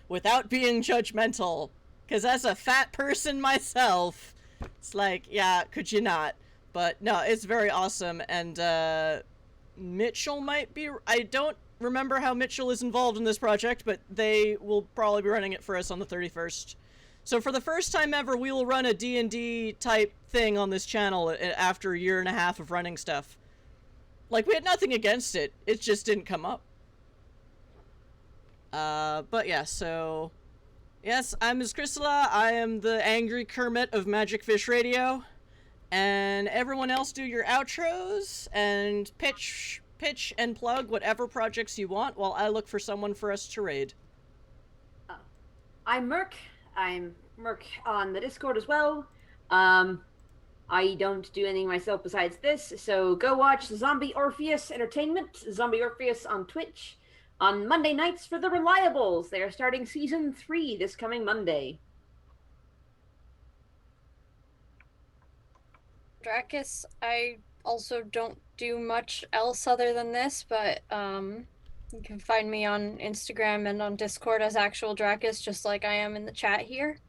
without being judgmental. Because as a fat person myself, it's like, yeah, could you not? But no, it's very awesome, and Mitchell might be, I don't remember how Mitchell is involved in this project, but they will probably be running it for us on the 31st. So for the first time ever, we will run a D&D type thing on this channel after a year and a half of running stuff. Like, we had nothing against it, it just didn't come up. But yeah, so yes, I'm Ms. Chrysala. I am the angry Kermit of Magic Fish Radio. And everyone else do your outros and pitch and plug whatever projects you want while I look for someone for us to raid. I'm Merc. I'm Merc on the Discord as well. I don't do anything myself besides this, so go watch Zombie Orpheus Entertainment, Zombie Orpheus on Twitch, on Monday nights for the Reliables. They are starting Season 3 this coming Monday. Drakus, I also don't do much else other than this, but you can find me on Instagram and on Discord as actual Drakus, just like I am in the chat here.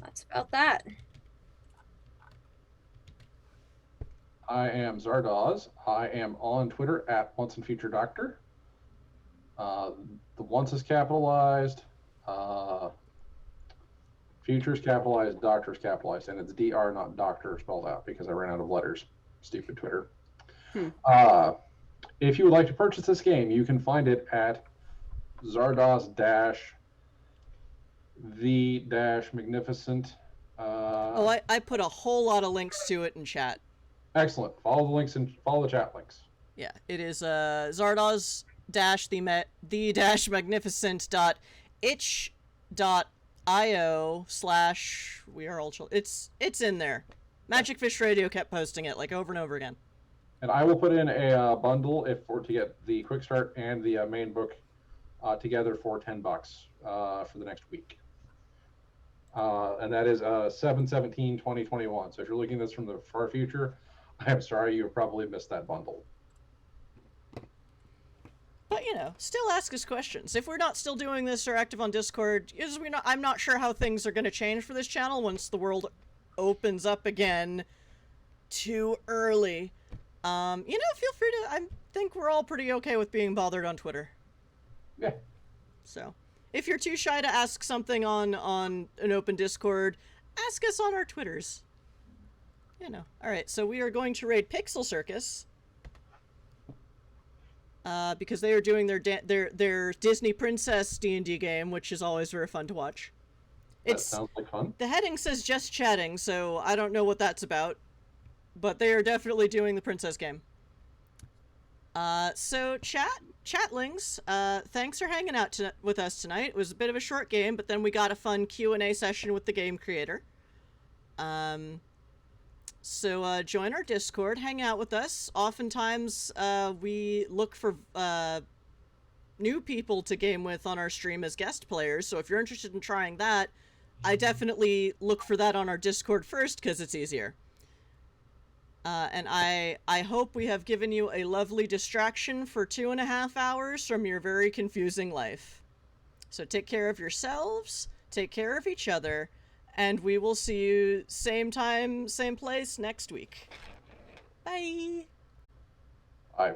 That's about that. I am Zardoz. I am on Twitter at Once and Future Doctor. The once is capitalized, future is capitalized, doctor is capitalized, and it's DR, not doctor, spelled out because I ran out of letters. Stupid Twitter. Hmm. If you would like to purchase this game, you can find it at Zardoz the Magnificent. I put a whole lot of links to it in chat. Excellent. Follow the links and follow the chat links. Yeah, it is Zardoz the magnificent.itch.io/ we are all children. It's in there. Magic Fish Radio kept posting it like over and over again. And I will put in a bundle to get the quick start and the main book together for $10 for the next week. And that is 7/17/2021. So if you're looking at this from the far future, I'm sorry, you probably missed that bundle. But still ask us questions. If we're not still doing this or active on Discord, I'm not sure how things are going to change for this channel once the world opens up again too early. Feel free to. I think we're all pretty okay with being bothered on Twitter. Yeah. So, if you're too shy to ask something on an open Discord, ask us on our Twitters. All right. So we are going to raid Pixel Circus. Because they are doing their Disney Princess D&D game, which is always very fun to watch. That sounds like fun. The heading says just chatting, so I don't know what that's about. But they are definitely doing the princess game. So chatlings, thanks for hanging out with us tonight. It was a bit of a short game, but then we got a fun Q&A session with the game creator. So join our Discord, hang out with us. Oftentimes, we look for new people to game with on our stream as guest players. So if you're interested in trying that, I definitely look for that on our Discord first because it's easier. And I hope we have given you a lovely distraction for 2.5 hours from your very confusing life. So take care of yourselves, take care of each other, and we will see you same time, same place next week. Bye! Bye.